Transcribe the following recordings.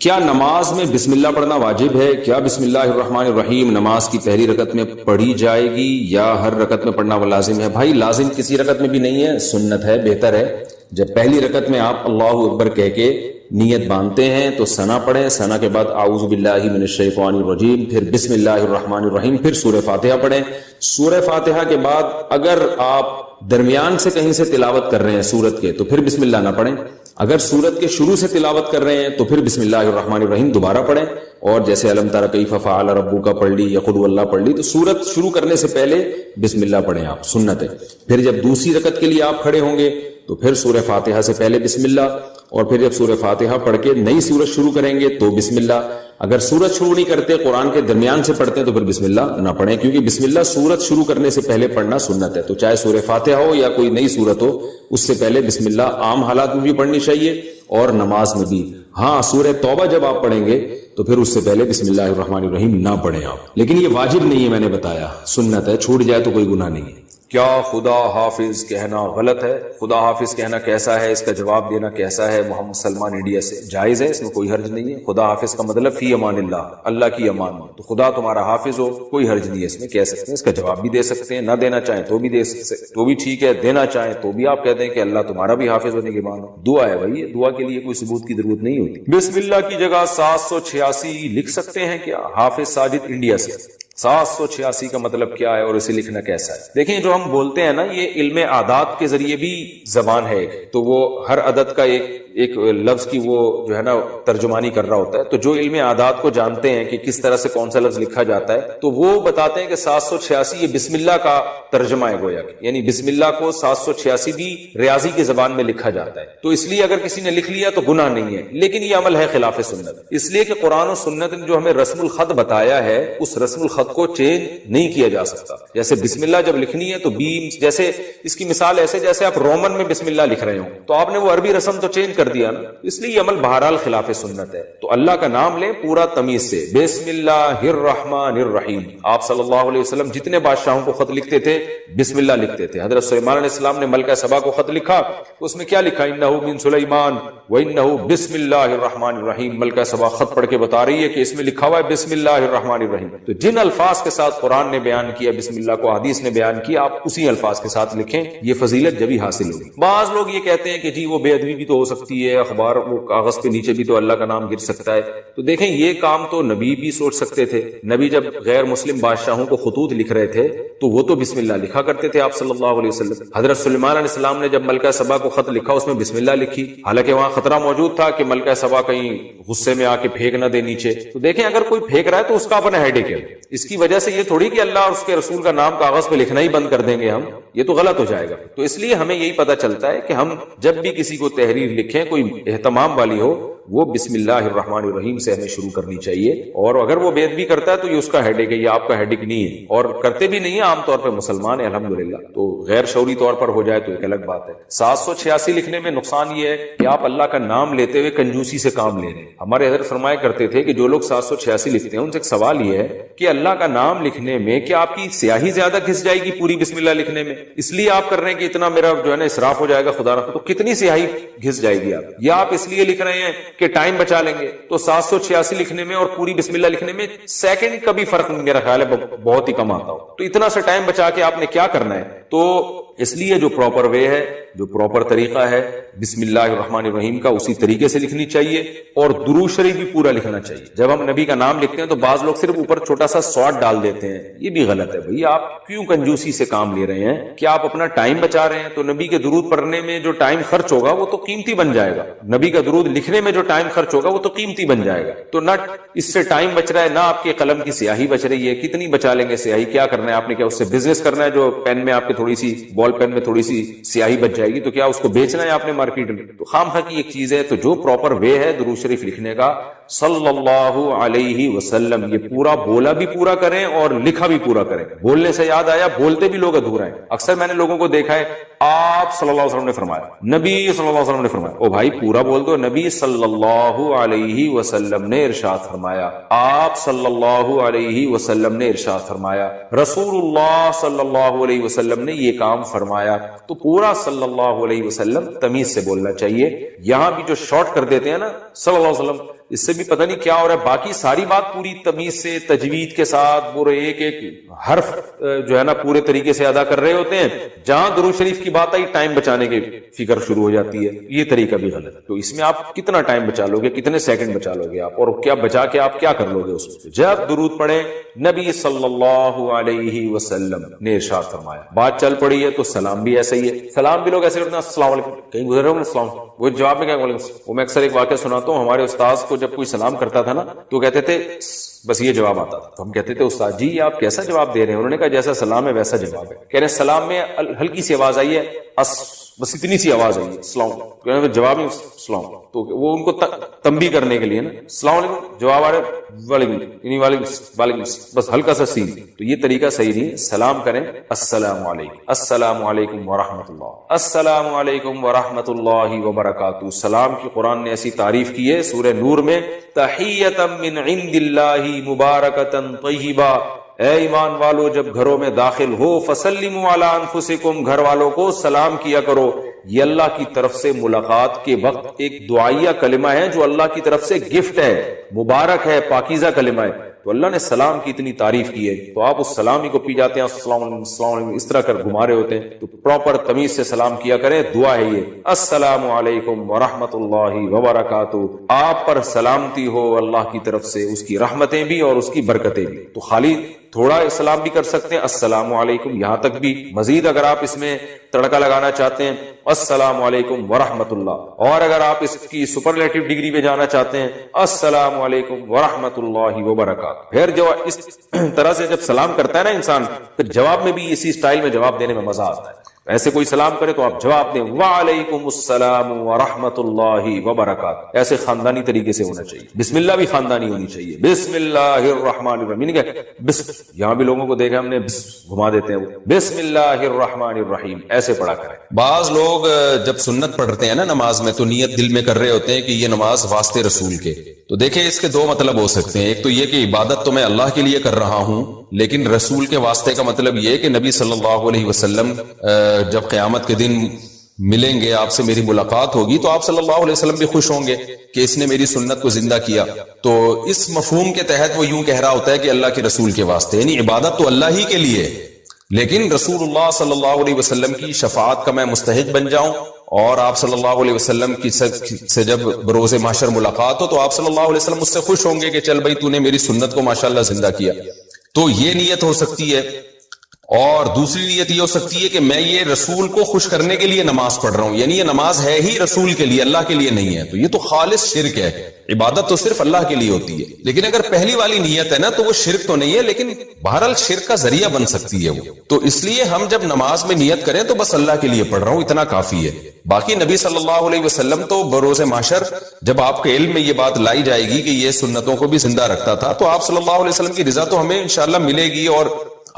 کیا نماز میں بسم اللہ پڑھنا واجب ہے؟ کیا بسم اللہ الرحمن الرحیم نماز کی پہلی رکعت میں پڑھی جائے گی یا ہر رکعت میں پڑھنا لازم ہے؟ بھائی لازم کسی رکعت میں بھی نہیں ہے، سنت ہے، بہتر ہے جب پہلی رکعت میں آپ اللہ اکبر کہہ کے نیت باندھتے ہیں تو ثنا پڑھیں، ثنا کے بعد اعوذ باللہ من الشیطان الرجیم، پھر بسم اللہ الرحمن الرحیم، پھر سورہ فاتحہ پڑھیں۔ سورہ فاتحہ کے بعد اگر آپ درمیان سے کہیں سے تلاوت کر رہے ہیں سورت کے تو پھر بسم اللہ نہ پڑھیں، اگر سورت کے شروع سے تلاوت کر رہے ہیں تو پھر بسم اللہ الرحمن الرحیم دوبارہ پڑھیں، اور جیسے الم تر کیف فعل ربک پڑھ لی یا قل هو اللہ پڑھ لی تو سورت شروع کرنے سے پہلے بسم اللہ پڑھیں آپ، سنت ہے۔ پھر جب دوسری رکعت کے لیے آپ کھڑے ہوں گے تو پھر سورہ فاتحہ سے پہلے بسم اللہ، اور پھر جب سورہ فاتحہ پڑھ کے نئی سورت شروع کریں گے تو بسم اللہ۔ اگر سورت شروع نہیں کرتے، قرآن کے درمیان سے پڑھتے ہیں تو پھر بسم اللہ نہ پڑھیں، کیونکہ بسم اللہ سورت شروع کرنے سے پہلے پڑھنا سنت ہے۔ تو چاہے سورہ فاتحہ ہو یا کوئی نئی سورت ہو، اس سے پہلے بسم اللہ عام حالات میں بھی پڑھنی چاہیے اور نماز میں بھی۔ ہاں سورہ توبہ جب آپ پڑھیں گے تو پھر اس سے پہلے بسم اللہ الرحمن الرحیم نہ پڑھیں آپ، لیکن یہ واجب نہیں ہے، میں نے بتایا سنت ہے، چھوٹ جائے تو کوئی گناہ نہیں ہے۔ کیا خدا حافظ کہنا غلط ہے؟ خدا حافظ کہنا کیسا ہے، اس کا جواب دینا کیسا ہے؟ محمد سلمان انڈیا سے۔ جائز ہے، اس میں کوئی حرج نہیں ہے۔ خدا حافظ کا مطلب فی امان اللہ، اللہ کی امان میں، تو خدا تمہارا حافظ ہو، کوئی حرج نہیں ہے، اس میں کہہ سکتے ہیں، اس کا جواب بھی دے سکتے ہیں، نہ دینا چاہیں تو بھی دے سکتے تو بھی ٹھیک ہے، دینا چاہیں تو بھی آپ کہتے ہیں کہ اللہ تمہارا بھی حافظ ہونے کی مان ہو۔ دعا ہے بھائی، دعا کے لیے کوئی ثبوت کی ضرورت نہیں ہوتی۔ بسم اللہ کی جگہ 786 لکھ سکتے ہیں کیا؟ حافظ ساجد انڈیا سے۔ 786 کا مطلب کیا ہے اور اسے لکھنا کیسا ہے؟ دیکھیں جو ہم بولتے ہیں نا، یہ علم اعداد کے ذریعے بھی زبان ہے، تو وہ ہر عدد کا ایک لفظ کی وہ جو ہے نا ترجمانی کر رہا ہوتا ہے، تو جو علم اعداد کو جانتے ہیں کہ کس طرح سے کون سا لفظ لکھا جاتا ہے تو وہ بتاتے ہیں کہ 786 یہ بسم اللہ کا ترجمہ ہے گویا کہ، یعنی بسم اللہ کو 786 بھی ریاضی کی زبان میں لکھا جاتا ہے، تو اس لیے اگر کسی نے لکھ لیا تو گناہ نہیں ہے، لیکن یہ عمل ہے خلاف سنت، اس لیے کہ قرآن و سنت نے جو ہمیں رسم الخط بتایا ہے اس رسم الخط کو چینج نہیں کیا جا سکتا۔ جیسے بسم اللہ جب لکھنی ہے تو بیم، جیسے اس کی مثال ایسے جیسے آپ رومن میں بسم اللہ لکھ رہے ہو تو آپ نے وہ عربی رسم تو چینج کر دیا نا، اس لیے یہ عمل بہرحال خلاف سنت ہے۔ تو اللہ کا نام لیں پورا تمیز سے، بسم اللہ الرحمن الرحیم۔ آپ صلی اللہ علیہ وسلم جتنے بادشاہوں کو خط لکھتے تھے بسم اللہ لکھتے تھے۔ حضرت سلیمان علیہ السلام نے ملکہ سبا کو خط لکھا، اس میں کیا لکھا؟ انہ من سلیمان وانہ بسم اللہ الرحمن الرحیم۔ ملکہ سبا خط پڑھ کے بتا رہی ہے کہ اس میں لکھا ہوا ہے بسم اللہ الرحمن الرحیم۔ تو جن الفاظ کے ساتھ قرآن نے بیان کیا بسم اللہ کو، حدیث نے بیان کیا، آپ اسی الفاظ کے ساتھ لکھیں، یہ فضیلت جبھی حاصل ہوگی۔ بعض لوگ یہ کہتے ہیں کہ جی وہ بے ادبی بھی تو ہو سکتی ہے، اخبار وہ کاغذ پہ نیچے بھی تو اللہ کا نام گر سکتا ہے، تو دیکھیں یہ کام تو نبی بھی سوچ سکتے تھے۔ نبی جب غیر مسلم بادشاہوں کو خطوط لکھ رہے تھے تو وہ تو بسم اللہ لکھا کرتے تھے آپ صلی اللہ علیہ وسلم۔ حضرت سلیمان علیہ السلام نے جب ملکہ سبا کو خط لکھا اس میں بسم اللہ لکھی، حالانکہ وہاں خطرہ موجود تھا کہ ملکہ سبا کہیں غصے میں آ کے پھینک نہ دے نیچے۔ تو دیکھیں اگر کوئی پھینک رہا ہے تو اس کا اپنا ہیڈک ہے، اس کی وجہ سے یہ تھوڑی کہ اللہ اور اس کے رسول کا نام کاغذ پہ لکھنا ہی بند کر دیں گے ہم، یہ تو غلط ہو جائے گا۔ تو اس لیے ہمیں یہی پتہ چلتا ہے کہ ہم جب بھی کسی کو تحریر لکھیں کوئی اہتمام والی ہو، وہ بسم اللہ الرحمن الرحیم سے ہمیں شروع کرنی چاہیے، اور اگر وہ بے ادبی کرتا ہے تو یہ اس کا ہیڈک ہے، یہ آپ کا ہیڈک نہیں ہے، اور کرتے بھی نہیں ہیں عام طور پہ مسلمان ہیں الحمدللہ، تو غیر شعوری طور پر ہو جائے تو ایک الگ بات ہے۔ 786 لکھنے میں نقصان یہ ہے کہ آپ اللہ کا نام لیتے ہوئے کنجوسی سے کام لے رہے ہیں۔ ہمارے حضرت فرمایا کرتے تھے کہ جو لوگ 786 لکھتے ہیں ان سے ایک سوال یہ ہے کہ اللہ کا نام لکھنے میں کیا آپ کی سیاہی زیادہ گھس جائے گی پوری بسم اللہ لکھنے میں، اس لیے آپ کر رہے ہیں کہ اتنا میرا جو ہے نا اسراف ہو جائے گا خدا رکھے، تو کتنی سیاہی گھس جائے گی آپ، یا آپ اس لیے لکھ رہے ہیں کہ ٹائم بچا لیں گے؟ تو 786 لکھنے میں اور پوری بسم اللہ لکھنے میں سیکنڈ کا بھی فرق میرا خیال ہے بہت ہی کم آتا ہو، تو اتنا سا ٹائم بچا کے آپ نے کیا کرنا ہے؟ تو اس لیے جو پراپر وے ہے، جو پراپر طریقہ ہے بسم اللہ الرحمن الرحیم کا، اسی طریقے سے لکھنی چاہیے، اور درود شریف بھی پورا لکھنا چاہیے۔ جب ہم نبی کا نام لکھتے ہیں تو بعض لوگ صرف اوپر چھوٹا سا سواد ڈال دیتے ہیں، یہ بھی غلط ہے بھئی، آپ کیوں کنجوسی سے کام لے رہے ہیں؟ کیا آپ اپنا ٹائم بچا رہے ہیں؟ تو نبی کے درود پڑھنے میں جو ٹائم خرچ ہوگا وہ تو قیمتی بن جائے گا، نبی کا درود لکھنے میں جو ٹائم خرچ ہوگا وہ تو قیمتی بن جائے گا، تو نہ اس سے ٹائم بچ رہا ہے، نہ آپ کے قلم کی سیاہی بچ رہی ہے۔ کتنی بچا لیں گے سیاہی؟ کیا کرنا ہے آپ نے؟ کیا اس سے بزنس کرنا ہے؟ جو پین میں آپ کے تھوڑی سی بال پین میں تھوڑی سی سیاہی بچ جائے گی تو کیا اس کو بیچنا ہے آپ نے مارکیٹ میں؟ تو خام خواہ کی ایک چیز ہے، تو جو پراپر وے ہے درود شریف لکھنے کا صلی اللہ علیہ وسلم، یہ پورا بولا بھی پورا کریں اور لکھا بھی پورا کریں۔ بولنے سے یاد آیا، بولتے بھی لوگ ادھورا ہیں۔ اکثر میں نے لوگوں کو دیکھا ہے آپ صلی اللہ علیہ وسلم نے فرمایا، نبی صلی اللہ علیہ وسلم نے فرمایا، او بھائی پورا بول دو، نبی صلی اللہ علیہ وسلم نے ارشاد فرمایا، آپ صلی اللہ علیہ وسلم نے ارشاد فرمایا، رسول اللہ صلی اللہ علیہ وسلم نے یہ کام فرمایا، تو پورا صلی اللہ علیہ وسلم تمیز سے بولنا چاہیے۔ یہاں بھی جو شارٹ کر دیتے ہیں نا صلی اللہ علیہ وسلم، اس سے بھی پتہ نہیں کیا ہو رہا ہے. باقی ساری بات پوری تمیز سے تجوید کے ساتھ پورے ایک ایک حرف جو ہے نا پورے طریقے سے ادا کر رہے ہوتے ہیں. جہاں درود شریف کی بات آئی ٹائم بچانے کی فکر شروع ہو جاتی ہے. یہ طریقہ بھی غلط ہے. تو اس میں آپ کتنا ٹائم بچا لو گے, کتنے سیکنڈ بچا لو گے آپ, اور کیا بچا کے آپ کیا کر لو گے اس میں. جب درود پڑھیں نبی صلی اللہ علیہ وسلم نے ارشاد فرمایا, بات چل پڑی ہے تو سلام بھی ایسا ہی ہے. سلام بھی لوگ ایسے کرتے ہیں السلام علیکم, کہیں گزر رہے ہو السلام, وہ جواب میں کیا بولیں. وہ میں اکثر ایک واقعہ سناتا ہوں. ہمارے استاذ کو جب کوئی سلام کرتا تھا نا تو کہتے تھے بس یہ جواب آتا تھا. تو ہم کہتے تھے استاد جی آپ کیسا جواب دے رہے ہیں. انہوں نے کہا جیسا سلام ہے ویسا جواب ہے. کہہ رہے ہیں سلام میں ہلکی سی آواز آئی ہے, بس اتنی سی آواز آئی ہے السلام, جواب ہی السلام. تو وہ ان کو تنبیہ کرنے کے لیے نا السلام علیکم, جواب آ رہے وعلیکم, بس ہلکا سا سین. تو یہ طریقہ صحیح نہیں. سلام کریں السلام علیکم, السلام علیکم ورحمۃ اللہ, السلام علیکم ورحمۃ اللہ وبرکاتہ. سلام کی قرآن نے ایسی تعریف کی ہے سورہ نور میں, تحیۃ من عند اللہ مبارکۃ طیبہ. اے ایمان والو جب گھروں میں داخل ہو فسلموا علی انفسکم, گھر والوں کو سلام کیا کرو. یہ اللہ کی طرف سے ملاقات کے وقت ایک دعائیہ کلمہ ہے جو اللہ کی طرف سے گفٹ ہے, مبارک ہے, پاکیزہ کلمہ ہے. تو اللہ نے سلام کی اتنی تعریف کی ہے تو آپ اس سلام ہی کو پی جاتے ہیں السلام علیکم السلام علیکم اس طرح کر گھما رہے ہوتے ہیں. تو پراپر تمیز سے سلام کیا کریں. دعا ہے یہ السلام علیکم ورحمۃ اللہ وبرکاتہ, آپ پر سلامتی ہو اللہ کی طرف سے, اس کی رحمتیں بھی اور اس کی برکتیں بھی. تو خالی تھوڑا اسلام بھی کر سکتے ہیں السلام علیکم, یہاں تک بھی. مزید اگر آپ اس میں تڑکا لگانا چاہتے ہیں السلام علیکم ورحمۃ اللہ, اور اگر آپ اس کی سپرلیٹو ڈگری پہ جانا چاہتے ہیں السلام علیکم ورحمۃ اللہ وبرکاتہ. پھر جو اس طرح سے جب سلام کرتا ہے نا انسان, پھر جواب میں بھی اسی سٹائل میں جواب دینے میں مزہ آتا ہے. ایسے کوئی سلام کرے تو آپ جواب دیں وعلیکم السلام ورحمۃ اللہ وبرکاتہ. ایسے خاندانی طریقے سے ہونا چاہیے. بسم اللہ بھی خاندانی ہونی چاہیے. بسم اللہ الرحمن الرحیم, یہاں بھی لوگوں کو دیکھا ہم نے گھما دیتے ہیں, بسم اللہ الرحمن الرحیم ایسے پڑھا کریں. بعض لوگ جب سنت پڑھتے ہیں نا نماز میں تو نیت دل میں کر رہے ہوتے ہیں کہ یہ نماز واسطے رسول کے. تو دیکھیں اس کے دو مطلب ہو سکتے ہیں. ایک تو یہ کہ عبادت تو میں اللہ کے لیے کر رہا ہوں, لیکن رسول کے واسطے کا مطلب یہ کہ نبی صلی اللہ علیہ وسلم جب قیامت کے دن ملیں گے, آپ سے میری ملاقات ہوگی, تو آپ صلی اللہ علیہ وسلم بھی خوش ہوں گے کہ اس نے میری سنت کو زندہ کیا. تو اس مفہوم کے تحت وہ یوں کہہ رہا ہوتا ہے کہ اللہ کے رسول کے واسطے, یعنی عبادت تو اللہ ہی کے لیے, لیکن رسول اللہ صلی اللہ علیہ وسلم کی شفاعت کا میں مستحق بن جاؤں, اور آپ صلی اللہ علیہ وسلم کی سے جب بروز محشر ملاقات ہو تو آپ صلی اللہ علیہ وسلم اس سے خوش ہوں گے کہ چل بھائی تو نے میری سنت کو ماشاءاللہ زندہ کیا. تو یہ نیت ہو سکتی ہے. اور دوسری نیت یہ ہو سکتی ہے کہ میں یہ رسول کو خوش کرنے کے لیے نماز پڑھ رہا ہوں, یعنی یہ نماز ہے ہی رسول کے لیے, اللہ کے لیے نہیں ہے. تو یہ تو خالص شرک ہے. عبادت تو صرف اللہ کے لیے ہوتی ہے. لیکن اگر پہلی والی نیت ہے نا تو وہ شرک تو نہیں ہے, لیکن بہرحال شرک کا ذریعہ بن سکتی ہے وہ. تو اس لیے ہم جب نماز میں نیت کریں تو بس اللہ کے لیے پڑھ رہا ہوں اتنا کافی ہے. باقی نبی صلی اللہ علیہ وسلم تو بروز محشر جب آپ کے علم میں یہ بات لائی جائے گی کہ یہ سنتوں کو بھی زندہ رکھتا تھا, تو آپ صلی اللہ علیہ وسلم کی رضا تو ہمیں انشاءاللہ ملے گی, اور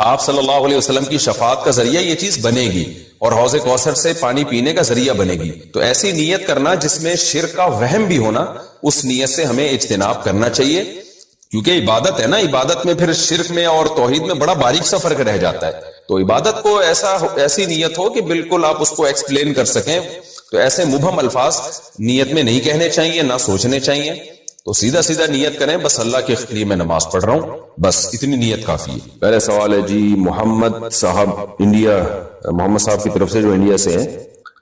آپ صلی اللہ علیہ وسلم کی شفاعت کا ذریعہ یہ چیز بنے گی, اور حوض کوثر سے پانی پینے کا ذریعہ بنے گی. تو ایسی نیت کرنا جس میں شرک کا وہم بھی ہونا, اس نیت سے ہمیں اجتناب کرنا چاہیے, کیونکہ عبادت ہے نا, عبادت میں پھر شرک میں اور توحید میں بڑا باریک سا فرق رہ جاتا ہے. تو عبادت کو ایسی نیت ہو کہ بالکل آپ اس کو ایکسپلین کر سکیں. تو ایسے مبہم الفاظ نیت میں نہیں کہنے چاہیے, نہ سوچنے چاہیے. تو سیدھا سیدھا نیت کریں بس اللہ کے لیے میں نماز پڑھ رہا ہوں, بس اتنی نیت کافی ہے. پہلے سوال ہے جی محمد صاحب انڈیا, محمد صاحب کی طرف سے جو انڈیا سے ہیں,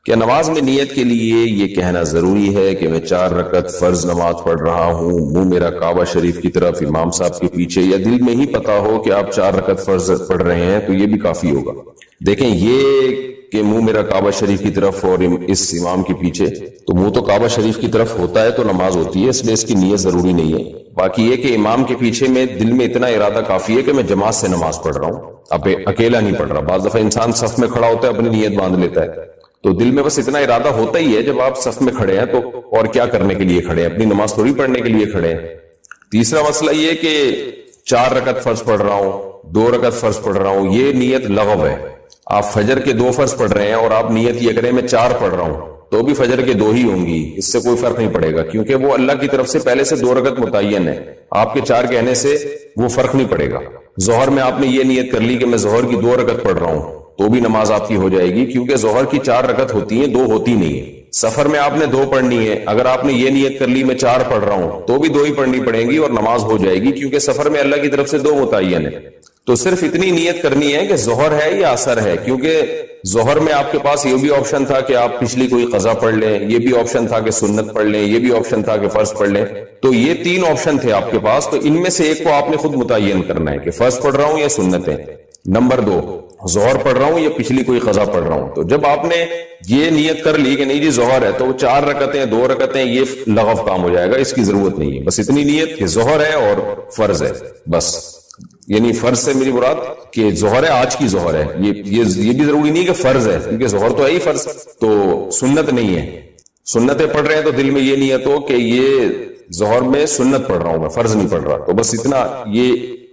کیا نماز میں نیت کے لیے یہ کہنا ضروری ہے کہ میں 4 رکعت فرض نماز پڑھ رہا ہوں, منہ میرا کعبہ شریف کی طرف, امام صاحب کے پیچھے, یا دل میں ہی پتا ہو کہ آپ 4 رکعت فرض پڑھ رہے ہیں تو یہ بھی کافی ہوگا؟ دیکھیں یہ کہ منہ میرا کعبہ شریف کی طرف اور اس امام کے پیچھے, تو منہ تو کعبہ شریف کی طرف ہوتا ہے تو نماز ہوتی ہے, اس لیے اس کی نیت ضروری نہیں ہے. باقی یہ کہ امام کے پیچھے میں دل میں اتنا ارادہ کافی ہے کہ میں جماعت سے نماز پڑھ رہا ہوں, اب اکیلا نہیں پڑھ رہا. بعض دفعہ انسان صف میں کھڑا ہوتا ہے اپنی نیت باندھ لیتا ہے, تو دل میں بس اتنا ارادہ ہوتا ہی ہے. جب آپ صف میں کھڑے ہیں تو اور کیا کرنے کے لیے کھڑے ہیں, اپنی نماز تھوڑی پڑھنے کے لیے کھڑے ہیں. تیسرا مسئلہ یہ کہ 4 رکعت فرض پڑھ رہا ہوں, 2 رکعت فرض پڑھ رہا ہوں, یہ نیت لغو ہے. آپ فجر کے 2 فرض پڑھ رہے ہیں اور آپ نیت یہ کریں میں 4 پڑھ رہا ہوں, تو بھی فجر کے 2 ہی ہوں گی, اس سے کوئی فرق نہیں پڑے گا, کیونکہ وہ اللہ کی طرف سے پہلے سے 2 رکعت متعین ہے. آپ کے 4 کہنے سے وہ فرق نہیں پڑے گا. ظہر میں آپ نے یہ نیت کر لی کہ میں ظہر کی 2 رکعت پڑھ رہا ہوں, تو بھی نماز آپ کی ہو جائے گی, کیونکہ ظہر کی 4 رکعت ہوتی ہیں, 2 ہوتی نہیں ہے. سفر میں آپ نے 2 پڑھنی ہے، اگر آپ نے یہ نیت کر لی میں 4 پڑھ رہا ہوں تو بھی 2 ہی پڑھنی پڑیں گی اور نماز ہو جائے گی، کیونکہ سفر میں اللہ کی طرف سے 2 متعین ہے۔ تو صرف اتنی نیت کرنی ہے کہ ظہر ہے یا عصر ہے، کیونکہ ظہر میں آپ کے پاس یہ بھی آپشن تھا کہ آپ پچھلی کوئی قضا پڑھ لیں، یہ بھی آپشن تھا کہ سنت پڑھ لیں، یہ بھی آپشن تھا کہ فرض پڑھ لیں، تو یہ 3 آپشن تھے آپ کے پاس، تو ان میں سے ایک کو آپ نے خود متعین کرنا ہے کہ فرض پڑھ رہا ہوں یا سنت ہے۔ نمبر 2، ظہر پڑھ رہا ہوں یا پچھلی کوئی قضا پڑھ رہا ہوں۔ تو جب آپ نے یہ نیت کر لی کہ نہیں جی ظہر ہے، تو وہ 4 رکعتیں 2 رکعتیں یہ لغو کام ہو جائے گا، اس کی ضرورت نہیں ہے۔ بس اتنی نیت کہ ظہر ہے اور فرض ہے، بس۔ یعنی فرض سے میری مراد کہ ظہر ہے، آج کی ظہر ہے، یہ بھی ضروری نہیں کہ فرض ہے، کیونکہ ظہر تو ہے ہی فرض، تو سنت نہیں ہے۔ سنتیں پڑھ رہے ہیں تو دل میں یہ نیت ہو کہ یہ ظہر میں سنت پڑھ رہا ہوں، میں فرض نہیں پڑھ رہا، تو بس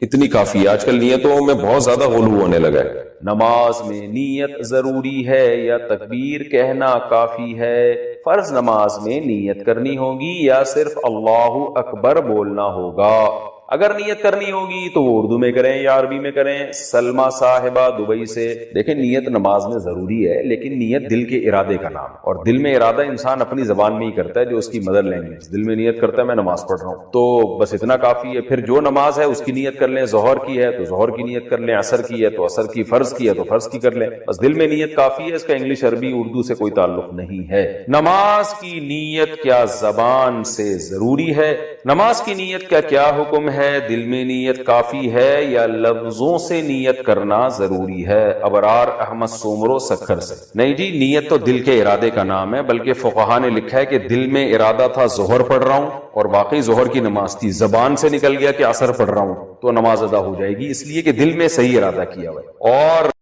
اتنی کافی ہے۔ آج کل نیتوں میں بہت زیادہ غلو ہونے لگا ہے۔ نماز میں نیت ضروری ہے یا تکبیر کہنا کافی ہے؟ فرض نماز میں نیت کرنی ہوگی یا صرف اللہ اکبر بولنا ہوگا؟ اگر نیت کرنی ہوگی تو وہ اردو میں کریں یا عربی میں کریں۔ سلمہ صاحبہ دبئی سے، دیکھیں نیت نماز میں ضروری ہے، لیکن نیت دل کے ارادے کا نام، اور دل میں ارادہ انسان اپنی زبان میں ہی کرتا ہے، جو اس کی مدر لینگویج۔ دل میں نیت کرتا ہے میں نماز پڑھ رہا ہوں، تو بس اتنا کافی ہے۔ پھر جو نماز ہے اس کی نیت کر لیں، ظہر کی ہے تو ظہر کی نیت کر لیں، عصر کی ہے تو عصر کی، فرض کی ہے تو فرض کی کر لیں، بس دل میں نیت کافی ہے۔ اس کا انگلش عربی اردو سے کوئی تعلق نہیں ہے۔ نماز کی نیت کیا زبان سے ضروری ہے؟ نماز کی نیت کا کیا حکم ہے؟ دل میں نیت کافی ہے یا لفظوں سے نیت کرنا ضروری ہے؟ ابرار احمد سومرو سکھر سے، نہیں جی نیت تو دل کے ارادے کا نام ہے، بلکہ فقہا نے لکھا ہے کہ دل میں ارادہ تھا ظہر پڑھ رہا ہوں اور واقعی ظہر کی نماز تھی، زبان سے نکل گیا کہ عصر پڑھ رہا ہوں، تو نماز ادا ہو جائے گی، اس لیے کہ دل میں صحیح ارادہ کیا ہوا ہے۔ اور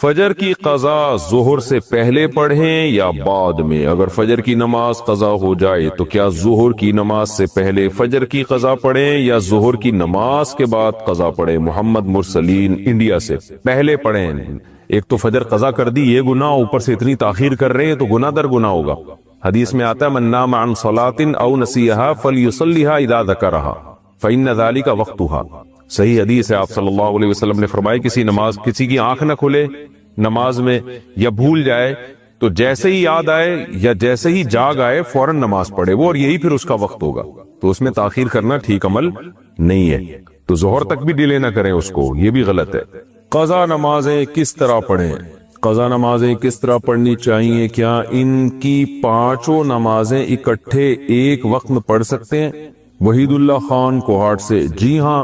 فجر کی قضا ظہر سے پہلے پڑھیں یا بعد میں؟ اگر فجر کی نماز قضا ہو جائے تو کیا ظہر کی نماز سے پہلے فجر کی قضا پڑھیں یا ظہر کی نماز کے بعد قضا پڑھیں؟ محمد مرسلین انڈیا سے، پہلے پڑھیں۔ ایک تو فجر قضا کر دی، یہ گناہ، اوپر سے اتنی تاخیر کر رہے ہیں تو گناہ در گناہ ہوگا۔ حدیث میں آتا ہے من نام عن صلاۃ او نسیھا فلیصلیھا اذا ذکرھا فإن ذلک وقتھا۔ صحیح حدیث ہے، آپ صلی اللہ علیہ وسلم نے فرمایا کسی کی آنکھ نہ کھلے نماز میں یا بھول جائے تو جیسے ہی یاد آئے یا جیسے ہی جاگ آئے فوراً نماز پڑھے وہ، اور یہی پھر اس کا وقت ہوگا، تو اس میں تاخیر کرنا ٹھیک عمل نہیں ہے۔ تو ظہر تک بھی ڈیلے نہ کریں اس کو، یہ بھی غلط ہے۔ قضا نمازیں کس طرح پڑھیں؟ قضا نمازیں کس طرح پڑھنی چاہیے؟ کیا ان کی 5 نمازیں اکٹھے ایک وقت میں پڑھ سکتے ہیں؟ وحید اللہ خان کوہاٹ سے، جی ہاں،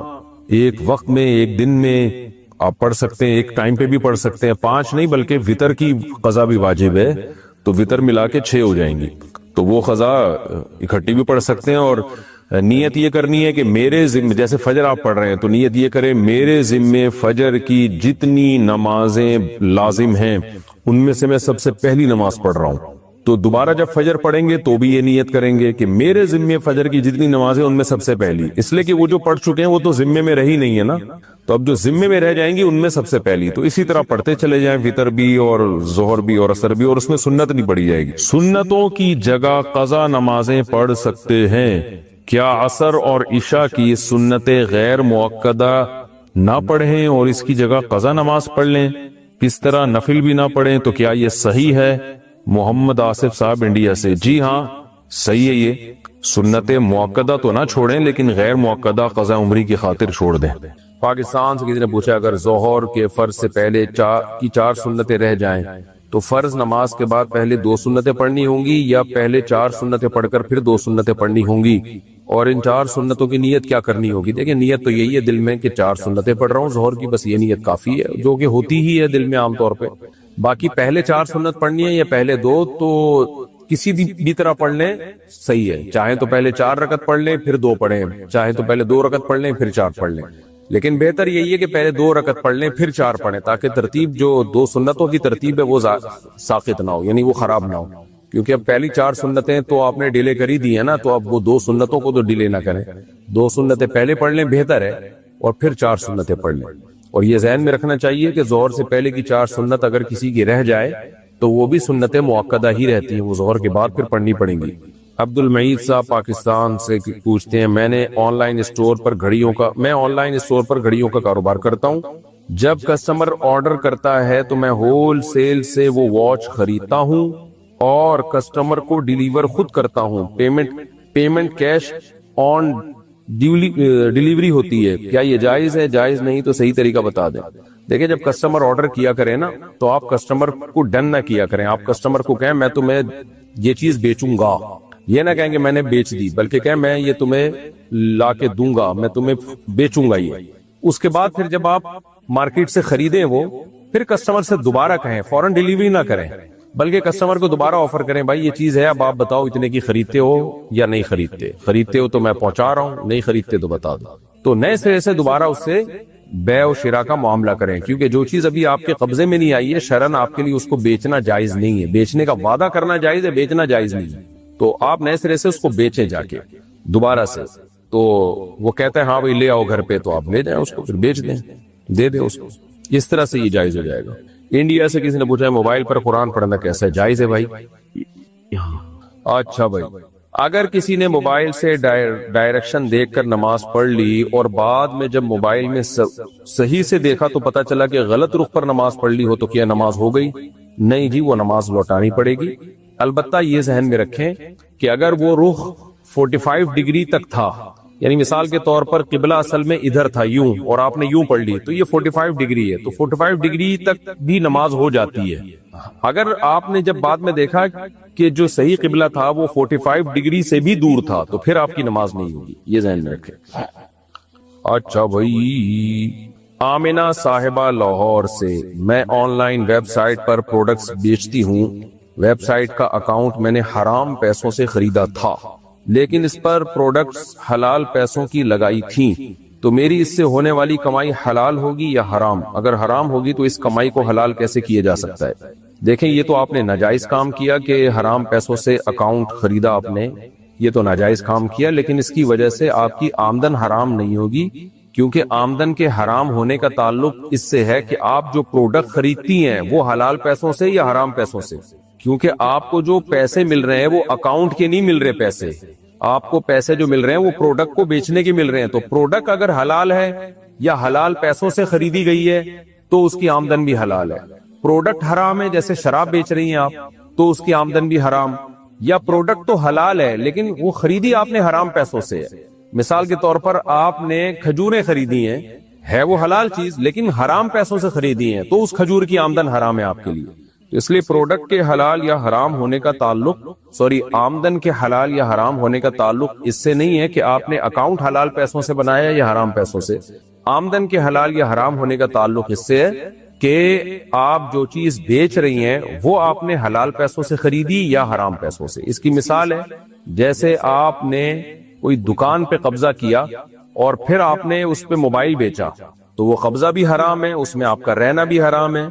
ایک وقت میں، ایک دن میں آپ پڑھ سکتے ہیں، ایک ٹائم پہ بھی پڑھ سکتے ہیں۔ 5 نہیں بلکہ وتر کی قضا بھی واجب ہے، تو وتر ملا کے 6 ہو جائیں گی، تو وہ قضا اکٹھی بھی پڑھ سکتے ہیں۔ اور نیت یہ کرنی ہے کہ میرے ذمے، جیسے فجر آپ پڑھ رہے ہیں تو نیت یہ کریں میرے ذمے فجر کی جتنی نمازیں لازم ہیں ان میں سے میں سب سے پہلی نماز پڑھ رہا ہوں، تو دوبارہ جب فجر پڑھیں گے تو بھی یہ نیت کریں گے کہ میرے ذمے فجر کی جتنی نمازیں ان میں سب سے پہلی، اس لیے کہ وہ جو پڑھ چکے ہیں وہ تو ذمے میں رہی نہیں ہے نا، تو اب جو ذمے میں رہ جائیں گی ان میں سب سے پہلی، تو اسی طرح پڑھتے چلے جائیں، وتر بھی اور ظہر بھی اور عصر بھی، اور اس میں سنت نہیں پڑھی جائے گی۔ سنتوں کی جگہ قضا نمازیں پڑھ سکتے ہیں؟ کیا عصر اور عشاء کی سنتیں غیر مؤکدہ نہ پڑھیں اور اس کی جگہ قضا نماز پڑھ لیں؟ کس طرح نفل بھی نہ پڑھیں؟ تو کیا یہ صحیح ہے؟ محمد آصف صاحب انڈیا سے، جی ہاں صحیح ہے، یہ سنت مؤکدہ تو نہ چھوڑیں لیکن غیر مؤکدہ قضا عمری کی خاطر چھوڑ دیں۔ پاکستان سے کسی نے پوچھا اگر ظہر کے فرض سے پہلے 4 سنتیں رہ جائیں تو فرض نماز کے بعد پہلے 2 سنتیں پڑھنی ہوں گی یا پہلے 4 سنتیں پڑھ کر پھر 2 سنتیں پڑھنی ہوں گی؟ اور ان 4 سنتوں کی نیت کیا کرنی ہوگی؟ دیکھیں نیت تو یہی ہے دل میں کہ 4 سنتیں پڑھ رہا ہوں ظہر کی، بس یہ نیت کافی ہے، جو کہ ہوتی ہی ہے دل میں عام طور پہ۔ باقی پہلے 4 سنت پڑھنی ہے یا پہلے 2، تو کسی بھی طرح پڑھ لیں صحیح ہے، چاہیں تو پہلے 4 رکعت پڑھ لیں پھر 2 پڑھیں، چاہیں تو پہلے 2 رکعت پڑھ لیں پھر 4 پڑھ لیں، لیکن بہتر یہی ہے کہ پہلے 2 رکعت پڑھ لیں پھر 4 پڑھیں، تاکہ ترتیب جو 2 سنتوں کی ترتیب ہے وہ ساقط نہ ہو، یعنی وہ خراب نہ ہو، کیونکہ اب پہلی 4 سنتیں تو آپ نے ڈیلے کر ہی دی ہے نا، تو اب وہ 2 سنتوں کو تو ڈیلے نہ کریں، 2 سنتیں پہلے پڑھ لیں بہتر ہے، اور پھر 4 سنتیں پڑھ لیں۔ اور یہ ذہن میں رکھنا چاہیے کہ ظہر سے پہلے کی 4 سنت اگر کسی کی رہ جائے تو وہ بھی سنتیں مؤکدہ ہی رہتی ہیں، وہ ظہر کے بعد پھر پڑھنی پڑیں گی۔ عبد المعید صاحب پاکستان سے پوچھتے ہیں میں آن لائن اسٹور پر گھڑیوں کا کاروبار کرتا ہوں، جب کسٹمر آرڈر کرتا ہے تو میں ہول سیل سے وہ واچ خریدتا ہوں اور کسٹمر کو ڈیلیور خود کرتا ہوں, پیمنٹ کیش آن ڈیلیوری ہوتی ہے, کیا یہ جائز ہے؟ جائز نہیں تو صحیح طریقہ بتا دیں. دیکھیں, جب کسٹمر آرڈر کیا کرے نا تو آپ کسٹمر کو ڈن نہ کیا کریں. آپ کسٹمر کو کہیں میں تمہیں یہ چیز بیچوں گا, یہ نہ کہیں کہ میں نے بیچ دی, بلکہ کہیں میں یہ تمہیں لا کے دوں گا, میں تمہیں بیچوں گا یہ. اس کے بعد پھر جب آپ مارکیٹ سے خریدیں وہ, پھر کسٹمر سے دوبارہ کہیں, فوراً ڈیلیوری نہ کریں, بلکہ کسٹمر کو دوبارہ آفر کریں, بھائی یہ چیز ہے, اب آپ بتاؤ اتنے کی خریدتے ہو یا نہیں خریدتے. خریدتے ہو تو میں پہنچا رہا ہوں, نہیں خریدتے تو بتا دو. تو نئے سرے سے دوبارہ اس سے بیع و شراء کا معاملہ کریں, کیونکہ جو چیز ابھی آپ کے قبضے میں نہیں آئی ہے شرعاً آپ کے لیے اس کو بیچنا جائز نہیں ہے. بیچنے کا وعدہ کرنا جائز ہے, بیچنا جائز نہیں ہے. تو آپ نئے سرے سے اس کو بیچیں جا کے دوبارہ سے. تو وہ کہتا ہے ہاں بھائی لے آؤ گھر پہ, تو آپ لے جائیں اس کو, پھر بیچ دیں, دے دیں اس کو. اس طرح سے یہ جائز ہو جائے گا. انڈیا سے کسی نے پوچھا ہے موبائل پر قرآن پڑھنا کیسا ہے؟ جائز ہے بھائی. اچھا بھائی, اگر کسی نے موبائل سے ڈائریکشن دیکھ کر نماز پڑھ لی اور بعد میں جب موبائل میں صحیح سے دیکھا تو پتا چلا کہ غلط رخ پر نماز پڑھ لی ہو, تو کیا نماز ہو گئی؟ نہیں جی, وہ نماز لوٹانی پڑے گی. البتہ یہ ذہن میں رکھیں کہ اگر وہ رخ 45 ڈگری تک تھا, یعنی مثال کے طور پر قبلہ اصل میں ادھر تھا یوں, اور آپ نے یوں پڑھ لی, تو یہ 45 ڈگری ہے, تو 45 ڈگری تک بھی نماز ہو جاتی ہے. اگر آپ نے جب بعد میں دیکھا کہ جو صحیح قبلہ تھا وہ 45 ڈگری سے بھی دور تھا, تو پھر آپ کی نماز نہیں ہوگی. یہ ذہن میں رکھیں. اچھا بھائی, آمنہ صاحبہ لاہور سے, میں آن لائن ویب سائٹ پر پروڈکٹس بیچتی ہوں. ویب سائٹ کا اکاؤنٹ میں نے حرام پیسوں سے خریدا تھا, لیکن اس پر پروڈکٹس حلال پیسوں کی لگائی تھیں, تو میری اس سے ہونے والی کمائی حلال ہوگی یا حرام؟ اگر حرام ہوگی تو اس کمائی کو حلال کیسے کیا جا سکتا ہے؟ دیکھیں, یہ تو آپ نے ناجائز کام کیا کہ حرام پیسوں سے اکاؤنٹ خریدا آپ نے, یہ تو ناجائز کام کیا, لیکن اس کی وجہ سے آپ کی آمدن حرام نہیں ہوگی, کیونکہ آمدن کے حرام ہونے کا تعلق اس سے ہے کہ آپ جو پروڈکٹ خریدتی ہیں وہ حلال پیسوں سے یا حرام پیسوں سے. کیونکہ آپ کو جو پیسے مل رہے ہیں وہ اکاؤنٹ کے نہیں مل رہے پیسے, آپ کو پیسے جو مل رہے ہیں وہ پروڈکٹ کو بیچنے کے مل رہے ہیں. تو پروڈکٹ اگر حلال ہے یا حلال پیسوں سے خریدی گئی ہے تو اس کی آمدن بھی حلال ہے. پروڈکٹ حرام ہے, جیسے شراب بیچ رہی ہیں آپ, تو اس کی آمدن بھی حرام. یا پروڈکٹ تو حلال ہے لیکن وہ خریدی آپ نے حرام پیسوں سے ہے. مثال کے طور پر آپ نے کھجوریں خریدی ہیں, ہے وہ حلال چیز لیکن حرام پیسوں سے خریدی ہیں, تو اس کھجور کی آمدن حرام ہے آپ کے لیے. تو اس لیے پروڈکٹ کے حلال یا حرام ہونے کا تعلق, آمدن کے حلال یا حرام ہونے کا تعلق اس سے نہیں ہے کہ آپ نے اکاؤنٹ حلال پیسوں سے بنایا یا حرام پیسوں سے. آمدن کے حلال یا حرام ہونے کا تعلق اس سے ہے کہ آپ جو چیز بیچ رہی ہیں وہ آپ نے حلال پیسوں سے خریدی یا حرام پیسوں سے. اس کی مثال ہے جیسے آپ نے کوئی دکان پہ قبضہ کیا اور پھر آپ نے اس پہ موبائل بیچا, تو وہ قبضہ بھی حرام ہے, اس میں آپ کا رہنا بھی حرام ہے,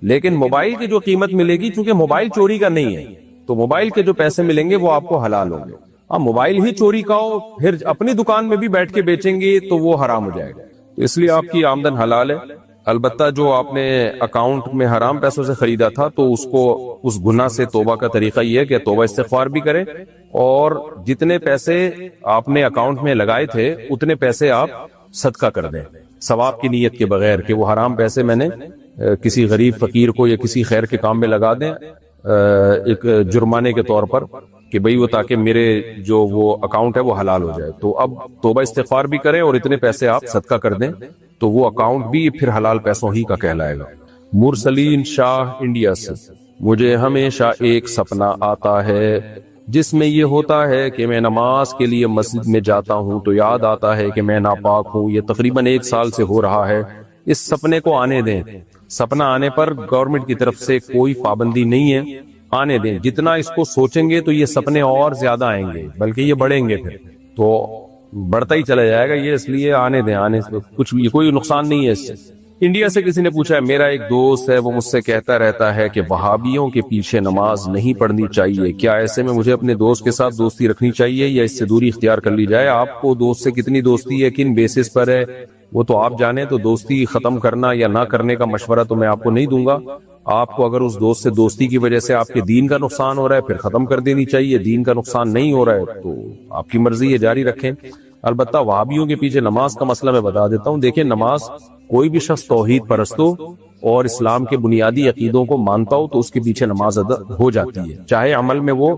لیکن موبائل کی جو قیمت ملے گی چونکہ موبائل چوری کا نہیں ہے تو موبائل کے جو پیسے ملیں گے وہ آپ کو حلال ہوں گے. اب موبائل ہی چوری کا ہو پھر اپنی دکان میں بھی بیٹھ کے بیچیں گے تو وہ حرام ہو جائے گا. تو اس لیے آپ کی آمدن حلال ہے. البتہ جو آپ نے اکاؤنٹ میں حرام پیسوں سے خریدا تھا تو اس کو اس گناہ سے توبہ کا طریقہ یہ ہے کہ توبہ استغفار بھی کریں, اور جتنے پیسے آپ نے اکاؤنٹ میں لگائے تھے اتنے پیسے آپ صدقہ کر دیں ثواب کی نیت کے بغیر, کہ وہ حرام پیسے میں نے کسی غریب فقیر کو یا کسی خیر کے کام میں لگا دیں ایک جرمانے کے طور پر, کہ بھئی وہ تاکہ میرے جو وہ اکاؤنٹ ہے وہ حلال ہو جائے. تو اب توبہ استغفار بھی کریں اور اتنے پیسے آپ صدقہ کر دیں تو وہ اکاؤنٹ بھی پھر حلال پیسوں ہی کا کہلائے گا. مرسلین شاہ انڈیا سے, مجھے ہمیشہ ایک سپنا آتا ہے جس میں یہ ہوتا ہے کہ میں نماز کے لیے مسجد میں جاتا ہوں تو یاد آتا ہے کہ میں ناپاک ہوں. یہ تقریباً 1 سال سے ہو رہا ہے. اس سپنے کو آنے دیں, سپنا آنے پر گورنمنٹ کی طرف سے کوئی پابندی نہیں ہے, آنے دیں. جتنا اس کو سوچیں گے تو یہ سپنے اور زیادہ آئیں گے, بلکہ یہ بڑھیں گے, پھر تو بڑھتا ہی چلا جائے گا یہ, اس لیے آنے دیں, آنے سے کچھ کوئی نقصان نہیں ہے اس سے. انڈیا سے کسی نے پوچھا ہے, میرا ایک دوست ہے وہ مجھ سے کہتا رہتا ہے کہ وہابیوں کے پیچھے نماز نہیں پڑھنی چاہیے, کیا ایسے میں مجھے اپنے دوست کے ساتھ دوستی رکھنی چاہیے یا اس سے دوری اختیار کر لی جائے؟ آپ کو دوست سے کتنی دوستی ہے, کن بیسس پر ہے, وہ تو آپ جانیں. تو دوستی ختم کرنا یا نہ کرنے کا مشورہ تو میں آپ کو نہیں دوں گا. آپ کو اگر اس دوست سے دوستی کی وجہ سے آپ کے دین کا نقصان ہو رہا ہے پھر ختم کر دینی چاہیے, دین کا نقصان نہیں ہو رہا ہے تو آپ کی مرضی ہے, جاری رکھیں. البتہ وہابیوں کے پیچھے نماز کا مسئلہ میں بتا دیتا ہوں. دیکھیں نماز کوئی بھی شخص توحید پرست ہو اور اسلام کے بنیادی عقیدوں کو مانتا ہو تو اس کے پیچھے نماز ادا ہو جاتی ہے، چاہے عمل میں وہ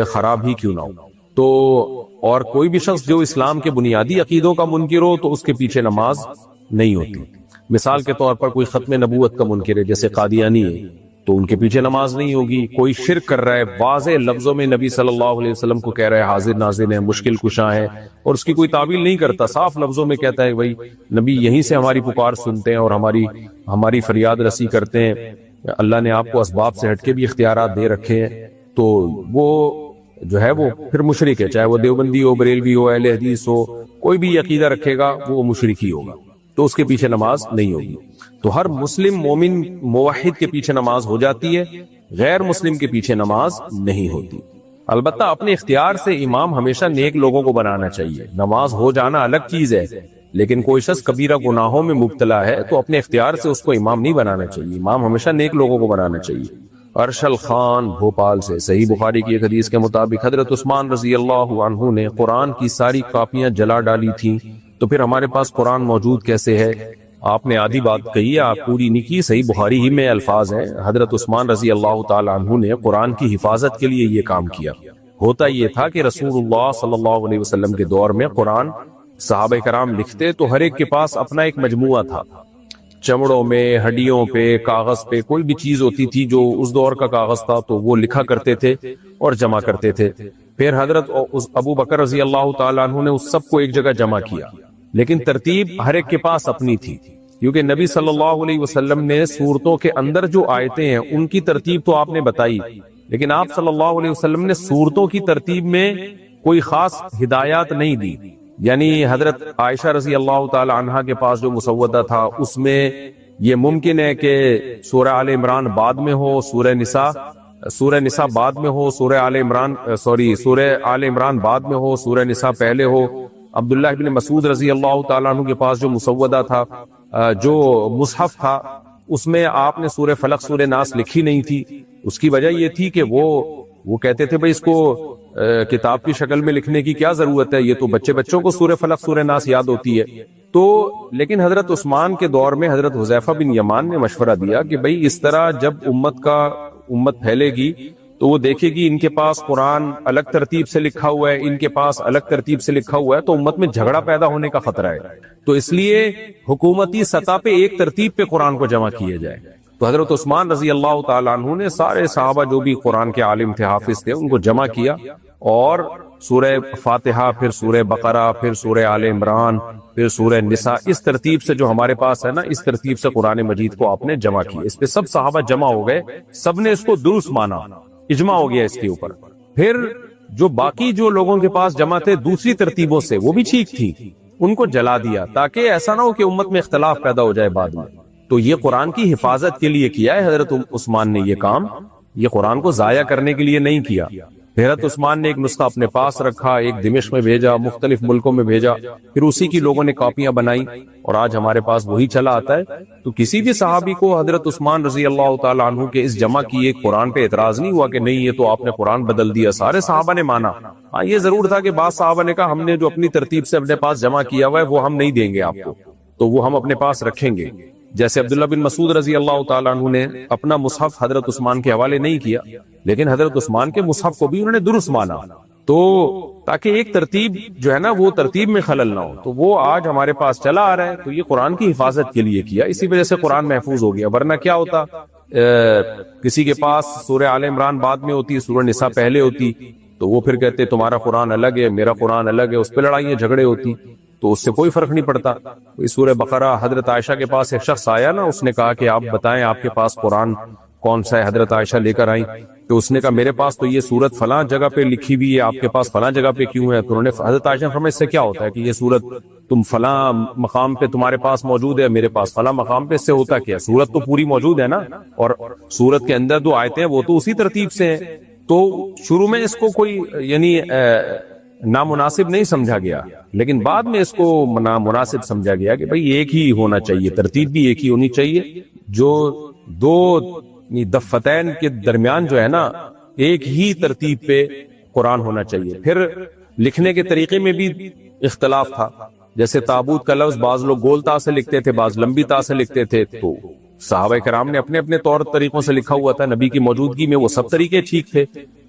خراب ہی کیوں نہ ہو. تو اور کوئی بھی شخص جو اسلام کے بنیادی عقیدوں کا منکر ہو تو اس کے پیچھے نماز نہیں ہوتی. مثال کے طور پر کوئی ختم نبوت کا منکر ہے جیسے قادیانی ہے تو ان کے پیچھے نماز نہیں ہوگی. کوئی شرک کر رہا ہے، واضح لفظوں میں نبی صلی اللہ علیہ وسلم کو کہہ رہا ہے حاضر ناظر ہے، مشکل کشا ہے، اور اس کی کوئی تعویل نہیں کرتا، صاف لفظوں میں کہتا ہے بھائی نبی یہیں سے ہماری پکار سنتے ہیں اور ہماری فریاد رسی کرتے ہیں، اللہ نے آپ کو اسباب سے ہٹ کے بھی اختیارات دے رکھے ہیں، تو وہ جو ہے وہ پھر مشرک ہے، چاہے وہ دیوبندی ہو، بریلوی ہو، اہل حدیث ہو، کوئی بھی عقیدہ رکھے گا وہ مشرک ہی ہوگا، تو اس کے پیچھے نماز نہیں ہوگی. تو ہر مسلم مومن موحد کے پیچھے نماز ہو جاتی ہے، غیر مسلم کے پیچھے نماز نہیں ہوتی. البتہ اپنے اختیار سے امام ہمیشہ نیک لوگوں کو بنانا چاہیے. نماز ہو جانا الگ چیز ہے، لیکن کوئی شخص کبیرہ گناہوں میں مبتلا ہے تو اپنے اختیار سے اس کو امام نہیں بنانا چاہیے. امام ہمیشہ نیک لوگوں کو بنانا چاہیے. ارشل خان بھوپال سے صحیح بخاری کی ایک حدیث کے مطابق حضرت عثمان رضی اللہ عنہ نے قرآن کی ساری کاپیاں جلا ڈالی تھیں، تو پھر ہمارے پاس قرآن موجود کیسے ہے؟ آپ نے آدھی بات کہی ہے، آپ پوری نہیں کی. صحیح بخاری ہی میں الفاظ ہیں، حضرت عثمان رضی اللہ تعالی عنہ نے قرآن کی حفاظت کے لیے یہ کام کیا. ہوتا یہ تھا کہ رسول اللہ صلی اللہ علیہ وسلم کے دور میں قرآن صحابہ کرام لکھتے تو ہر ایک کے پاس اپنا ایک مجموعہ تھا، چمڑوں میں، ہڈیوں پہ، کاغذ پہ، کوئی بھی چیز ہوتی تھی جو اس دور کا کاغذ تھا تو وہ لکھا کرتے تھے اور جمع کرتے تھے. پھر حضرت ابو بکر رضی اللہ تعالیٰ عنہ نے اس سب کو ایک جگہ جمع کیا، لیکن ترتیب ہر ایک کے پاس اپنی تھی، کیونکہ نبی صلی اللہ علیہ وسلم نے سورتوں کے اندر جو آیتیں ہیں ان کی ترتیب تو آپ نے بتائی، لیکن آپ صلی اللہ علیہ وسلم نے سورتوں کی ترتیب میں کوئی خاص ہدایات نہیں دی. یعنی حضرت عائشہ رضی اللہ تعالی عنہا کے پاس جو مسودہ تھا اس میں یہ ممکن ہے کہ سورہ آل عمران بعد میں ہو، سورہ نساء بعد میں ہو، سورہ آل عمران بعد میں ہو، سورہ نساء پہلے ہو. عبداللہ ابن مسعود رضی اللہ تعالیٰ عنہ کے پاس جو مسودہ تھا، جو مصحف تھا، اس میں آپ نے سورہ فلق سورہ ناس لکھی نہیں تھی. اس کی وجہ یہ تھی کہ وہ کہتے تھے بھئی اس کو کتاب کی شکل میں لکھنے کی کیا ضرورت ہے، یہ تو بچوں کو سورہ فلق سورہ ناس یاد ہوتی ہے. تو لیکن حضرت عثمان کے دور میں حضرت حذیفہ بن یمان نے مشورہ دیا کہ بھئی اس طرح جب امت پھیلے گی تو وہ دیکھے گی ان کے پاس قرآن الگ ترتیب سے لکھا ہوا ہے، ان کے پاس الگ ترتیب سے لکھا ہوا ہے، تو امت میں جھگڑا پیدا ہونے کا خطرہ ہے. تو اس لیے حکومتی سطح پہ ایک ترتیب پہ قرآن کو جمع کیا جائے. تو حضرت عثمان رضی اللہ تعالیٰ عنہ نے سارے صحابہ جو بھی قرآن کے عالم تھے، حافظ تھے، ان کو جمع کیا اور سورہ فاتحہ، پھر سورہ بقرہ، پھر سورہ آل عمران، پھر سورہ نساء، اس ترتیب سے جو ہمارے پاس ہے نا، اس ترتیب سے قرآن مجید کو آپ نے جمع کیا. اس پہ سب صحابہ جمع ہو گئے، سب نے اس کو درست مانا، اجماع ہو گیا اس کے اوپر. پھر جو باقی جو لوگوں کے پاس جمع تھے دوسری ترتیبوں سے، وہ بھی ٹھیک تھی، ان کو جلا دیا تاکہ ایسا نہ ہو کہ امت میں اختلاف پیدا ہو جائے بعد میں. تو یہ قرآن کی حفاظت کے لیے کیا ہے حضرت عثمان نے یہ کام، یہ قرآن کو ضائع کرنے کے لیے نہیں کیا. حضرت عثمان نے ایک نسخہ اپنے پاس رکھا، ایک دمشق میں بھیجا، مختلف ملکوں میں بھیجا، پھر اسی کی لوگوں نے کاپیاں بنائی اور آج ہمارے پاس وہی چلا آتا ہے. تو کسی بھی صحابی کو حضرت عثمان رضی اللہ تعالیٰ عنہ کے اس جمع کیے قرآن پہ اعتراض نہیں ہوا کہ نہیں یہ تو آپ نے قرآن بدل دیا. سارے صحابہ نے مانا. ہاں یہ ضرور تھا کہ بعض صحابہ نے کہا ہم نے جو اپنی ترتیب سے اپنے پاس جمع کیا ہوا ہے وہ ہم نہیں دیں گے آپ کو، تو وہ ہم اپنے پاس رکھیں گے. جیسے عبداللہ بن مسعود رضی اللہ تعالیٰ عنہ نے اپنا مصحف حضرت عثمان کے حوالے نہیں کیا، لیکن حضرت عثمان کے مصحف کو بھی انہوں نے درست مانا، تو تاکہ ایک ترتیب جو ہے نا وہ ترتیب میں خلل نہ ہو. تو وہ آج ہمارے پاس چلا آ رہا ہے. تو یہ قرآن کی حفاظت کے لیے کیا، اسی وجہ سے قرآن محفوظ ہو گیا. ورنہ کیا ہوتا، کسی کے پاس سورہ آل عمران بعد میں ہوتی، سورہ نساء پہلے ہوتی، تو وہ پھر کہتے تمہارا قرآن الگ ہے، میرا قرآن الگ ہے، اس پہ لڑائیاں جھگڑے ہوتی، تو اس سے کوئی فرق نہیں پڑتا. سورہ بقرہ حضرت عائشہ کے پاس ایک شخص آیا نا، اس نے کہا کہ آپ بتائیں آپ کے پاس قرآن کون سا ہے. حضرت عائشہ لے کر آئیں تو اس نے کہا میرے پاس تو یہ سورت فلاں جگہ پہ لکھی ہوئی ہے، آپ کے پاس فلاں جگہ پہ کیوں ہے؟ تو انہوں نے حضرت عائشہ نے فرمایا اس سے کیا ہوتا ہے کہ یہ سورت تم فلاں مقام پہ تمہارے پاس موجود ہے، میرے پاس فلاں مقام پہ، اس سے ہوتا کیا؟ سورت تو پوری موجود ہے نا، اور سورت کے اندر جو آیتیں ہیں وہ تو اسی ترتیب سے ہیں. تو شروع میں اس کو کوئی یعنی نامناسب نہیں سمجھا گیا، لیکن بعد میں اس کو مناسب سمجھا گیا کہ بھئی ایک ہی ہونا چاہیے، ترتیب بھی ایک ہی ہونی چاہیے. جو دو دفتین کے درمیان جو ہے نا ایک ہی ترتیب پہ قرآن ہونا چاہیے. پھر لکھنے کے طریقے میں بھی اختلاف تھا. جیسے تابوت کا لفظ بعض لوگ گول تا سے لکھتے تھے، بعض لمبی تا سے لکھتے تھے، تو صحابہ کرام نے اپنے اپنے طور طریقوں سے لکھا ہوا تھا. نبی کی موجودگی میں وہ سب طریقے ٹھیک تھے،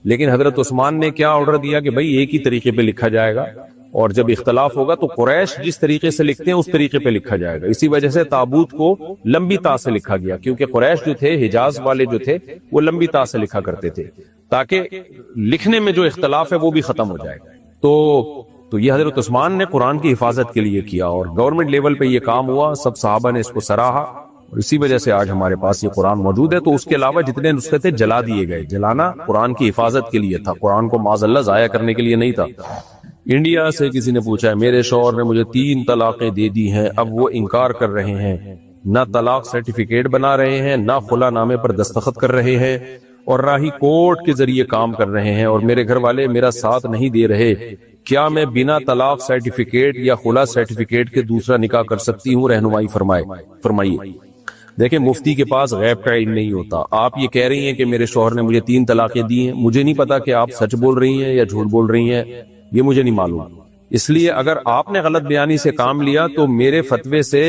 لیکن حضرت عثمان نے کیا آرڈر دیا کہ بھائی ایک ہی طریقے پہ لکھا جائے گا، اور جب اختلاف ہوگا تو قریش جس طریقے سے لکھتے ہیں اس طریقے پہ لکھا جائے گا. اسی وجہ سے تابوت کو لمبی تا سے لکھا گیا، کیونکہ قریش جو تھے، حجاز والے جو تھے، وہ لمبی تا سے لکھا کرتے تھے تاکہ لکھنے میں جو اختلاف ہے وہ بھی ختم ہو جائے. تو یہ حضرت عثمان نے قرآن کی حفاظت کے لیے کیا، اور گورنمنٹ لیول پہ یہ کام ہوا، سب صحابہ نے اس کو سراہا، اور اسی وجہ سے آج ہمارے پاس یہ قرآن موجود ہے. تو اس کے علاوہ جتنے نسخے تھے جلا دیے گئے. جلانا قرآن کی حفاظت کے لیے تھا، قرآن کو معاذ اللہ ضائع کرنے کے لیے نہیں تھا. انڈیا سے کسی نے پوچھا ہے، میرے شوہر نے مجھے 3 طلاقیں دے دی ہیں، اب وہ انکار کر رہے ہیں، نہ طلاق سرٹیفکیٹ بنا رہے ہیں، نہ خلا نامے پر دستخط کر رہے ہیں، اور نہ ہی کورٹ کے ذریعے کام کر رہے ہیں، اور میرے گھر والے میرا ساتھ نہیں دے رہے. کیا میں بنا طلاق سرٹیفکیٹ یا خلا سرٹیفکیٹ کے دوسرا نکاح کر سکتی ہوں؟ رہنمائی فرمائیے. دیکھیں، مفتی کے پاس غیب کا علم نہیں ہوتا. آپ یہ کہہ رہی ہیں کہ میرے شوہر نے مجھے 3 طلاقیں دی ہیں، مجھے نہیں پتا کہ آپ سچ بول رہی ہیں یا جھوٹ بول رہی ہیں، یہ مجھے نہیں معلوم. اس لیے اگر آپ نے غلط بیانی سے کام لیا تو میرے فتوے سے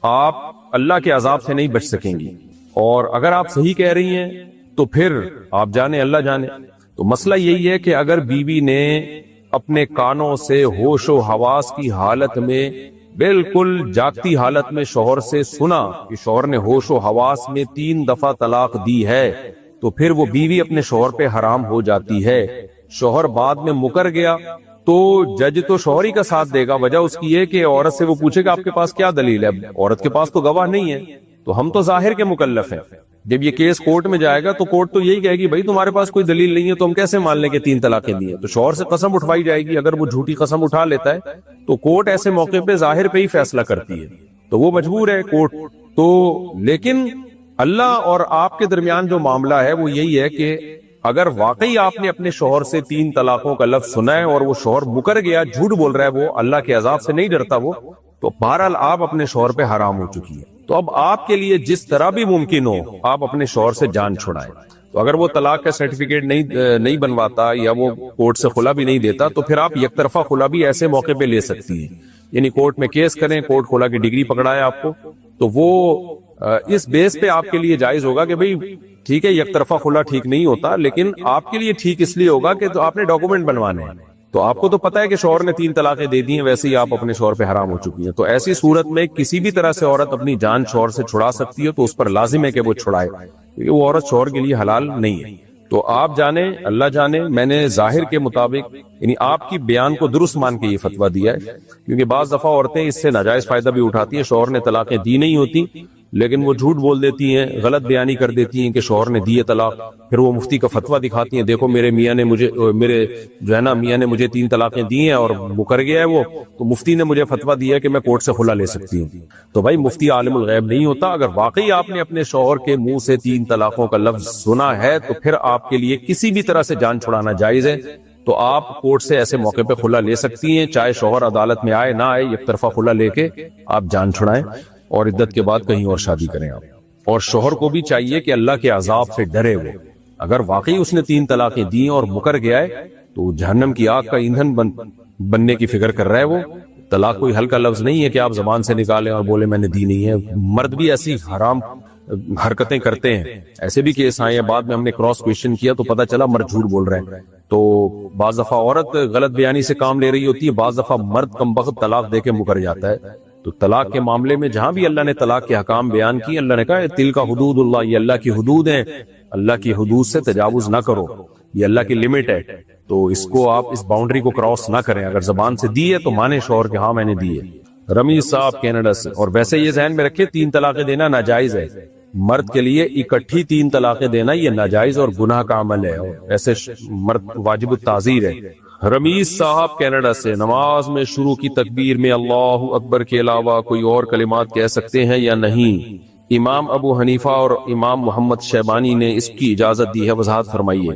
آپ اللہ کے عذاب سے نہیں بچ سکیں گی، اور اگر آپ صحیح کہہ رہی ہیں تو پھر آپ جانے، اللہ جانے. تو مسئلہ یہی ہے کہ اگر بیوی نے اپنے کانوں سے ہوش و حواس کی حالت میں، بالکل جاگتی حالت میں شوہر سے سنا کہ شوہر نے ہوش و حواس میں 3 دفعہ طلاق دی ہے، تو پھر وہ بیوی اپنے شوہر پہ حرام ہو جاتی ہے. شوہر بعد میں مکر گیا تو جج تو شوہر ہی کا ساتھ دے گا. وجہ اس کی ہے کہ عورت سے وہ پوچھے کہ آپ کے پاس کیا دلیل ہے. عورت کے پاس تو گواہ نہیں ہے، تو ہم تو ظاہر کے مکلف ہیں. جب یہ کیس کورٹ میں جائے گا تو کورٹ تو یہی کہے گی بھائی تمہارے پاس کوئی دلیل نہیں ہے تو ہم کیسے مان لیں کہ 3 طلاقیں دی ہیں. تو شوہر سے قسم اٹھوائی جائے گی. اگر وہ جھوٹی قسم اٹھا لیتا ہے تو کورٹ ایسے موقع پہ ظاہر پہ ہی فیصلہ کرتی ہے، تو وہ مجبور ہے کورٹ. تو لیکن اللہ اور آپ کے درمیان جو معاملہ ہے وہ یہی ہے کہ اگر واقعی آپ نے اپنے شوہر سے 3 طلاقوں کا لفظ سنا ہے اور وہ شوہر مکر گیا، جھوٹ بول رہا ہے، وہ اللہ کے عذاب سے نہیں ڈرتا وہ، تو بہرحال آپ اپنے شوہر پہ حرام ہو چکی ہے. تو اب آپ کے لیے جس طرح بھی ممکن ہو آپ اپنے شوہر سے جان چھڑائیں. تو اگر وہ طلاق کا سرٹیفکیٹ نہیں بنواتا یا وہ کورٹ سے خلا بھی نہیں دیتا تو پھر آپ یک طرفہ خلا بھی ایسے موقع پہ لے سکتی ہیں. یعنی کورٹ میں کیس کریں، کورٹ خلا کی ڈگری پکڑائے آپ کو، تو وہ اس بیس پہ آپ کے لیے جائز ہوگا کہ بھئی ٹھیک ہے یک طرفہ خلا ٹھیک نہیں ہوتا، لیکن آپ کے لیے ٹھیک اس لیے ہوگا کہ تو آپ نے ڈاکومنٹ بنوانے ہیں. تو آپ کو تو پتا ہے کہ شوہر نے 3 طلاقیں دے دی ہیں، ویسے ہی آپ اپنے شوہر پہ حرام ہو چکی ہیں. تو ایسی صورت میں کسی بھی طرح سے عورت اپنی جان شوہر سے چھڑا سکتی ہے، تو اس پر لازم ہے کہ وہ چھڑائے، کیونکہ وہ عورت شوہر کے لیے حلال نہیں ہے. تو آپ جانے، اللہ جانے. میں نے ظاہر کے مطابق یعنی آپ کی بیان کو درست مان کے یہ فتویٰ دیا ہے، کیونکہ بعض دفعہ عورتیں اس سے ناجائز فائدہ بھی اٹھاتی ہیں. شوہر نے طلاقیں دی نہیں ہوتی لیکن وہ جھوٹ بول دیتی ہیں، غلط بیانی کر دیتی ہیں کہ شوہر نے دیے طلاق، پھر وہ مفتی کا فتویٰ دکھاتی ہیں، دیکھو میرے میاں نے میرے جو ہے نا میاں نے مجھے 3 طلاقیں دی ہیں اور مکر گیا ہے وہ، تو مفتی نے مجھے فتویٰ دیا کہ میں کورٹ سے خلا لے سکتی ہوں. تو بھائی مفتی عالم الغیب نہیں ہوتا. اگر واقعی آپ نے اپنے شوہر کے منہ سے 3 طلاقوں کا لفظ سنا ہے تو پھر آپ کے لیے کسی بھی طرح سے جان چھڑانا جائز ہے. تو آپ کورٹ سے ایسے موقع پہ خلا لے سکتی ہیں، چاہے شوہر عدالت میں آئے نہ آئے، یک طرفہ خلا لے کے آپ جان چھڑائیں اور عدت کے بعد کہیں اور شادی کریں آپ. اور شوہر کو بھی چاہیے کہ اللہ کے عذاب سے ڈرے. وہ اگر واقعی اس نے 3 طلاقیں دی اور مکر گیا ہے تو جہنم کی آگ کا ایندھن بننے کی فکر کر رہا ہے. وہ طلاق کوئی ہلکا لفظ نہیں ہے کہ آپ زبان سے نکالیں اور بولے میں نے دی نہیں ہے. مرد بھی ایسی حرام حرکتیں کرتے ہیں، ایسے بھی کیس آئے ہیں. بعد میں ہم نے کراس کویشچن کیا تو پتا چلا مرد جھوٹ بول رہے ہیں. تو بعض دفعہ عورت غلط بیانی سے کام لے رہی ہوتی ہے، بعض دفعہ مرد کمبخت طلاق دے کے مکر جاتا ہے. تو طلاق کے معاملے میں جہاں بھی اللہ نے طلاق کے حکام بیان کی، اللہ نے کہا تل کا حدود اللہ، یہ اللہ کی حدود ہیں، اللہ کی حدود سے تجاوز نہ کرو، یہ اللہ کی لمٹ ہے. تو اس کو آپ اس باؤنڈری کو کراس نہ کریں. اگر زبان سے دی ہے تو مانے شوہر کہ ہاں میں نے دی ہے. رمیز صاحب کینیڈا سے. اور ویسے یہ ذہن میں رکھے 3 طلاقیں دینا ناجائز ہے. مرد کے لیے اکٹھی 3 طلاقیں دینا یہ ناجائز اور گناہ کا عمل ہے، اور ایسے مرد واجب التعزیر ہے. رمیز صاحب کینیڈا سے. نماز میں شروع کی تکبیر میں اللہ اکبر کے علاوہ کوئی اور کلمات کہہ سکتے ہیں یا نہیں؟ امام ابو حنیفہ اور امام محمد شیبانی نے اس کی اجازت دی ہے، وضاحت فرمائیے.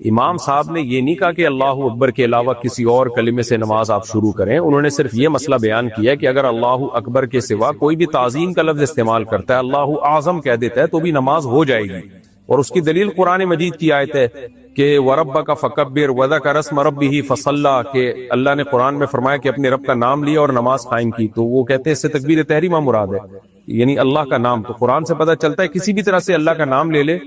امام صاحب نے یہ نہیں کہا کہ اللہ اکبر کے علاوہ کسی اور کلمے سے نماز آپ شروع کریں. انہوں نے صرف یہ مسئلہ بیان کیا کہ اگر اللہ اکبر کے سوا کوئی بھی تعظیم کا لفظ استعمال کرتا ہے، اللہ اعظم کہہ دیتا ہے، تو بھی نماز ہو جائے گی. اور اس کی دلیل قرآن مجید کی آیت ہے کہ وَرَبَّكَ فَكَبِّرْ وَذَكَرَ اسْمَ رَبِّهِ فَصَلَّى، کہ اللہ نے قرآن میں فرمایا کہ اپنے رب کا نام لیا اور نماز قائم کی، تو وہ کہتے ہیں اس سے تکبیر تحریمہ مراد ہے، یعنی اللہ کا نام۔ تو قرآن سے پتہ چلتا ہے کسی بھی طرح سے اللہ کا نام لے لے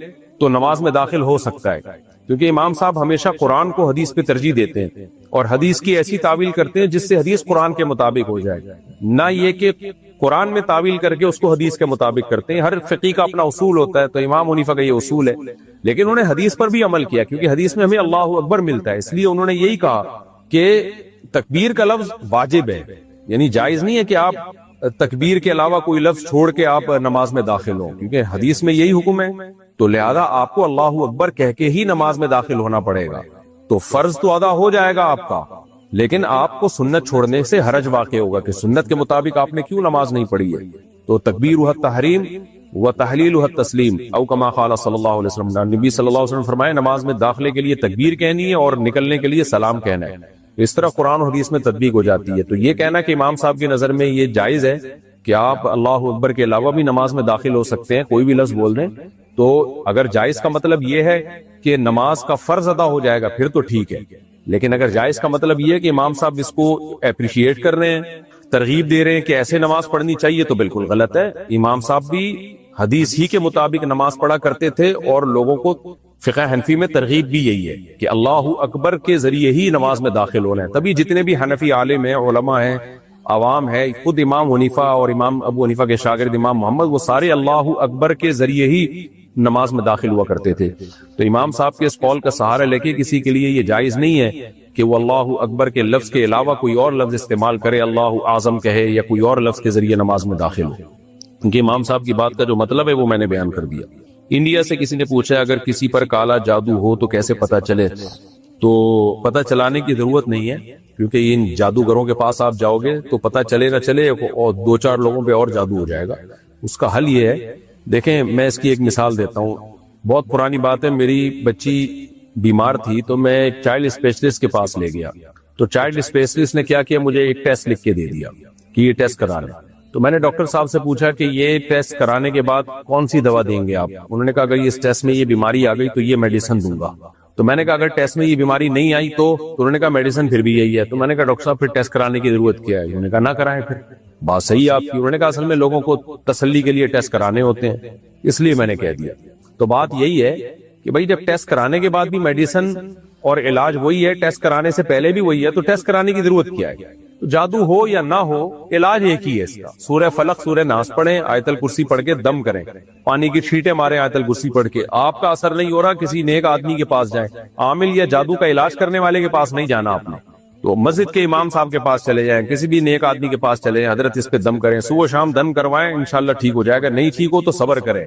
تو نماز میں داخل ہو سکتا ہے، کیونکہ امام صاحب ہمیشہ قرآن کو حدیث پہ ترجیح دیتے ہیں اور حدیث کی ایسی تعویل کرتے ہیں جس سے حدیث قرآن کے مطابق ہو جائے، نہ یہ کہ قرآن میں تعویل کر کے اس کو حدیث کے مطابق کرتے ہیں۔ ہر فقی کا اپنا اصول ہوتا ہے، تو امام حنیفہ کا یہ اصول ہے، لیکن انہوں نے حدیث پر بھی عمل کیا، کیونکہ حدیث میں ہمیں اللہ اکبر ملتا ہے، اس لیے انہوں نے یہی کہا کہ تکبیر کا لفظ واجب ہے، یعنی جائز نہیں ہے کہ آپ تکبیر کے علاوہ کوئی لفظ چھوڑ کے آپ نماز میں داخل ہوں، کیونکہ حدیث میں یہی حکم ہے، تو لہذا آپ کو اللہ اکبر کہہ کے ہی نماز میں داخل ہونا پڑے گا، تو فرض تو ادا ہو جائے گا آپ کا، لیکن آپ کو سنت چھوڑنے سے حرج واقع ہوگا کہ سنت کے مطابق آپ نے کیوں نماز نہیں پڑھی ہے۔ تو تکبیرها التحریم و تحلیلها التسلیم، او کما قال صلی اللہ علیہ وسلم، نبی صلی اللہ علیہ وسلم فرمائے نماز میں داخلے کے لیے تکبیر کہنی ہے اور نکلنے کے لیے سلام کہنا ہے، اس طرح قرآن و حدیث میں تطبیق ہو جاتی ہے۔ تو یہ کہنا کہ امام صاحب کی نظر میں یہ جائز ہے کہ آپ اللہ اکبر کے علاوہ بھی نماز میں داخل ہو سکتے ہیں، کوئی بھی لفظ بول دیں، تو اگر جائز کا مطلب یہ ہے کہ نماز کا فرض ادا ہو جائے گا پھر تو ٹھیک ہے، لیکن اگر جائز کا مطلب یہ ہے کہ امام صاحب اس کو اپریشیٹ کر رہے ہیں، ترغیب دے رہے ہیں کہ ایسے نماز پڑھنی چاہیے، تو بالکل غلط ہے۔ امام صاحب بھی حدیث ہی کے مطابق نماز پڑھا کرتے تھے اور لوگوں کو فقہ حنفی میں ترغیب بھی یہی ہے کہ اللہ اکبر کے ذریعے ہی نماز میں داخل ہونا ہے، تبھی جتنے بھی حنفی عالم ہیں، علماء ہیں، عوام ہے، خود امام حنیفہ اور امام ابو حنیفہ کے شاگرد امام محمد، وہ سارے اللہ اکبر کے ذریعے ہی نماز میں داخل ہوا کرتے تھے۔ تو امام صاحب کے اس قول کا سہارا لے کے کسی کے لیے یہ جائز نہیں ہے کہ وہ اللہ اکبر کے لفظ کے علاوہ کوئی اور لفظ استعمال کرے، اللہ اعظم کہے یا کوئی اور لفظ کے ذریعے نماز میں داخل ہو، کیونکہ امام صاحب کی بات کا جو مطلب ہے وہ میں نے بیان کر دیا۔ انڈیا سے کسی نے پوچھا اگر کسی پر کالا جادو ہو تو کیسے پتہ چلے؟ تو پتہ چلانے کی ضرورت نہیں ہے، کیونکہ ان جادوگروں کے پاس آپ جاؤ گے تو پتہ چلے نہ چلے اور دو چار لوگوں پہ اور جادو ہو جائے گا۔ اس کا حل یہ ہے، دیکھیں میں اس کی ایک مثال دیتا ہوں، بہت پرانی بات ہے، میری بچی بیمار تھی تو میں ایک چائلڈ اسپیشلسٹ کے پاس لے گیا، تو چائلڈ اسپیشلسٹ نے کیا کیا، مجھے ایک ٹیسٹ لکھ کے دے دیا کہ یہ ٹیسٹ کرانا۔ تو میں نے ڈاکٹر صاحب سے پوچھا کہ یہ ٹیسٹ کرانے کے بعد کون سی دوا دیں گے آپ؟ انہوں نے کہا اگر اس ٹیسٹ میں یہ بیماری آ گئی تو یہ میڈیسن دوں گا۔ تو میں نے کہا اگر ٹیسٹ میں یہ بیماری نہیں آئی تو انہوں نے کہا میڈیسن پھر بھی یہی ہے۔ تو میں نے کہا ڈاکٹر صاحب پھر ٹیسٹ کرانے کی ضرورت کیا ہے؟ انہوں نے کہا نہ کرائیں، پھر بات صحیح ہے آپ کی۔ انہوں نے کہا اصل میں لوگوں کو تسلی کے لیے ٹیسٹ کرانے ہوتے ہیں، اس لیے میں نے کہہ دیا۔ تو بات یہی ہے کہ بھائی جب ٹیسٹ کرانے کے بعد بھی میڈیسن اور علاج وہی ہے، ٹیسٹ کرانے سے پہلے بھی وہی ہے، تو ٹیسٹ کرانے کی ضرورت کیا ہے؟ تو جادو ہو یا نہ ہو، علاج ایک ہی ہے اس کا، سورہ فلق سورہ ناس پڑھیں، آیت الکرسی پڑھ کے دم کریں، پانی کی چھینٹیں ماریں آیت الکرسی پڑھ کے، آپ کا اثر نہیں ہو رہا کسی نیک آدمی کے پاس جائیں، عامل یا جادو کا علاج کرنے والے کے پاس نہیں جانا آپ نے، تو مسجد کے امام صاحب کے پاس چلے جائیں، کسی بھی نیک آدمی کے پاس چلے جائیں، حضرت اس پہ دم کریں، صبح شام دم کروائیں، انشاءاللہ ٹھیک ہو جائے گا، نہیں ٹھیک ہو تو صبر کریں۔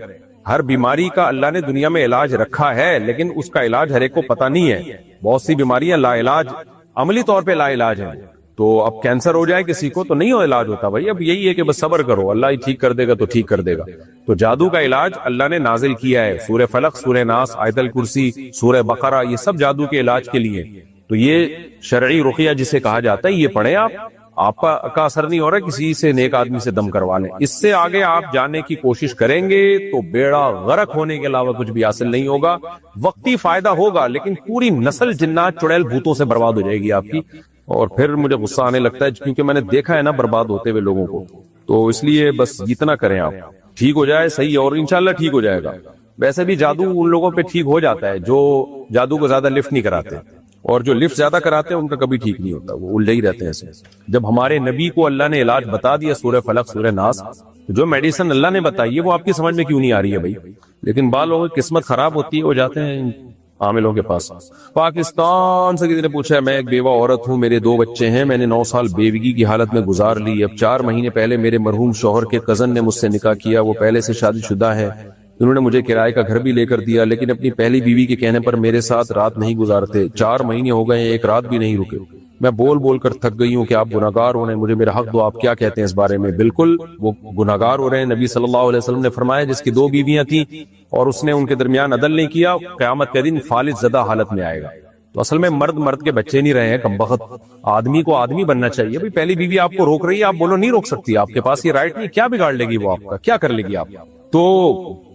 ہر بیماری کا اللہ نے دنیا میں علاج رکھا ہے، لیکن اس کا علاج ہر ایک کو پتہ نہیں ہے، بہت سی بیماریاں لا علاج، عملی طور پہ لا علاج ہیں، تو اب کینسر ہو جائے کسی کو تو نہیں ہو علاج ہوتا بھائی، اب یہی ہے کہ بس صبر کرو، اللہ ہی ٹھیک کر دے گا تو ٹھیک کر دے گا۔ تو جادو کا علاج اللہ نے نازل کیا ہے، سورہ فلق سورہ ناس آیت الکرسی سورہ بقرہ، یہ سب جادو کے علاج کے لیے، تو یہ شرعی رقیہ جسے کہا جاتا ہے، یہ پڑھیں آپ کا اثر نہیں ہو رہا کسی سے نیک آدمی سے دم کروا لیں، اس سے آگے آپ جانے کی کوشش کریں گے تو بیڑا غرق ہونے کے علاوہ کچھ بھی حاصل نہیں ہوگا، وقتی فائدہ ہوگا لیکن پوری نسل جنات چڑیل بھوتوں سے برباد ہو جائے گی آپ کی، اور پھر مجھے غصہ آنے لگتا ہے کیونکہ میں نے دیکھا ہے نا برباد ہوتے ہوئے لوگوں کو، تو اس لیے بس جتنا کریں آپ، ٹھیک ہو جائے صحیح، اور انشاءاللہ ٹھیک ہو جائے گا۔ ویسے بھی جادو ان لوگوں پہ ٹھیک ہو جاتا ہے جو جادو کو زیادہ لفٹ نہیں کراتے، اور جو لفٹ زیادہ کراتے ہیں ان کا کبھی ٹھیک نہیں ہوتا، وہ الجھے ہی رہتے ہیں ایسے۔ جب ہمارے نبی کو اللہ نے علاج بتا دیا سورہ فلق سورہ ناس، جو میڈیسن اللہ نے بتائی ہے وہ آپ کی سمجھ میں کیوں نہیں آ رہی ہے بھائی؟ لیکن بعض لوگوں کی قسمت خراب ہوتی ہے، وہ جاتے ہیں عاملوں کے پاس۔ پاکستان سے کسی نے پوچھا ہے میں ایک بیوہ عورت ہوں، میرے 2 بچے ہیں، میں نے 9 سال بیوگی کی حالت میں گزار لی، اب 4 مہینے پہلے میرے مرحوم شوہر کے کزن نے مجھ سے نکاح کیا، وہ پہلے سے شادی شدہ ہے، انہوں نے مجھے کرائے کا گھر بھی لے کر دیا، لیکن اپنی پہلی بیوی کے کہنے پر میرے ساتھ رات نہیں گزارتے، 4 مہینے ہو گئے ہیں، ایک رات بھی نہیں رکے، میں بول بول کر تھک گئی ہوں کہ آپ گناہگار ہو رہے ہیں، مجھے میرا حق دو، آپ کیا کہتے ہیں اس بارے میں؟ بالکل وہ گناہگار ہو رہے ہیں، نبی صلی اللہ علیہ وسلم نے فرمایا جس کی 2 بیویاں تھیں اور اس نے ان کے درمیان عدل نہیں کیا، قیامت کے دن فالج زدہ حالت میں آئے گا۔ تو اصل میں مرد کے بچے نہیں رہے ہیں، کمبخت آدمی کو آدمی بننا چاہیے بھائی، پہلی بیوی آپ کو روک رہی ہے، آپ بولو نہیں روک سکتی، آپ کے پاس یہ رائٹ نہیں، کیا بگاڑ لے گی وہ آپ کا، کیا کر لے گی آپ؟ تو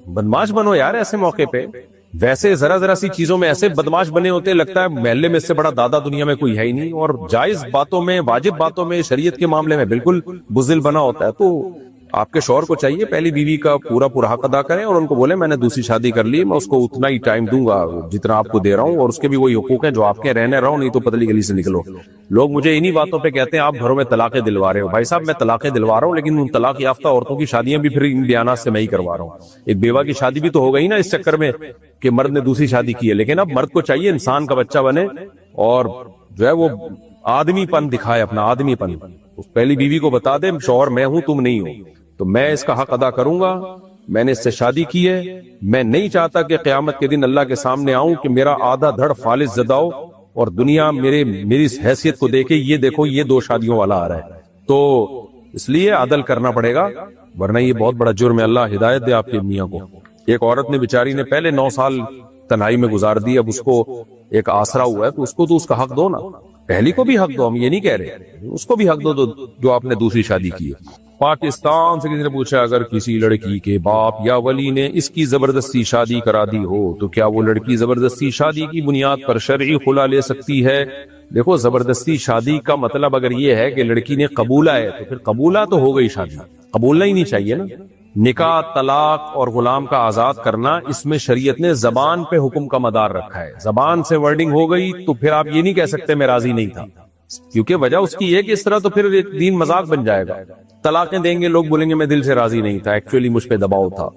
بدماش بنو یار ایسے موقع پہ. ویسے ذرا ذرا سی چیزوں میں ایسے بدماش بنے ہوتے ہیں، لگتا ہے محلے میں اس سے بڑا دادا دنیا میں کوئی ہے ہی نہیں. اور جائز باتوں میں، واجب باتوں میں، شریعت کے معاملے میں بالکل بزدل بنا ہوتا ہے. تو آپ کے شوہر کو چاہیے پہلی بیوی کا پورا حق ادا کریں اور ان کو بولیں میں نے دوسری شادی کر لی، میں اس کو اتنا ہی ٹائم دوں گا جتنا آپ کو دے رہا ہوں، اور اس کے بھی وہی حقوق ہیں جو آپ کے، رہنے رہو نہیں تو پتلی گلی سے نکلو. لوگ مجھے انہی باتوں پہ کہتے ہیں آپ گھروں میں طلاقیں دلوا رہے ہو. بھائی صاحب میں طلاقیں دلوا رہا ہوں، لیکن ان طلاق یافتہ عورتوں کی شادیاں بھی پھر ان بیانات سے میں ہی کروا رہا ہوں. ایک بیوہ کی شادی بھی تو ہو گئی نا اس چکر میں کہ مرد نے دوسری شادی کی ہے. لیکن اب مرد کو چاہیے انسان کا بچہ بنے اور جو ہے وہ آدمی پن دکھائے، اپنا آدمی پن. اس پہلی بیوی کو بتا دے شوہر میں ہوں تم نہیں ہو، تو میں اس کا حق ادا کروں گا، میں نے اس سے شادی کی ہے. میں نہیں چاہتا کہ قیامت کے دن اللہ کے سامنے آؤں کہ میرا آدھا دھڑ فالس زدہ ہو اور دنیا میری حیثیت کو دیکھے یہ دیکھو یہ 2 شادیوں والا آ رہا ہے. تو اس لیے عدل کرنا پڑے گا، ورنہ یہ بہت بڑا جرم ہے. اللہ ہدایت دے آپ کے میاں کو. ایک عورت نے بیچاری نے پہلے 9 سال تنہائی میں گزار دی، اب اس کو ایک آسرا ہوا ہے تو اس کو تو اس کا حق دو نا. پہلی کو بھی حق دو، ہم یہ نہیں کہہ رہے، اس کو بھی حق دو جو آپ نے دوسری شادی کی ہے. پاکستان سے کسی نے پوچھا اگر کسی لڑکی کے باپ یا ولی نے اس کی زبردستی شادی کرا دی ہو تو کیا وہ لڑکی زبردستی شادی کی بنیاد پر شرعی خلا لے سکتی ہے؟ دیکھو زبردستی شادی کا مطلب اگر یہ ہے کہ لڑکی نے قبولا ہے تو پھر قبولا تو ہو گئی شادی، قبولنا ہی نہیں چاہیے نا. نکاح، طلاق اور غلام کا آزاد کرنا، اس میں شریعت نے زبان پہ حکم کا مدار رکھا ہے. زبان سے ورڈنگ ہو گئی تو پھر آپ یہ نہیں کہہ سکتے میں راضی نہیں تھا، کیونکہ وجہ اس کی یہ کہ اس طرح تو پھر دین مذاق بن جائے گا. طلاقیں دیں گے لوگ، بولیں گے میں دل سے راضی نہیں تھا، ایکچولی مجھ پہ دباؤ تھا.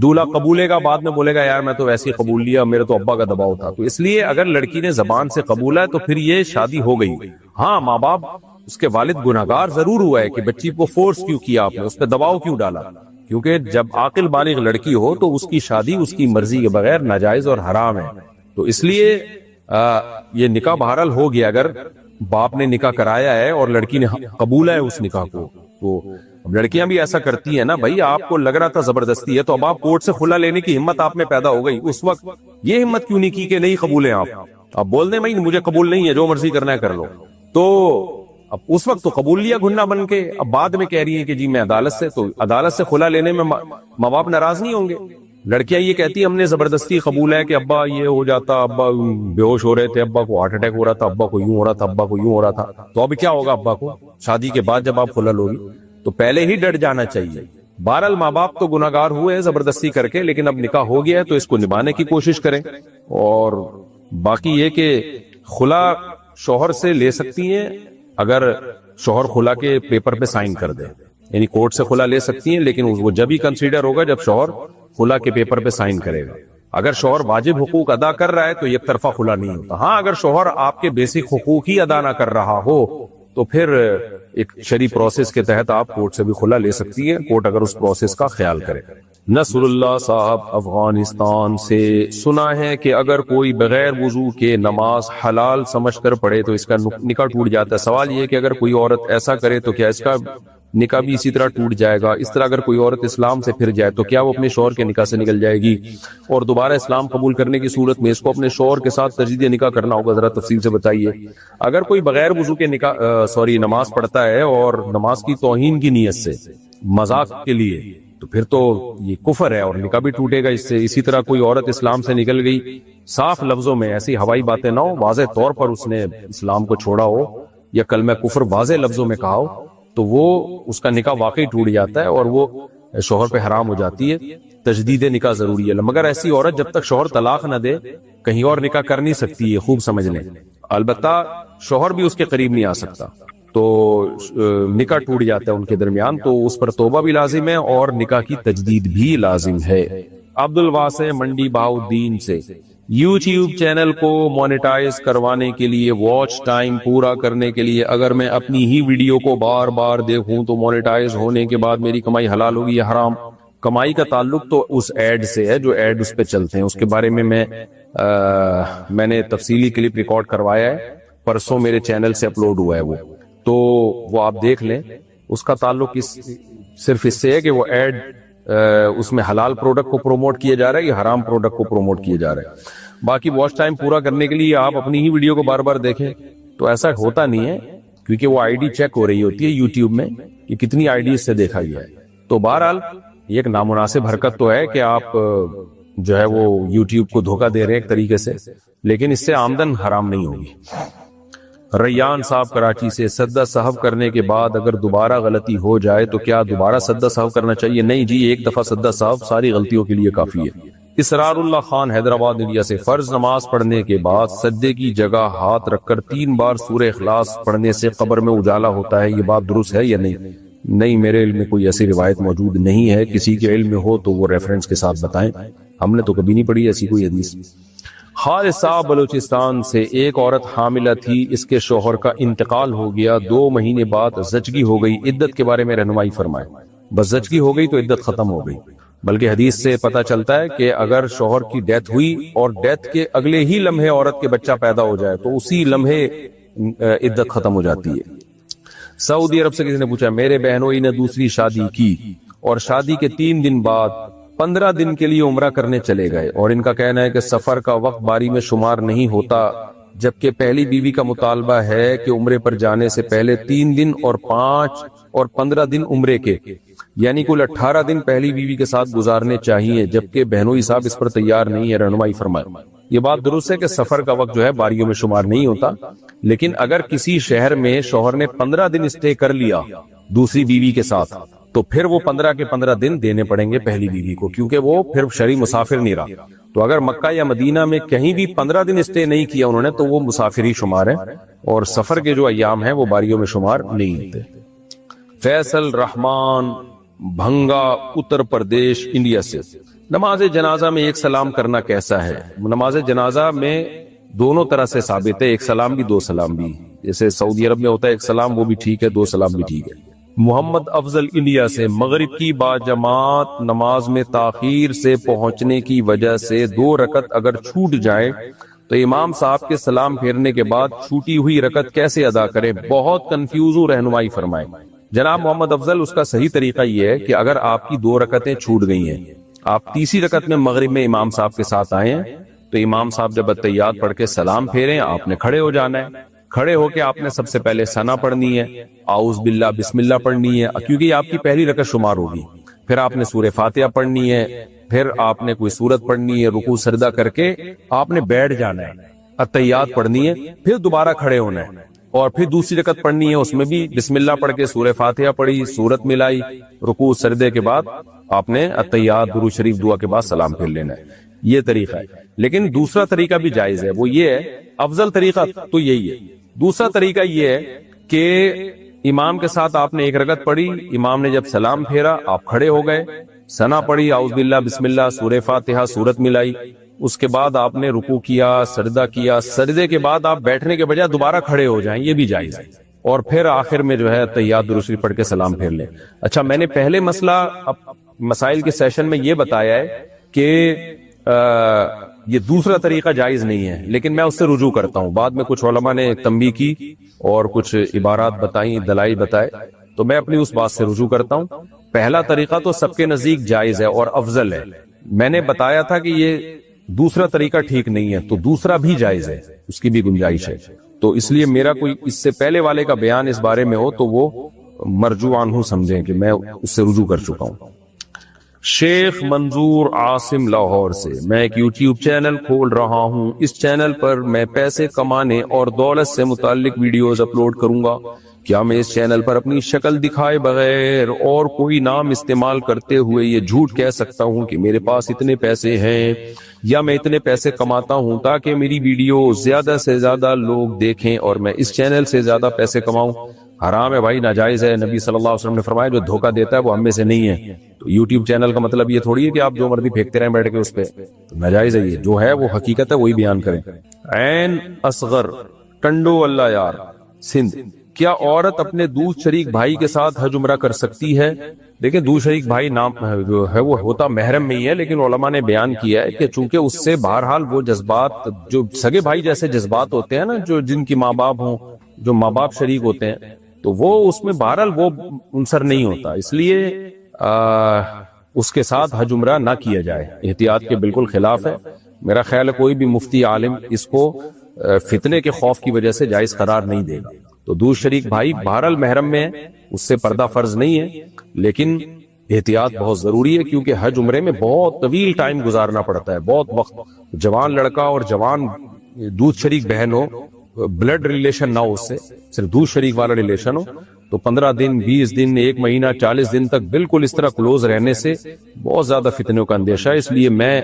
دولہا قبولے گا، بعد میں بولے گا یار میں تو ویسے ہی قبول لیا، میرے تو ابا کا دباؤ تھا. تو اس لیے اگر لڑکی نے زبان سے قبولا ہے تو پھر یہ شادی ہو گئی. ہاں ماں باپ، اس کے والد گناہگار ضرور ہوا ہے کہ بچی کو فورس کیوں کیا آپ نے، اس پہ دباؤ کیوں ڈالا. کیونکہ جب عاقل بالغ لڑکی ہو تو اس کی شادی اس کی مرضی کے بغیر ناجائز اور حرام ہے. تو اس لیے یہ نکاح بہرحال ہو گیا اگر باپ نے نکاح کرایا ہے اور لڑکی نے قبول ہے اس نکاح کو. تو اب لڑکیاں بھی ایسا کرتی ہیں نا، بھائی آپ کو لگ رہا تھا زبردستی ہے تو اب آپ کورٹ سے خلا لینے کی ہمت آپ میں پیدا ہو گئی. اس وقت یہ ہمت کیوں نہیں کی کہ نہیں قبول ہیں آپ بول دیں بھائی مجھے قبول نہیں ہے، جو مرضی کرنا ہے کر لو. تو اب اس وقت تو قبول لیا گھننا بن کے، اب بعد میں کہہ رہی ہیں کہ جی میں عدالت سے، تو عدالت سے خلا لینے میں ماں باپ ناراض نہیں ہوں گے. لڑکیاں یہ کہتی ہیں ہم نے زبردستی قبول ہے کہ ابا یہ ہو جاتا، ابا بے ہوش ہو رہے تھے، ابا کو ہارٹ اٹیک ہو رہا تھا، ابا کو یوں ہو رہا تھا، ابا کو یوں ہو رہا تھا. تو اب کیا ہوگا ابا کو شادی کے بعد جب آپ خلا لوگی؟ تو پہلے ہی ڈٹ جانا چاہیے. بہرحال ماں باپ تو گناہگار ہوئے ہیں زبردستی کر کے، لیکن اب نکاح ہو گیا ہے تو اس کو نبھانے کی کوشش کریں. اور باقی یہ کہ خلا شوہر سے لے سکتی ہیں اگر شوہر خلا کے پیپر پہ سائن کر دے، یعنی کورٹ سے خلا لے سکتی ہیں، لیکن وہ جب ہی کنسیڈر ہوگا جب شوہر خلا کے پیپر پہ سائن کرے گا. اگر شوہر واجب حقوق ادا کر رہا ہے تو یک طرفہ خلا نہیں ہوتا. ہاں اگر شوہر آپ کے بیسک حقوق ہی ادا نہ کر رہا ہو تو پھر ایک شرعی پروسیس کے تحت آپ کورٹ سے بھی خلا لے سکتی ہیں، کورٹ اگر اس پروسیس کا خیال کرے. نصر اللہ صاحب افغانستان سے، سنا ہے کہ اگر کوئی بغیر وضو کے نماز حلال سمجھ کر پڑھے تو اس کا نکاح ٹوٹ جاتا ہے. سوال یہ کہ اگر کوئی عورت ایسا کرے تو کیا اس کا نکاح بھی اسی طرح ٹوٹ جائے گا؟ اس طرح اگر کوئی عورت اسلام سے پھر جائے تو کیا وہ اپنے شوہر کے نکاح سے نکل جائے گی؟ اور دوبارہ اسلام قبول کرنے کی صورت میں اس کو اپنے شوہر کے ساتھ تجدید نکاح کرنا ہوگا؟ ذرا تفصیل سے بتائیے. اگر کوئی بغیر وضو کے نماز پڑھتا ہے اور نماز کی توہین کی نیت سے، مذاق کے لیے، تو پھر تو یہ کفر ہے اور نکاح بھی ٹوٹے گا اس سے. اسی طرح کوئی عورت اسلام سے نکل گئی، صاف لفظوں میں، ایسی ہوائی باتیں نہ ہو، واضح طور پر اس نے اسلام کو چھوڑا ہو یا کلمہ کفر واضح لفظوں میں کہا ہو، تو وہ اس کا نکاح واقعی ٹوٹ جاتا ہے اور وہ شوہر پہ حرام ہو جاتی ہے. تجدید نکاح ضروری ہے، مگر ایسی عورت جب تک شوہر طلاق نہ دے کہیں اور نکاح کر نہیں سکتی. یہ خوب سمجھ لیں. البتہ شوہر بھی اس کے قریب نہیں آ سکتا، تو نکاح ٹوٹ جاتا ہے ان کے درمیان، تو اس پر توبہ بھی لازم ہے اور نکاح کی تجدید بھی لازم ہے. عبد الواسع منڈی بہاؤدین سے، یوٹیوب چینل کو مونیٹائز کروانے کے لیے، واچ ٹائم پورا کرنے کے لیے اگر میں اپنی ہی ویڈیو کو بار بار دیکھوں تو مونیٹائز ہونے کے بعد میری کمائی حلال ہوگی یا حرام؟ کمائی کا تعلق تو اس ایڈ سے ہے جو ایڈ اس پہ چلتے ہیں. اس کے بارے میں میں نے تفصیلی کلپ ریکارڈ کروایا ہے، پرسوں میرے چینل سے اپلوڈ ہوا ہے وہ آپ دیکھ لیں. اس کا تعلق صرف اس سے ہے کہ وہ ایڈ اس میں حلال پروڈکٹ کو پروموٹ کیا جا رہا ہے یا حرام پروڈکٹ کو پروموٹ کیا جا رہا ہے. باقی واچ ٹائم پورا کرنے کے لیے آپ اپنی ہی ویڈیو کو بار بار دیکھیں تو ایسا ہوتا نہیں ہے، کیونکہ وہ آئی ڈی چیک ہو رہی ہوتی ہے یوٹیوب میں کہ کتنی آئی ڈی سے دیکھا گیا ہے. تو بہرحال یہ ایک نامناسب حرکت تو ہے کہ آپ جو ہے وہ یوٹیوب کو دھوکہ دے رہے ہیں ایک طریقے سے، لیکن اس سے آمدن حرام نہیں ہوگی۔ ریان صاحب کراچی سے، سجدہ سہو کرنے کے بعد اگر دوبارہ غلطی ہو جائے تو کیا دوبارہ سجدہ سہو کرنا چاہیے؟ نہیں جی، ایک دفعہ سجدہ سہو ساری غلطیوں کے لیے کافی ہے۔ اسرار اللہ خان حیدرآباد انڈیا سے، فرض نماز پڑھنے کے بعد سجدے کی جگہ ہاتھ رکھ کر 3 بار سورہ اخلاص پڑھنے سے قبر میں اجالا ہوتا ہے، یہ بات درست ہے یا نہیں؟ نہیں، میرے علم میں کوئی ایسی روایت موجود نہیں ہے، کسی کے علم میں ہو تو وہ ریفرنس کے ساتھ بتائیں، ہم نے تو کبھی نہیں پڑھی ایسی کوئی حدیث۔ خالد صاحب بلوچستان سے، ایک عورت حاملہ تھی، اس کے شوہر کا انتقال ہو گیا، 2 مہینے بعد زچگی ہو گئی، عدت کے بارے میں رہنمائی فرمائیں۔ بس زچگی ہو گئی تو عدت ختم ہو گئی، بلکہ حدیث سے پتہ چلتا ہے کہ اگر شوہر کی ڈیتھ ہوئی اور ڈیتھ کے اگلے ہی لمحے عورت کے بچہ پیدا ہو جائے تو اسی لمحے عدت ختم ہو جاتی ہے۔ سعودی عرب سے کسی نے پوچھا، میرے بہنوئی نے دوسری شادی کی اور شادی کے 3 دن بعد 15 دن کے لیے عمرہ کرنے چلے گئے، اور ان کا کہنا ہے کہ سفر کا وقت باری میں شمار نہیں ہوتا، جبکہ پہلی بیوی کا مطالبہ ہے کہ عمرے پر جانے سے پہلے 3 دن اور 5 اور 15 دن عمرے کے، یعنی کل 18 دن پہلی بیوی کے ساتھ گزارنے چاہیے، جبکہ بہنوئی صاحب اس پر تیار نہیں ہے، رہنمائی فرمائیں۔ یہ بات درست ہے کہ سفر کا وقت جو ہے باریوں میں شمار نہیں ہوتا، لیکن اگر کسی شہر میں شوہر نے 15 دن اسٹے کر لیا دوسری بیوی کے ساتھ تو پھر وہ 15 کے 15 دن دینے پڑیں گے پہلی بیوی کو، کیونکہ وہ پھر شرعی مسافر نہیں رہا۔ تو اگر مکہ یا مدینہ میں کہیں بھی 15 دن اسٹے نہیں کیا انہوں نے تو وہ مسافر ہی شمار ہے، اور سفر کے جو ایام ہیں وہ باریوں میں شمار نہیں ہوتے۔ فیصل رحمان بھنگا اتر پردیش انڈیا سے، نماز جنازہ میں ایک سلام کرنا کیسا ہے؟ نماز جنازہ میں دونوں طرح سے ثابت ہے، ایک سلام بھی 2 سلام بھی، جیسے سعودی عرب میں ہوتا ہے ایک سلام، وہ بھی ٹھیک ہے، 2 سلام بھی ٹھیک ہے۔ محمد افضل انڈیا سے، مغرب کی باجماعت نماز میں تاخیر سے پہنچنے کی وجہ سے 2 رکعت اگر چھوٹ جائے تو امام صاحب کے سلام پھیرنے کے بعد چھوٹی ہوئی رکعت کیسے ادا کرے؟ بہت کنفیوز ہو، رہنمائی فرمائیں۔ جناب محمد افضل، اس کا صحیح طریقہ یہ ہے کہ اگر آپ کی 2 رکعتیں چھوٹ گئی ہیں، آپ تیسری رکعت میں مغرب میں امام صاحب کے ساتھ آئے ہیں، تو امام صاحب جب اتحیات پڑھ کے سلام پھیریں آپ نے کھڑے ہو جانا ہے، کھڑے ہو کے آپ نے سب سے پہلے ثنا پڑھنی ہے، اعوذ باللہ بسم اللہ پڑھنی ہے، کیونکہ یہ آپ کی پہلی رکعت شمار ہوگی، پھر آپ نے سورہ فاتحہ پڑھنی ہے، پھر آپ نے کوئی سورت پڑھنی ہے، رکوع سجدہ کر کے آپ نے بیٹھ جانا ہے، اتحیات پڑھنی ہے، پھر دوبارہ کھڑے ہونا ہے، اور پھر دوسری رکعت پڑھنی ہے، اس میں بھی بسم اللہ پڑھ کے سورہ فاتحہ پڑھی، سورت ملائی، رکوع سجدے کے بعد آپ نے اتحیات درود شریف دعا کے بعد سلام پھیر لینا ہے۔ یہ طریقہ ہے، لیکن دوسرا طریقہ بھی جائز ہے، وہ یہ ہے، افضل طریقہ تو یہی ہے۔ دوسرا طریقہ یہ ہے کہ امام کے ساتھ آپ نے 1 رکعت پڑھی، امام نے جب سلام پھیرا آپ کھڑے ہو گئے، ثنا پڑھی، اعوذ باللہ بسم اللہ، سورہ فاتحہ، سورت ملائی، اس کے بعد آپ نے رکوع کیا، سجدہ کیا، سجدے کے بعد آپ بیٹھنے کے بجائے دوبارہ کھڑے ہو جائیں، یہ بھی جائز ہے، اور پھر آخر میں جو ہے تحیات درود شریف پڑھ کے سلام پھیر لیں۔ اچھا، میں نے پہلے مسائل کے سیشن میں یہ بتایا ہے کہ یہ دوسرا طریقہ جائز نہیں ہے، لیکن میں اس سے رجوع کرتا ہوں، بعد میں کچھ علماء نے تنبیہ کی اور کچھ عبارات بتائیں، دلائل بتائے، تو میں اپنی اس بات سے رجوع کرتا ہوں۔ پہلا طریقہ تو سب کے نزدیک جائز ہے اور افضل ہے، میں نے بتایا تھا کہ یہ دوسرا طریقہ ٹھیک نہیں ہے، تو دوسرا بھی جائز ہے، اس کی بھی گنجائش ہے، تو اس لیے میرا کوئی اس سے پہلے والے کا بیان اس بارے میں ہو تو وہ مرجوع عنہ سمجھیں کہ میں اس سے رجوع کر چکا ہوں۔ شیخ منظور عاصم لاہور سے، میں ایک یوٹیوب چینل کھول رہا ہوں، اس چینل پر میں پیسے کمانے اور دولت سے متعلق ویڈیوز اپلوڈ کروں گا، کیا میں اس چینل پر اپنی شکل دکھائے بغیر اور کوئی نام استعمال کرتے ہوئے یہ جھوٹ کہہ سکتا ہوں کہ میرے پاس اتنے پیسے ہیں یا میں اتنے پیسے کماتا ہوں تاکہ میری ویڈیو زیادہ سے زیادہ لوگ دیکھیں اور میں اس چینل سے زیادہ پیسے کماؤں؟ حرام ہے بھائی، ناجائز ہے، نبی صلی اللہ علیہ وسلم نے فرمایا جو دھوکہ دیتا ہے وہ ہم میں سے نہیں ہے۔ تو یوٹیوب چینل کا مطلب یہ تھوڑی ہے کہ آپ جو مرضی پھینکتے رہیں بیٹھ کے اس پہ، ناجائز ہے، یہ جو ہے وہ حقیقت ہے وہی بیان کریں۔ عین اصغر ٹنڈو اللہ یار سندھ، کیا عورت اپنے دوسرے شریک بھائی کے ساتھ حج عمرہ کر سکتی ہے؟ دیکھیں دوسرے شریک بھائی نام جو ہے وہ ہوتا محرم میں ہی ہے، لیکن علماء نے بیان کیا ہے کہ چونکہ اس سے بہرحال وہ جذبات جو سگے بھائی جیسے جذبات ہوتے ہیں نا، جو جن کی ماں باپ ہوں، جو ماں باپ شریک ہوتے ہیں، تو وہ اس میں بہرحال وہ عنصر نہیں ہوتا، اس لیے اس کے ساتھ حج عمرہ نہ کیا جائے، احتیاط کے بالکل خلاف ہے۔ میرا خیال ہے کوئی بھی مفتی عالم اس کو فتنے کے خوف کی وجہ سے جائز قرار نہیں دے گا۔ تو دوسرے شریک بھائی بہرحال محرم میں ہے، اس سے پردہ فرض نہیں ہے، لیکن احتیاط بہت ضروری ہے، کیونکہ حج عمرے میں بہت طویل ٹائم گزارنا پڑتا ہے، بہت وقت. جوان لڑکا اور جوان دودھ شریک بہن ہو، بلڈ ریلیشن نہ ہو، اس سے صرف دودھ شریک والا ریلیشن ہو، تو 15 دن 20 دن 1 مہینہ 40 دن تک بالکل اس طرح کلوز رہنے سے بہت زیادہ فتنوں کا اندیشہ ہے. اس لیے میں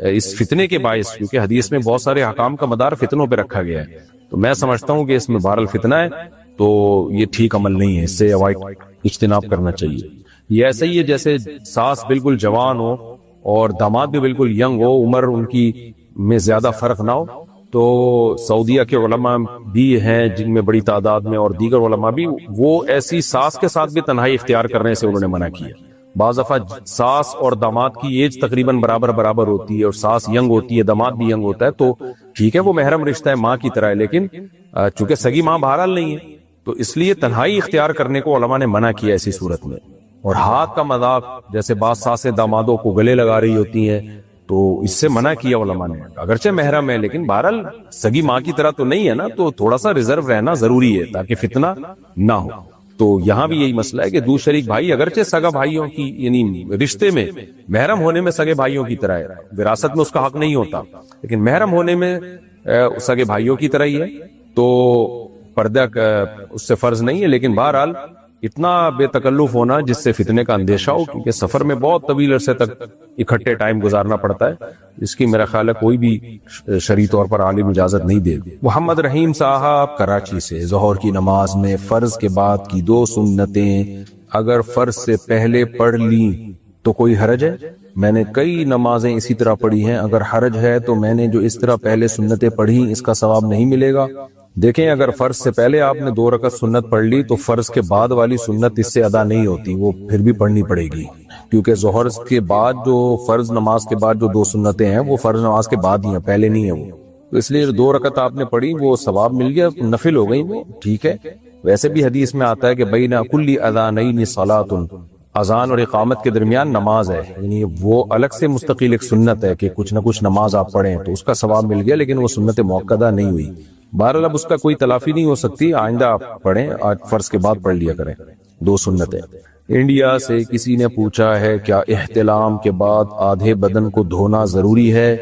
اس فتنے کے باعث، کیونکہ حدیث میں بہت سارے احکام کا مدار فتنوں پہ رکھا گیا ہے، تو میں سمجھتا ہوں کہ اس میں بہرحال فتنہ ہے، تو یہ ٹھیک عمل نہیں ہے، اس سے اوائڈ اجتناب کرنا چاہیے. یہ ایسا ہی ہے جیسے ساس بالکل جوان ہو اور داماد بھی بالکل ینگ ہو، عمر ان کی میں زیادہ فرق نہ ہو. تو سعودیہ کے علماء بھی ہیں جن میں بڑی تعداد میں، اور دیگر علماء بھی، وہ ایسی ساس کے ساتھ بھی تنہائی اختیار کرنے سے انہوں نے منع کیا. بعض دفعہ ساس اور داماد کی ایج تقریباً برابر ہوتی ہے، اور ساس ینگ ہوتی ہے، داماد بھی ینگ ہوتا ہے، تو ٹھیک ہے وہ محرم رشتہ ہے، ماں کی طرح ہے، لیکن چونکہ سگی ماں بہرحال نہیں ہے، تو اس لیے تنہائی اختیار کرنے کو علماء نے منع کیا ایسی صورت میں. اور ہاتھ کا مذاق، جیسے بعض ساسیں دامادوں کو گلے لگا رہی ہوتی ہیں، تو اس سے منع کیا علماء نے. اگرچہ محرم ہے لیکن بہرحال سگی ماں کی طرح تو نہیں ہے نا، تو تھوڑا سا ریزرو رہنا ضروری ہے تاکہ فتنہ نہ ہو. تو یہاں بھی یہی مسئلہ ہے کہ دو شریک بھائی اگرچہ سگا بھائیوں کی، یعنی رشتے میں محرم ہونے میں سگے بھائیوں کی طرح ہے، وراثت میں اس کا حق نہیں ہوتا، لیکن محرم ہونے میں سگے بھائیوں کی طرح ہی ہے، تو پردہ اس سے فرض نہیں ہے. لیکن بہرحال اتنا بے تکلف ہونا جس سے فتنے کا اندیشہ ہو، کیونکہ سفر میں بہت طویل عرصے تک اکٹھے ٹائم گزارنا پڑتا ہے، اس کی میرا خیال ہے کوئی بھی شرعی طور پر عالم اجازت نہیں دے. محمد رحیم صاحب کراچی سے، ظہر کی نماز میں فرض کے بعد کی 2 سنتیں اگر فرض سے پہلے پڑھ لیں تو کوئی حرج ہے؟ میں نے کئی نمازیں اسی طرح پڑھی ہیں، اگر حرج ہے تو میں نے جو اس طرح پہلے سنتیں پڑھی اس کا ثواب نہیں ملے گا؟ دیکھیں، اگر فرض سے پہلے آپ نے 2 رکعت سنت پڑھ لی تو فرض کے بعد والی سنت اس سے ادا نہیں ہوتی، وہ پھر بھی پڑھنی پڑے گی، کیونکہ ظہر کے بعد جو فرض نماز کے بعد جو 2 سنتیں ہیں وہ فرض نماز کے بعد ہی ہیں، پہلے نہیں ہیں وہ. تو اس لیے 2 رکعت آپ نے پڑھی، وہ ثواب مل گیا، نفل ہو گئی وہ، ٹھیک ہے. ویسے بھی حدیث میں آتا ہے کہ بین کل اذانین صلاۃ، اذان اور اقامت کے درمیان نماز ہے، یعنی وہ الگ سے مستقل ایک سنت ہے کہ کچھ نہ کچھ نماز آپ پڑھیں، تو اس کا ثواب مل گیا، لیکن وہ سنت موقدہ نہیں ہوئی. بہرحال اب اس کا کوئی تلافی نہیں ہو سکتی، آئندہ آپ پڑھیں، آج فرض کے بعد پڑھ لیا کریں 2 سنتیں. انڈیا سے کسی نے پوچھا ہے کیا احتلام کے بعد آدھے بدن کو دھونا ضروری ہے؟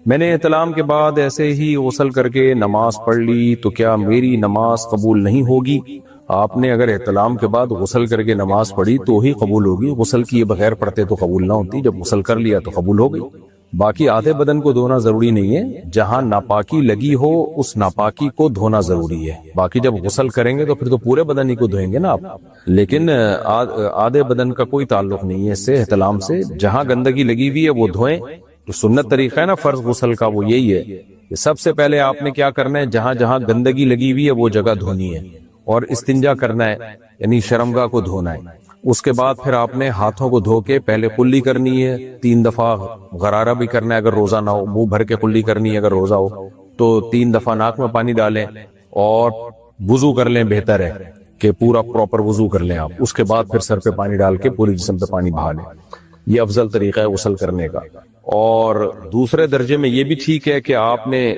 میں نے احتلام کے بعد ایسے ہی غسل کر کے نماز پڑھ لی تو کیا میری نماز قبول نہیں ہوگی؟ آپ نے اگر احتلام کے بعد غسل کر کے نماز پڑھی تو ہی قبول ہوگی، غسل کیے بغیر پڑھتے تو قبول نہ ہوتی، جب غسل کر لیا تو قبول ہو گئی. باقی آدھے بدن کو دھونا ضروری نہیں ہے، جہاں ناپاکی لگی ہو اس ناپاکی کو دھونا ضروری ہے. باقی جب غسل کریں گے تو پھر تو پورے بدن ہی کو دھوئیں گے نا آپ، لیکن آدھے بدن کا کوئی تعلق نہیں ہے اس سے، احتلام سے. جہاں گندگی لگی ہوئی ہے وہ دھوئیں. تو سنت طریقہ ہے نا فرض غسل کا، وہ یہی ہے کہ سب سے پہلے آپ نے کیا کرنا ہے، جہاں جہاں گندگی لگی ہوئی ہے وہ جگہ دھونی ہے، اور استنجا کرنا ہے، یعنی شرمگاہ کو دھونا ہے. اس کے بعد پھر آپ نے ہاتھوں کو دھو کے پہلے قلی کرنی ہے، 3 دفعہ غرارہ بھی کرنا ہے اگر روزہ نہ ہو، منہ بھر کے قلی کرنی ہے اگر روزہ ہو تو 3 دفعہ ناک میں پانی ڈالیں اور وضو کر لیں. بہتر ہے کہ پورا پراپر وضو کر لیں آپ، اس کے بعد پھر سر پہ پانی ڈال کے پوری جسم پہ پانی بہا لیں. یہ افضل طریقہ ہے غسل کرنے کا. اور دوسرے درجے میں یہ بھی ٹھیک ہے کہ آپ نے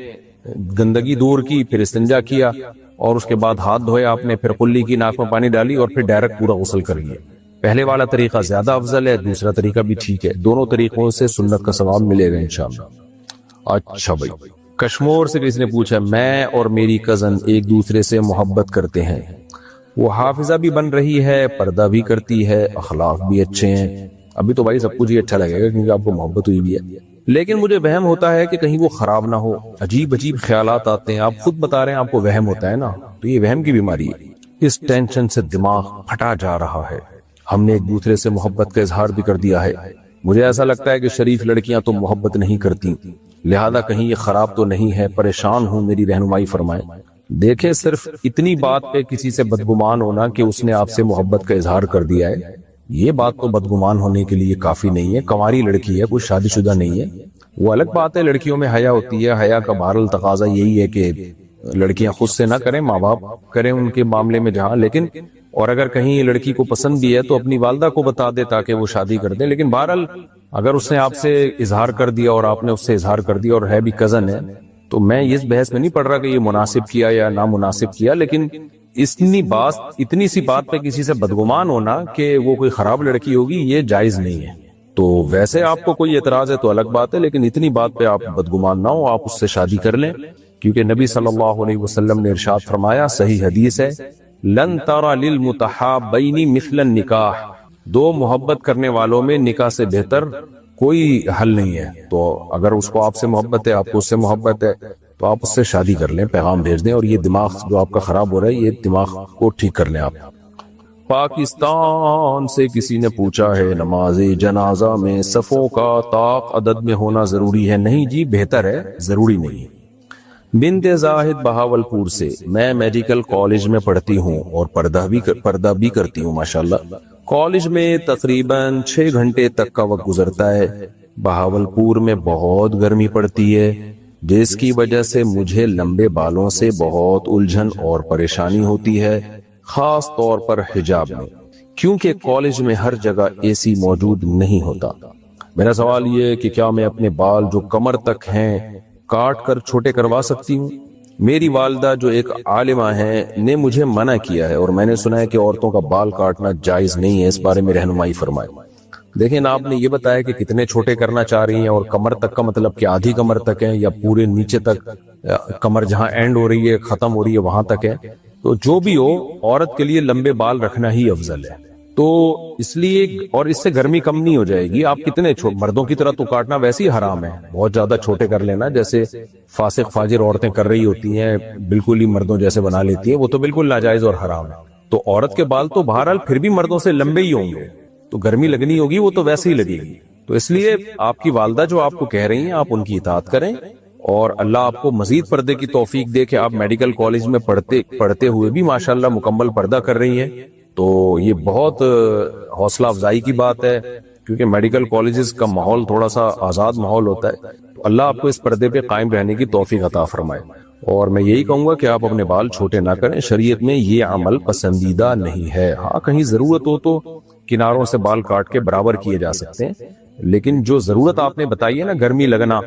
گندگی دور کی، پھر استنجا کیا، اور اس کے بعد ہاتھ دھوئے آپ نے، پھر قلی کی، ناک میں پانی ڈالی، اور پھر ڈائریکٹ پورا غسل کر لیا. پہلے والا طریقہ زیادہ افضل ہے، دوسرا طریقہ بھی ٹھیک ہے، دونوں طریقوں سے سنت کا ثواب ملے گا انشاءاللہ. اچھا بھائی، کشمور سے کسی نے پوچھا، میں اور میری کزن ایک دوسرے سے محبت کرتے ہیں، وہ حافظہ بھی بن رہی ہے، پردہ بھی کرتی ہے، اخلاق بھی اچھے ہیں. ابھی تو بھائی سب کچھ ہی اچھا لگے گا کیونکہ آپ کو محبت ہوئی بھی ہے، لیکن مجھے وہم ہوتا ہے کہ کہیں وہ خراب نہ ہو، عجیب عجیب خیالات آتے ہیں. آپ خود بتا رہے ہیں آپ کو وہم ہوتا ہے نا، تو یہ وہم کی بیماری ہے. اس ٹینشن سے دماغ پھٹا جا رہا ہے. ہم نے ایک دوسرے سے محبت کا اظہار بھی کر دیا ہے. مجھے ایسا لگتا ہے کہ شریف لڑکیاں تو محبت نہیں کرتی، لہذا کہیں یہ خراب تو نہیں ہے. پریشان ہوں، میری رہنمائی فرمائیں. دیکھیں، صرف اتنی بات پہ کسی سے بدگمان ہونا کہ اس نے آپ سے محبت کا اظہار کر دیا ہے، یہ بات تو بدگمان ہونے کے لیے کافی نہیں ہے. کنواری لڑکی ہے، کوئی شادی شدہ نہیں ہے. وہ الگ بات ہے، لڑکیوں میں حیا ہوتی ہے، حیا کا بہرحال تقاضا یہی ہے کہ لڑکیاں خود سے نہ کریں، ماں باپ کریں ان کے معاملے میں جہاں. لیکن اور اگر کہیں لڑکی کو پسند بھی ہے تو اپنی والدہ کو بتا دے تاکہ وہ شادی کر دیں. لیکن بہرحال اگر اس نے آپ سے اظہار کر دیا اور آپ نے اس سے اظہار کر دیا اور ہے بھی کزن ہے، تو میں اس بحث میں نہیں پڑھ رہا کہ یہ مناسب کیا یا نامناسب کیا، لیکن اتنی سی بات پہ کسی سے بدگمان ہونا کہ وہ کوئی خراب لڑکی ہوگی، یہ جائز نہیں ہے۔ تو ویسے آپ کو کوئی اعتراض ہے تو الگ بات ہے، لیکن اتنی بات پہ آپ بدگمان نہ ہو، آپ اس سے شادی کر لیں، کیونکہ نبی صلی اللہ علیہ وسلم نے ارشاد فرمایا، صحیح حدیث ہے، لن ترى للمتحابین مثل النکاح، دو محبت کرنے والوں میں نکاح سے بہتر کوئی حل نہیں ہے۔ تو اگر اس کو آپ سے محبت ہے، آپ کو اس سے محبت ہے، تو آپ اس سے شادی کر لیں، پیغام بھیج دیں، اور یہ دماغ جو آپ کا خراب ہو رہا ہے، یہ دماغ کو ٹھیک کر لیں آپ۔ پاکستان سے کسی نے پوچھا ہے، نماز جنازہ میں صفوں کا طاق عدد میں ہونا ضروری ہے؟ نہیں جی، بہتر ہے، ضروری نہیں۔ بنت زاہد بہاولپور سے، میں میڈیکل کالج میں پڑھتی ہوں اور پردہ بھی کرتی ہوں ماشاءاللہ۔ کالج میں تقریباً 6 گھنٹے تک کا وقت گزرتا ہے۔ بہاولپور میں بہت گرمی پڑتی ہے، جس کی وجہ سے مجھے لمبے بالوں سے بہت الجھن اور پریشانی ہوتی ہے، خاص طور پر حجاب میں، کیونکہ کالج میں ہر جگہ اے سی موجود نہیں ہوتا۔ میرا سوال یہ ہے کہ کیا میں اپنے بال جو کمر تک ہیں کاٹ کر چھوٹے کروا سکتی ہوں؟ میری والدہ جو ایک عالمہ ہیں نے مجھے منع کیا ہے، اور میں نے سنا ہے کہ عورتوں کا بال کاٹنا جائز نہیں ہے، اس بارے میں رہنمائی فرمائے۔ دیکھیں، آپ نے یہ بتایا کہ کتنے چھوٹے کرنا چاہ رہی ہیں، اور کمر تک کا مطلب کہ آدھی کمر تک ہے یا پورے نیچے تک، کمر جہاں اینڈ ہو رہی ہے ختم ہو رہی ہے وہاں تک ہے؟ تو جو بھی ہو، عورت کے لیے لمبے بال رکھنا ہی افضل ہے۔ تو اس لیے، اور اس سے گرمی کم نہیں ہو جائے گی۔ آپ کتنے مردوں کی طرح تو کاٹنا ویسے ہی حرام ہے، بہت زیادہ چھوٹے کر لینا جیسے فاسق فاجر عورتیں کر رہی ہوتی ہیں، بالکل ہی مردوں جیسے بنا لیتی ہیں، وہ تو بالکل ناجائز اور حرام ہے۔ تو عورت کے بال تو بہرحال پھر بھی مردوں سے لمبے ہی ہوں گے، تو گرمی لگنی ہوگی وہ تو ویسے ہی لگے گی۔ تو اس لیے آپ کی والدہ جو آپ کو کہہ رہی ہیں، آپ ان کی اطاعت کریں، اور اللہ آپ کو مزید پردے کی توفیق دے کہ آپ میڈیکل کالج میں پڑھتے ہوئے بھی ماشاءاللہ مکمل پردہ کر رہی ہیں۔ تو یہ بہت حوصلہ افزائی کی بات ہے، کیونکہ میڈیکل کالجز کا ماحول تھوڑا سا آزاد ماحول ہوتا ہے۔ تو اللہ آپ کو اس پردے پہ قائم رہنے کی توفیق عطا فرمائے، اور میں یہی کہوں گا کہ آپ اپنے بال چھوٹے نہ کریں، شریعت میں یہ عمل پسندیدہ نہیں ہے۔ ہاں، کہیں ضرورت ہو تو کناروں سے بال کاٹ کے برابر کیے جا سکتے ہیں، لیکن جو ضرورت آپ نے بتائی ہے نا، گرمی لگنا،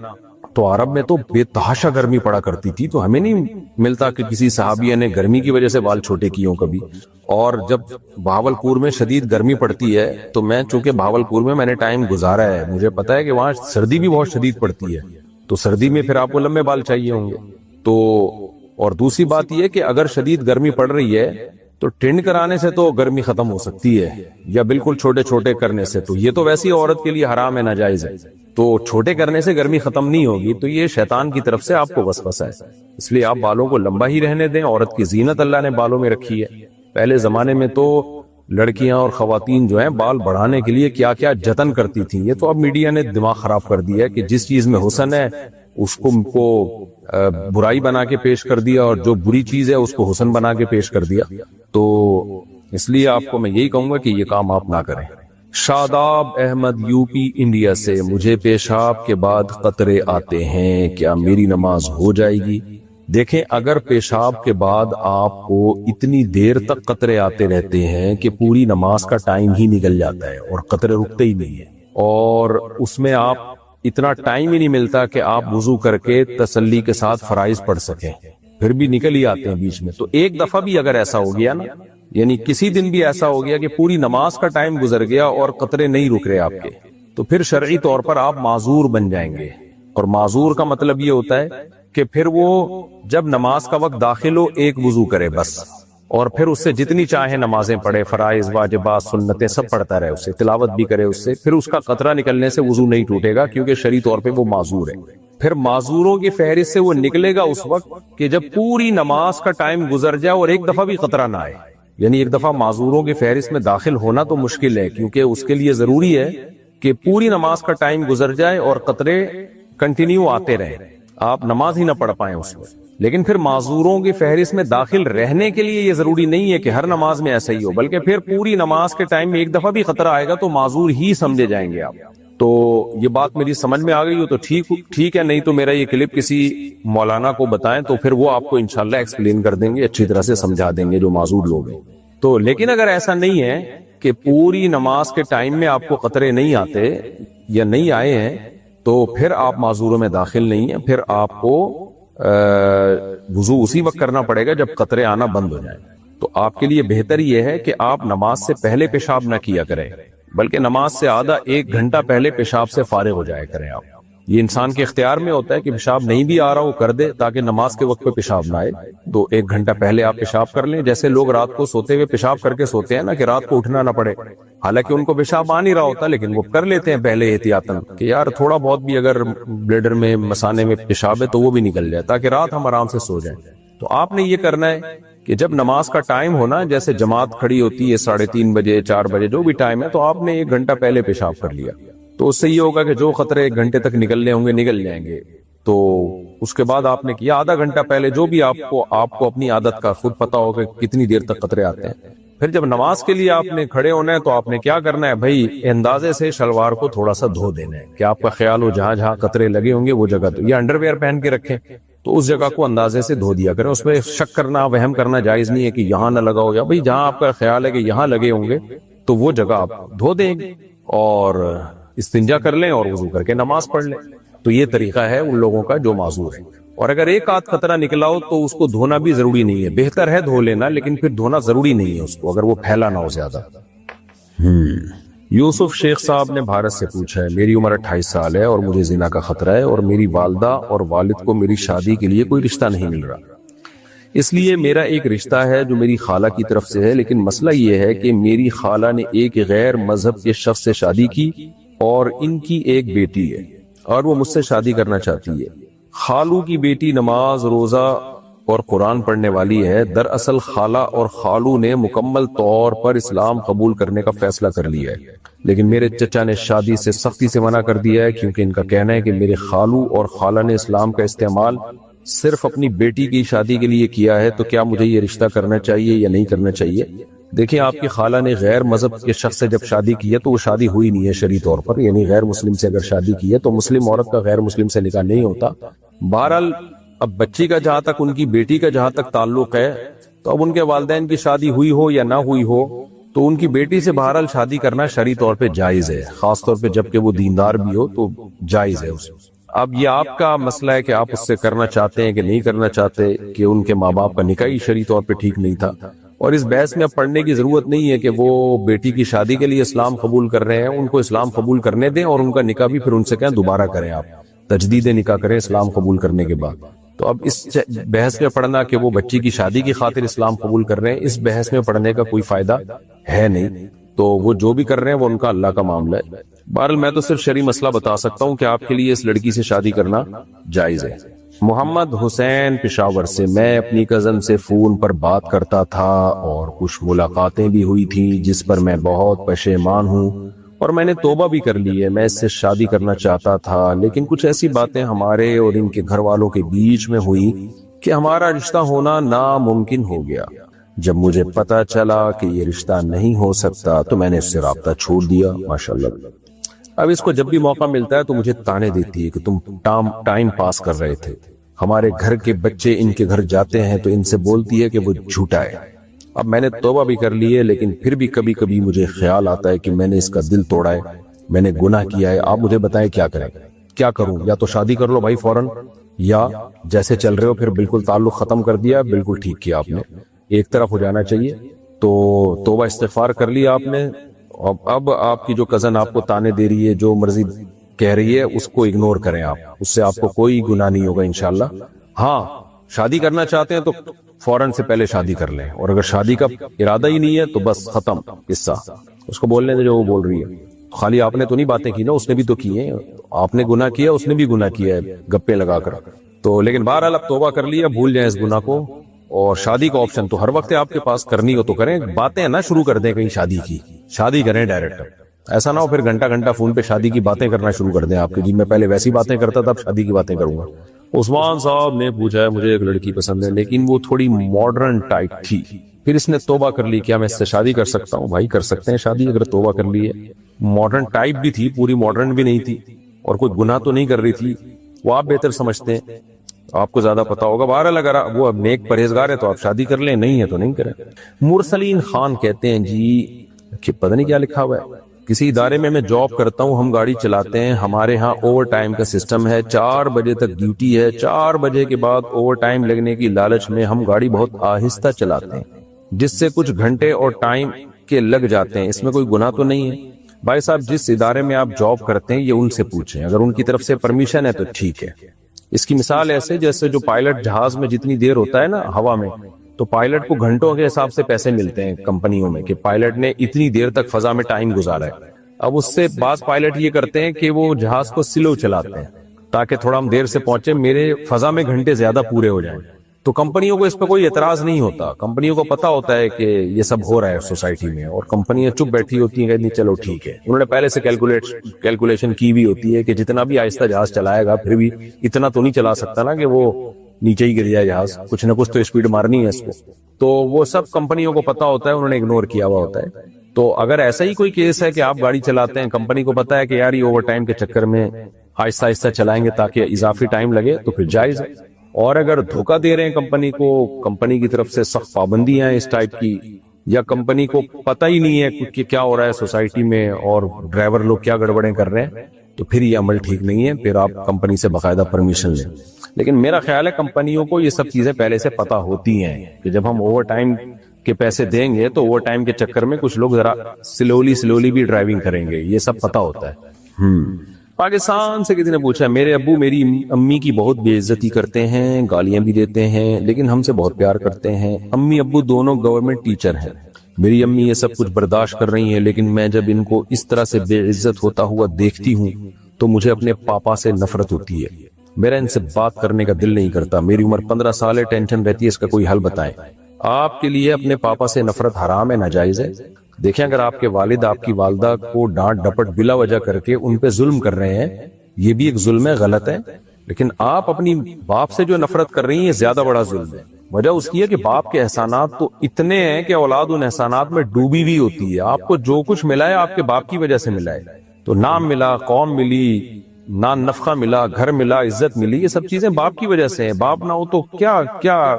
تو عرب میں تو بے تحاشا گرمی پڑا کرتی تھی، تو ہمیں نہیں ملتا کہ کسی صحابیہ نے گرمی کی وجہ سے بال چھوٹے کیے ہوں کبھی۔ اور جب بہاولپور میں شدید گرمی پڑتی ہے، تو میں چونکہ بہاولپور میں نے ٹائم گزارا ہے، مجھے پتا ہے کہ وہاں سردی بھی بہت شدید پڑتی ہے، تو سردی میں پھر آپ کو لمبے بال چاہیے ہوں گے۔ تو اور دوسری بات یہ کہ اگر شدید گرمی پڑ رہی ہے تو ٹینڈ کرانے سے تو گرمی ختم ہو سکتی ہے، یا بالکل چھوٹے چھوٹے کرنے سے، تو یہ تو ویسی عورت کے لیے حرام ہے، ناجائز ہے۔ تو چھوٹے کرنے سے گرمی ختم نہیں ہوگی، تو یہ شیطان کی طرف سے آپ کو وسوسہ ہے، اس لیے آپ بالوں کو لمبا ہی رہنے دیں۔ عورت کی زینت اللہ نے بالوں میں رکھی ہے۔ پہلے زمانے میں تو لڑکیاں اور خواتین جو ہیں بال بڑھانے کے لیے کیا کیا جتن کرتی تھیں، یہ تو اب میڈیا نے دماغ خراب کر دیا ہے کہ جس چیز میں حسن ہے اس کو برائی بنا کے پیش کر دیا، اور جو بری چیز ہے اس کو حسن بنا کے پیش کر دیا۔ تو اس لیے آپ کو میں یہی کہوں گا کہ یہ کام آپ نہ کریں۔ شاداب احمد یو پی انڈیا سے، مجھے پیشاب کے بعد قطرے آتے ہیں، کیا میری نماز ہو جائے گی؟ دیکھیں، اگر پیشاب کے بعد آپ کو اتنی دیر تک قطرے آتے رہتے ہیں کہ پوری نماز کا ٹائم ہی نکل جاتا ہے اور قطرے رکتے ہی نہیں ہیں، اور اس میں آپ اتنا ٹائم ہی نہیں ملتا کہ آپ وضو کر کے تسلی کے ساتھ فرائض پڑھ سکیں، پھر بھی نکل ہی آتے ہیں بیچ میں، تو ایک دفعہ بھی اگر ایسا ہو گیا نا، یعنی کسی دن بھی ایسا ہو گیا کہ پوری نماز کا ٹائم گزر گیا اور قطرے نہیں رک رہے آپ کے، تو پھر شرعی طور پر آپ معذور بن جائیں گے۔ اور معذور کا مطلب یہ ہوتا ہے کہ پھر وہ جب نماز کا وقت داخل ہو ایک وضو کرے بس، اور پھر اس سے جتنی چاہے نمازیں پڑھے، فرائض، واجبات، سنتیں سب پڑھتا رہے، اس سے تلاوت بھی کرے، اس سے پھر اس کا قطرہ نکلنے سے وضو نہیں ٹوٹے گا، کیونکہ شرعی طور پہ وہ معذور ہے۔ پھر معذوروں کی فہرست سے وہ نکلے گا اس وقت کہ جب پوری نماز کا ٹائم گزر جائے اور ایک دفعہ بھی قطرہ نہ آئے، یعنی ایک دفعہ معذوروں کی فہرست میں داخل ہونا تو مشکل ہے، کیونکہ اس کے لیے ضروری ہے کہ پوری نماز کا ٹائم گزر جائے اور قطرے کنٹینیو آتے رہیں، آپ نماز ہی نہ پڑھ پائیں اس میں۔ لیکن پھر معذوروں کی فہرست میں داخل رہنے کے لیے یہ ضروری نہیں ہے کہ ہر نماز میں ایسا ہی ہو، بلکہ پھر پوری نماز کے ٹائم میں ایک دفعہ بھی خطرہ آئے گا تو معذور ہی سمجھے جائیں گے آپ۔ تو یہ بات میری سمجھ میں آ گئی ہو تو ٹھیک ہے، نہیں تو میرا یہ کلپ کسی مولانا کو بتائیں تو پھر وہ آپ کو انشاءاللہ ایکسپلین کر دیں گے، اچھی طرح سے سمجھا دیں گے جو معذور لوگ ہیں۔ تو لیکن اگر ایسا نہیں ہے کہ پوری نماز کے ٹائم میں آپ کو قطرے نہیں آتے یا نہیں آئے ہیں، تو پھر آپ معذوروں میں داخل نہیں ہیں، پھر آپ کو وضو اسی وقت کرنا پڑے گا جب قطرے آنا بند ہو جائیں۔ تو آپ کے لیے بہتر یہ ہے کہ آپ نماز سے پہلے پیشاب نہ کیا کریں، بلکہ نماز سے آدھا 1 گھنٹہ پہلے پیشاب سے فارغ ہو جایا کریں آپ۔ یہ انسان کے اختیار میں ہوتا ہے کہ پیشاب نہیں بھی آ رہا وہ کر دے، تاکہ نماز کے وقت پہ پیشاب نہ آئے۔ تو 1 گھنٹہ پہلے آپ پیشاب کر لیں، جیسے لوگ رات کو سوتے ہوئے پیشاب کر کے سوتے ہیں نا، کہ رات کو اٹھنا نہ پڑے، حالانکہ ان کو پیشاب آ نہیں رہا ہوتا، لیکن وہ کر لیتے ہیں پہلے احتیاطاً کہ یار تھوڑا بہت بھی اگر بلیڈر میں مثانے میں پیشاب ہے تو وہ بھی نکل جائے، تاکہ رات ہم آرام سے سو جائیں۔ تو آپ نے یہ کرنا ہے کہ جب نماز کا ٹائم ہونا، جیسے جماعت کھڑی ہوتی ہے 3:30 بجے 4 بجے جو بھی ٹائم ہے، تو آپ نے 1 گھنٹہ پہلے پیشاب کر لیا، تو اس سے یہ ہوگا کہ جو خطرے 1 گھنٹے تک نکلنے ہوں گے نکل جائیں گے۔ تو اس کے بعد آپ نے کیا آدھا گھنٹہ پہلے، جو بھی آپ کو اپنی عادت کا خود پتا ہوگا کہ کتنی دیر تک قطرے آتے ہیں۔ پھر جب نماز کے لیے آپ نے کھڑے ہونا ہے تو آپ نے کیا کرنا ہے بھائی، اندازے سے شلوار کو تھوڑا سا دھو دینا ہے کہ آپ کا خیال ہو جہاں جہاں قطرے لگے ہوں گے وہ جگہ، تو یہ انڈر ویئر پہن کے رکھیں تو اس جگہ کو اندازے سے دھو دیا کریں، اس میں شک کرنا وہم کرنا جائز نہیں ہے کہ یہاں نہ لگا ہو، یا بھائی جہاں آپ کا خیال ہے کہ یہاں لگے ہوں گے تو وہ جگہ آپ دھو دیں اور استنجا کر لیں اور وضو کر کے نماز پڑھ لیں۔ تو یہ طریقہ ہے ان لوگوں کا جو معذور ہے۔ اور اگر ایک آدھ قطرہ نکلا ہو تو اس کو دھونا بھی ضروری نہیں ہے، بہتر ہے دھو لینا، لیکن پھر دھونا ضروری نہیں ہے اس کو، اگر وہ پھیلا نہ ہو زیادہ۔ یوسف شیخ صاحب نے بھارت سے پوچھا ہے، میری عمر 28 سال ہے اور مجھے زنا کا خطرہ ہے، اور میری والدہ اور والد کو میری شادی کے لیے کوئی رشتہ نہیں مل رہا، اس لیے میرا ایک رشتہ ہے جو میری خالہ کی طرف سے ہے، لیکن مسئلہ یہ ہے کہ میری خالہ نے ایک غیر مذہب کے شخص سے شادی کی اور ان کی ایک بیٹی ہے اور وہ مجھ سے شادی کرنا چاہتی ہے۔ خالو کی بیٹی نماز روزہ اور قرآن پڑھنے والی ہے۔ دراصل خالہ اور خالو نے مکمل طور پر اسلام قبول کرنے کا فیصلہ کر لیا ہے، لیکن میرے چچا نے شادی سے سختی سے منع کر دیا ہے، کیونکہ ان کا کہنا ہے کہ میرے خالو اور خالہ نے اسلام کا استعمال صرف اپنی بیٹی کی شادی کے لیے کیا ہے، تو کیا مجھے یہ رشتہ کرنا چاہیے یا نہیں کرنا چاہیے؟ دیکھیں، آپ کی خالہ نے غیر مذہب کے شخص سے جب شادی کی ہے تو وہ شادی ہوئی نہیں ہے شرعی طور پر، یعنی غیر مسلم سے اگر شادی کی ہے تو مسلم عورت کا غیر مسلم سے نکاح نہیں ہوتا۔ بہرحال اب بچی کا جہاں تک، ان کی بیٹی کا جہاں تک تعلق ہے، تو اب ان کے والدین کی شادی ہوئی ہو یا نہ ہوئی ہو تو ان کی بیٹی سے بہرحال شادی کرنا شرعی طور پہ جائز ہے، خاص طور پہ جب کہ وہ دیندار بھی ہو تو جائز ہے اسے۔ اب یہ آپ کا مسئلہ ہے کہ آپ اس سے کرنا چاہتے ہیں کہ نہیں کرنا چاہتے، کہ ان کے ماں باپ کا نکاح ہی شرعی طور پہ ٹھیک نہیں تھا، اور اس بحث میں اب پڑھنے کی ضرورت نہیں ہے کہ وہ بیٹی کی شادی کے لیے اسلام قبول کر رہے ہیں، ان کو اسلام قبول کرنے دیں اور ان کا نکاح بھی پھر ان سے کہیں دوبارہ کریں، آپ تجدید نکاح کریں اسلام قبول کرنے کے بعد۔ تو اب اس بحث میں پڑھنا کہ وہ بچی کی شادی کی خاطر اسلام قبول کر رہے ہیں، اس بحث میں پڑھنے کا کوئی فائدہ ہے نہیں، تو وہ جو بھی کر رہے ہیں وہ ان کا اللہ کا معاملہ ہے۔ بہرحال میں تو صرف شرعی مسئلہ بتا سکتا ہوں کہ آپ کے لیے اس لڑکی سے شادی کرنا جائز ہے۔ محمد حسین پشاور سے، میں اپنی کزن سے فون پر بات کرتا تھا اور کچھ ملاقاتیں بھی ہوئی تھی جس پر میں بہت پشیمان ہوں اور میں نے توبہ بھی کر لی ہے۔ میں اس سے شادی کرنا چاہتا تھا، لیکن کچھ ایسی باتیں ہمارے اور ان کے گھر والوں کے بیچ میں ہوئی کہ ہمارا رشتہ ہونا ناممکن ہو گیا۔ جب مجھے پتا چلا کہ یہ رشتہ نہیں ہو سکتا تو میں نے اس سے رابطہ چھوڑ دیا۔ ماشاءاللہ۔ اب اس کو جب بھی موقع ملتا ہے تو مجھے تانے دیتی ہے کہ تم ٹائم پاس کر رہے تھے، ہمارے گھر کے بچے ان کے گھر جاتے ہیں تو ان سے بولتی ہے کہ وہ جھوٹا ہے۔ اب میں نے توبہ بھی کر لی ہے، لیکن پھر بھی کبھی کبھی مجھے خیال آتا ہے کہ میں نے اس کا دل توڑا ہے، میں نے گناہ کیا ہے۔ آپ مجھے بتائیں کیا کریں، کیا کروں؟ یا تو شادی کر لو بھائی فوراً، یا جیسے چل رہے ہو پھر بالکل تعلق ختم کر دیا، بالکل ٹھیک کیا آپ نے، ایک طرف ہو جانا چاہیے۔ تو توبہ استغفار کر لیا آپ نے، اب آپ کی جو کزن آپ کو تانے دے رہی ہے، جو مرضی کہہ رہی ہے، اس کو اگنور کریں آپ، اس سے آپ کو کوئی گناہ نہیں ہوگا انشاءاللہ۔ ہاں، شادی کرنا چاہتے ہیں تو فوراً سے پہلے شادی کر لیں، اور اگر شادی کا ارادہ ہی نہیں ہے تو بس ختم قصہ، اس کو بولنے دیں جو وہ بول رہی ہے۔ خالی آپ نے تو نہیں باتیں کی نا، اس نے بھی تو کی ہیں، آپ نے گناہ کیا، اس نے بھی گناہ کیا ہے گپے لگا کر۔ تو لیکن بہرحال اب توبہ کر لیا، بھول جائیں اس گناہ کو، اور شادی کا آپشن تو ہر وقت آپ کے پاس، کرنی ہو تو کریں، باتیں نہ شروع کر دیں کہیں شادی کی، شادی کریں ڈائریکٹ، ایسا نہ ہو پھر گھنٹہ گھنٹہ فون پہ شادی کی باتیں کرنا شروع کر دیں آپ کی، جی میں پہلے ویسی باتیں کرتا تھا اب شادی کی باتیں کروں گا۔ عثمان صاحب نے پوچھا ہے، مجھے ایک لڑکی پسند ہے لیکن وہ تھوڑی ماڈرن ٹائپ تھی، پھر اس نے توبہ کر لی، کیا میں اس سے شادی کر سکتا ہوں؟ بھائی کر سکتے ہیں شادی اگر توبہ کر لی ہے۔ ماڈرن ٹائپ بھی تھی، پوری ماڈرن بھی نہیں تھی، اور کوئی گناہ تو نہیں کر رہی تھی، وہ آپ بہتر سمجھتے ہیں، آپ کو زیادہ پتا ہوگا۔ بہرحال اگر وہ نیک پرہیزگار ہے تو آپ شادی کر لیں، نہیں ہے تو نہیں کریں۔ مرسلین خان کہتے ہیں جی کہ پتہ نہیں کیا لکھا ہوا ہے، کسی ادارے میں جاب کرتا ہوں، ہم گاڑی چلاتے ہیں، ہمارے ہاں اوور ٹائم کا سسٹم ہے، 4 بجے تک ڈیوٹی ہے، 4 بجے کے بعد اوور ٹائم لگنے کی لالچ میں ہم گاڑی بہت آہستہ چلاتے ہیں، جس سے کچھ گھنٹے اور ٹائم کے لگ جاتے ہیں، اس میں کوئی گناہ تو نہیں ہے؟ بھائی صاحب جس ادارے میں آپ جاب کرتے ہیں یہ ان سے پوچھیں، اگر ان کی طرف سے پرمیشن ہے تو ٹھیک ہے۔ اس کی مثال ایسے جیسے جو پائلٹ جہاز میں جتنی دیر ہوتا ہے نا ہوا میں، تو پائلٹ کو گھنٹوں کے حساب سے پیسے ملتے ہیں کمپنیوں میں کہ پائلٹ نے اتنی دیر تک فضا میں ٹائم گزارا ہے۔ اب اس سے بعض پائلٹ یہ کرتے ہیں کہ وہ جہاز کو سلو چلاتے ہیں تاکہ تھوڑا ہم دیر سے پہنچے، میرے فضا میں گھنٹے زیادہ پورے ہو جائیں۔ تو کمپنیوں کو اس پہ کوئی اعتراض نہیں ہوتا، کمپنیوں کو پتا ہوتا ہے کہ یہ سب ہو رہا ہے سوسائٹی میں، اور کمپنیاں چپ بیٹھی ہوتی ہیں کہ نہیں چلو ٹھیک ہے، انہوں نے پہلے سے کیلکولیشن کی بھی ہوتی ہے کہ جتنا بھی آہستہ جہاز چلائے گا پھر بھی اتنا تو نہیں چلا سکتا نا کہ وہ نیچے ہی گر جائے جہاز، کچھ نہ کچھ تو اسپیڈ مارنی ہے اس کو، تو وہ سب کمپنیوں کو پتا ہوتا ہے، انہوں نے اگنور کیا ہوا ہوتا ہے۔ تو اگر ایسا ہی کوئی کیس ہے کہ آپ گاڑی چلاتے ہیں، کمپنی کو پتا ہے کہ یار یہ اوور ٹائم کے چکر میں آہستہ آہستہ چلائیں گے تاکہ اضافی ٹائم لگے، تو پھر جائز ہے۔ اور اگر دھوکہ دے رہے ہیں کمپنی کو، کمپنی کی طرف سے سخت پابندیاں ہیں اس ٹائپ کی، یا کمپنی کو پتہ ہی نہیں ہے کہ کیا ہو رہا ہے سوسائٹی میں اور ڈرائیور لوگ کیا گڑبڑیں کر رہے ہیں، تو پھر یہ عمل ٹھیک نہیں ہے، پھر آپ کمپنی سے باقاعدہ پرمیشن لیں۔ لیکن میرا خیال ہے کمپنیوں کو یہ سب چیزیں پہلے سے پتہ ہوتی ہیں کہ جب ہم اوور ٹائم کے پیسے دیں گے تو اوور ٹائم کے چکر میں کچھ لوگ ذرا سلولی بھی ڈرائیونگ کریں گے، یہ سب پتہ ہوتا ہے۔ پاکستان سے کسی نے پوچھا، میرے ابو میری امی کی بہت بے عزتی کرتے ہیں، گالیاں بھی دیتے ہیں، لیکن ہم سے بہت پیار کرتے ہیں۔ امی ابو دونوں گورنمنٹ ٹیچر ہیں، میری امی یہ سب کچھ برداشت کر رہی ہیں، لیکن میں جب ان کو اس طرح سے بے عزت ہوتا ہوا دیکھتی ہوں تو مجھے اپنے پاپا سے نفرت ہوتی ہے، میرا ان سے بات کرنے کا دل نہیں کرتا، میری عمر 15 سال ہے، ٹینشن رہتی ہے، اس کا کوئی حل بتائیں۔ آپ کے لیے اپنے پاپا سے نفرت حرام ہے، ناجائز ہے۔ دیکھیں اگر آپ کے والد آپ کی والدہ کو ڈانٹ ڈپٹ بلا وجہ کر کے ان پہ ظلم کر رہے ہیں، یہ بھی ایک ظلم ہے، غلط ہے، لیکن آپ اپنی باپ سے جو نفرت کر رہی ہیں یہ زیادہ بڑا ظلم ہے۔ وجہ اس کی ہے کہ باپ کے احسانات تو اتنے ہیں کہ اولاد ان احسانات میں ڈوبی ہوئی ہوتی ہے۔ آپ کو جو کچھ ملا ہے آپ کے باپ کی وجہ سے ملا ہے، تو نام ملا، قوم ملی، نان نفقہ ملا، گھر ملا، عزت ملی، یہ سب چیزیں باپ کی وجہ سے ہیں۔ باپ نہ ہو تو کیا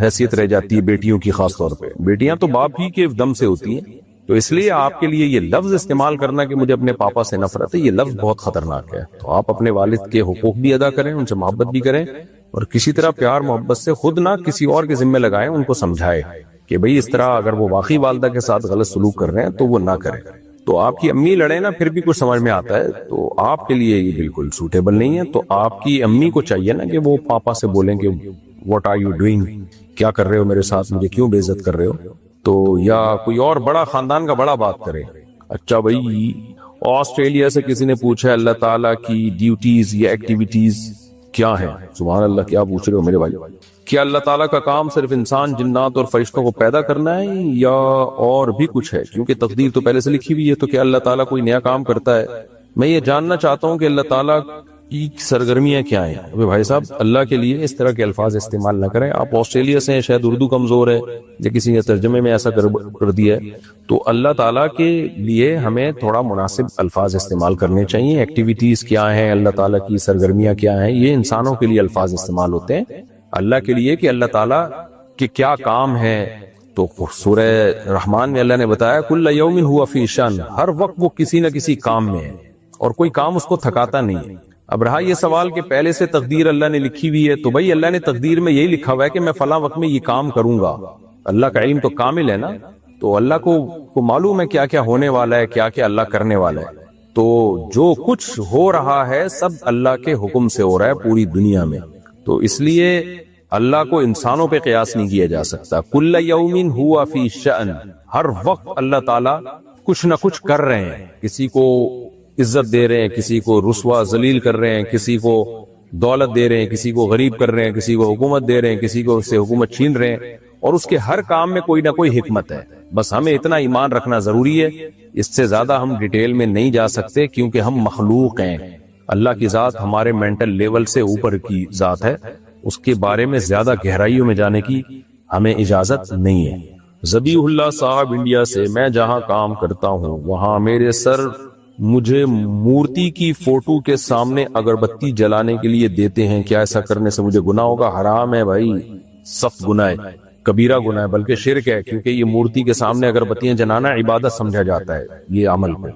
حیثیت رہ جاتی ہے بیٹیوں کی، خاص طور پہ بیٹیاں تو باپ ہی کے دم سے ہوتی ہیں۔ تو اس لیے آپ کے لیے یہ لفظ استعمال کرنا کہ مجھے اپنے پاپا سے نفرت ہے، یہ لفظ بہت خطرناک ہے۔ تو آپ اپنے والد کے حقوق بھی ادا کریں، ان سے محبت بھی کریں، اور کسی طرح پیار محبت سے خود نہ کسی اور کے ذمہ لگائیں، ان کو سمجھائے کہ بھئی اس طرح اگر وہ واقعی والدہ کے ساتھ غلط سلوک کر رہے ہیں تو وہ نہ کریں۔ تو آپ کی امی لڑے نا پھر بھی کچھ سمجھ میں آتا ہے، تو آپ کے لیے یہ بالکل سوٹیبل نہیں ہے۔ تو آپ کی امی کو چاہیے نا کہ وہ پاپا سے بولیں کہ واٹ آر یو ڈوئنگ، کیا کر رہے ہو میرے ساتھ، مجھے کیوں بے عزت کر رہے ہو، تو یا کوئی اور بڑا خاندان کا بڑا بات کرے۔ اچھا بھائی، آسٹریلیا سے کسی نے پوچھا اللہ تعالیٰ کی ڈیوٹیز یا ایکٹیویٹیز کیا ہیں؟ سبحان اللہ، کیا پوچھ رہے ہو میرے بھائی؟ کیا اللہ تعالیٰ کا کام صرف انسان، جنات اور فرشتوں کو پیدا کرنا ہے یا اور بھی کچھ ہے؟ کیونکہ تقدیر تو پہلے سے لکھی ہوئی ہے، تو کیا اللہ تعالیٰ کوئی نیا کام کرتا ہے؟ میں یہ جاننا چاہتا ہوں کہ اللہ تعالیٰ کی سرگرمیاں کیا ہیں۔ ابھی بھائی صاحب اللہ کے لیے اس طرح کے الفاظ استعمال نہ کریں۔ آپ آسٹریلیا سے ہیں، شاید اردو کمزور ہے یا کسی نے ترجمے میں ایسا کر دیا ہے، تو اللہ تعالیٰ کے لیے ہمیں تھوڑا مناسب الفاظ استعمال کرنے چاہیے۔ ایکٹیویٹیز کیا ہیں، اللہ تعالیٰ کی سرگرمیاں کیا ہیں، یہ انسانوں کے لیے الفاظ استعمال ہوتے ہیں، اللہ کے لیے کہ اللہ تعالیٰ کے کیا کام ہے۔ تو سورہ رحمان میں اللہ نے بتایا کل یوم ہوا فی شأن، ہر وقت وہ کسی نہ کسی کام میں ہے اور کوئی کام اس کو تھکاتا نہیں۔ اب رہا یہ سوال کہ پہلے سے تقدیر اللہ نے لکھی ہوئی ہے، تو بھائی اللہ نے تقدیر میں یہی لکھا ہوا ہے کہ میں فلاں وقت میں یہ کام کروں گا۔ اللہ کا علم تو کامل ہے نا، تو اللہ کو معلوم ہے کیا کیا ہونے والا ہے، کیا کیا اللہ کرنے والا ہے۔ تو جو کچھ ہو رہا ہے سب اللہ کے حکم سے ہو رہا ہے پوری دنیا میں، تو اس لیے اللہ کو انسانوں پہ قیاس نہیں کیا جا سکتا۔ کل یوم ہوا فی شأن، ہر وقت اللہ تعالیٰ کچھ نہ کچھ کر رہے ہیں، کسی کو عزت دے رہے ہیں، کسی کو رسوا ذلیل کر رہے ہیں، کسی کو دولت دے رہے ہیں، کسی کو غریب کر رہے ہیں، کسی کو حکومت دے رہے ہیں، کسی کو سے حکومت چھین رہے ہیں، اور اس کے ہر کام میں کوئی نہ کوئی حکمت ہے۔ بس ہمیں اتنا ایمان رکھنا ضروری ہے، اس سے زیادہ ہم ڈیٹیل میں نہیں جا سکتے کیونکہ ہم مخلوق ہیں۔ اللہ کی ذات ہمارے مینٹل لیول سے اوپر کی ذات ہے، اس کے بارے میں زیادہ گہرائیوں میں جانے کی ہمیں اجازت نہیں ہے۔ ذبیح اللہ صاحب انڈیا سے، میں جہاں کام کرتا ہوں وہاں میرے سر مجھے مورتی کی فوٹو کے سامنے اگربتی جلانے کے لیے دیتے ہیں، کیا ایسا کرنے سے مجھے گناہ ہوگا؟ حرام ہے بھائی، سخت گناہ ہے، کبیرہ گناہ ہے، بلکہ شرک ہے، کیونکہ یہ مورتی کے سامنے اگربتیاں جلانا عبادت سمجھا جاتا ہے یہ عمل کو،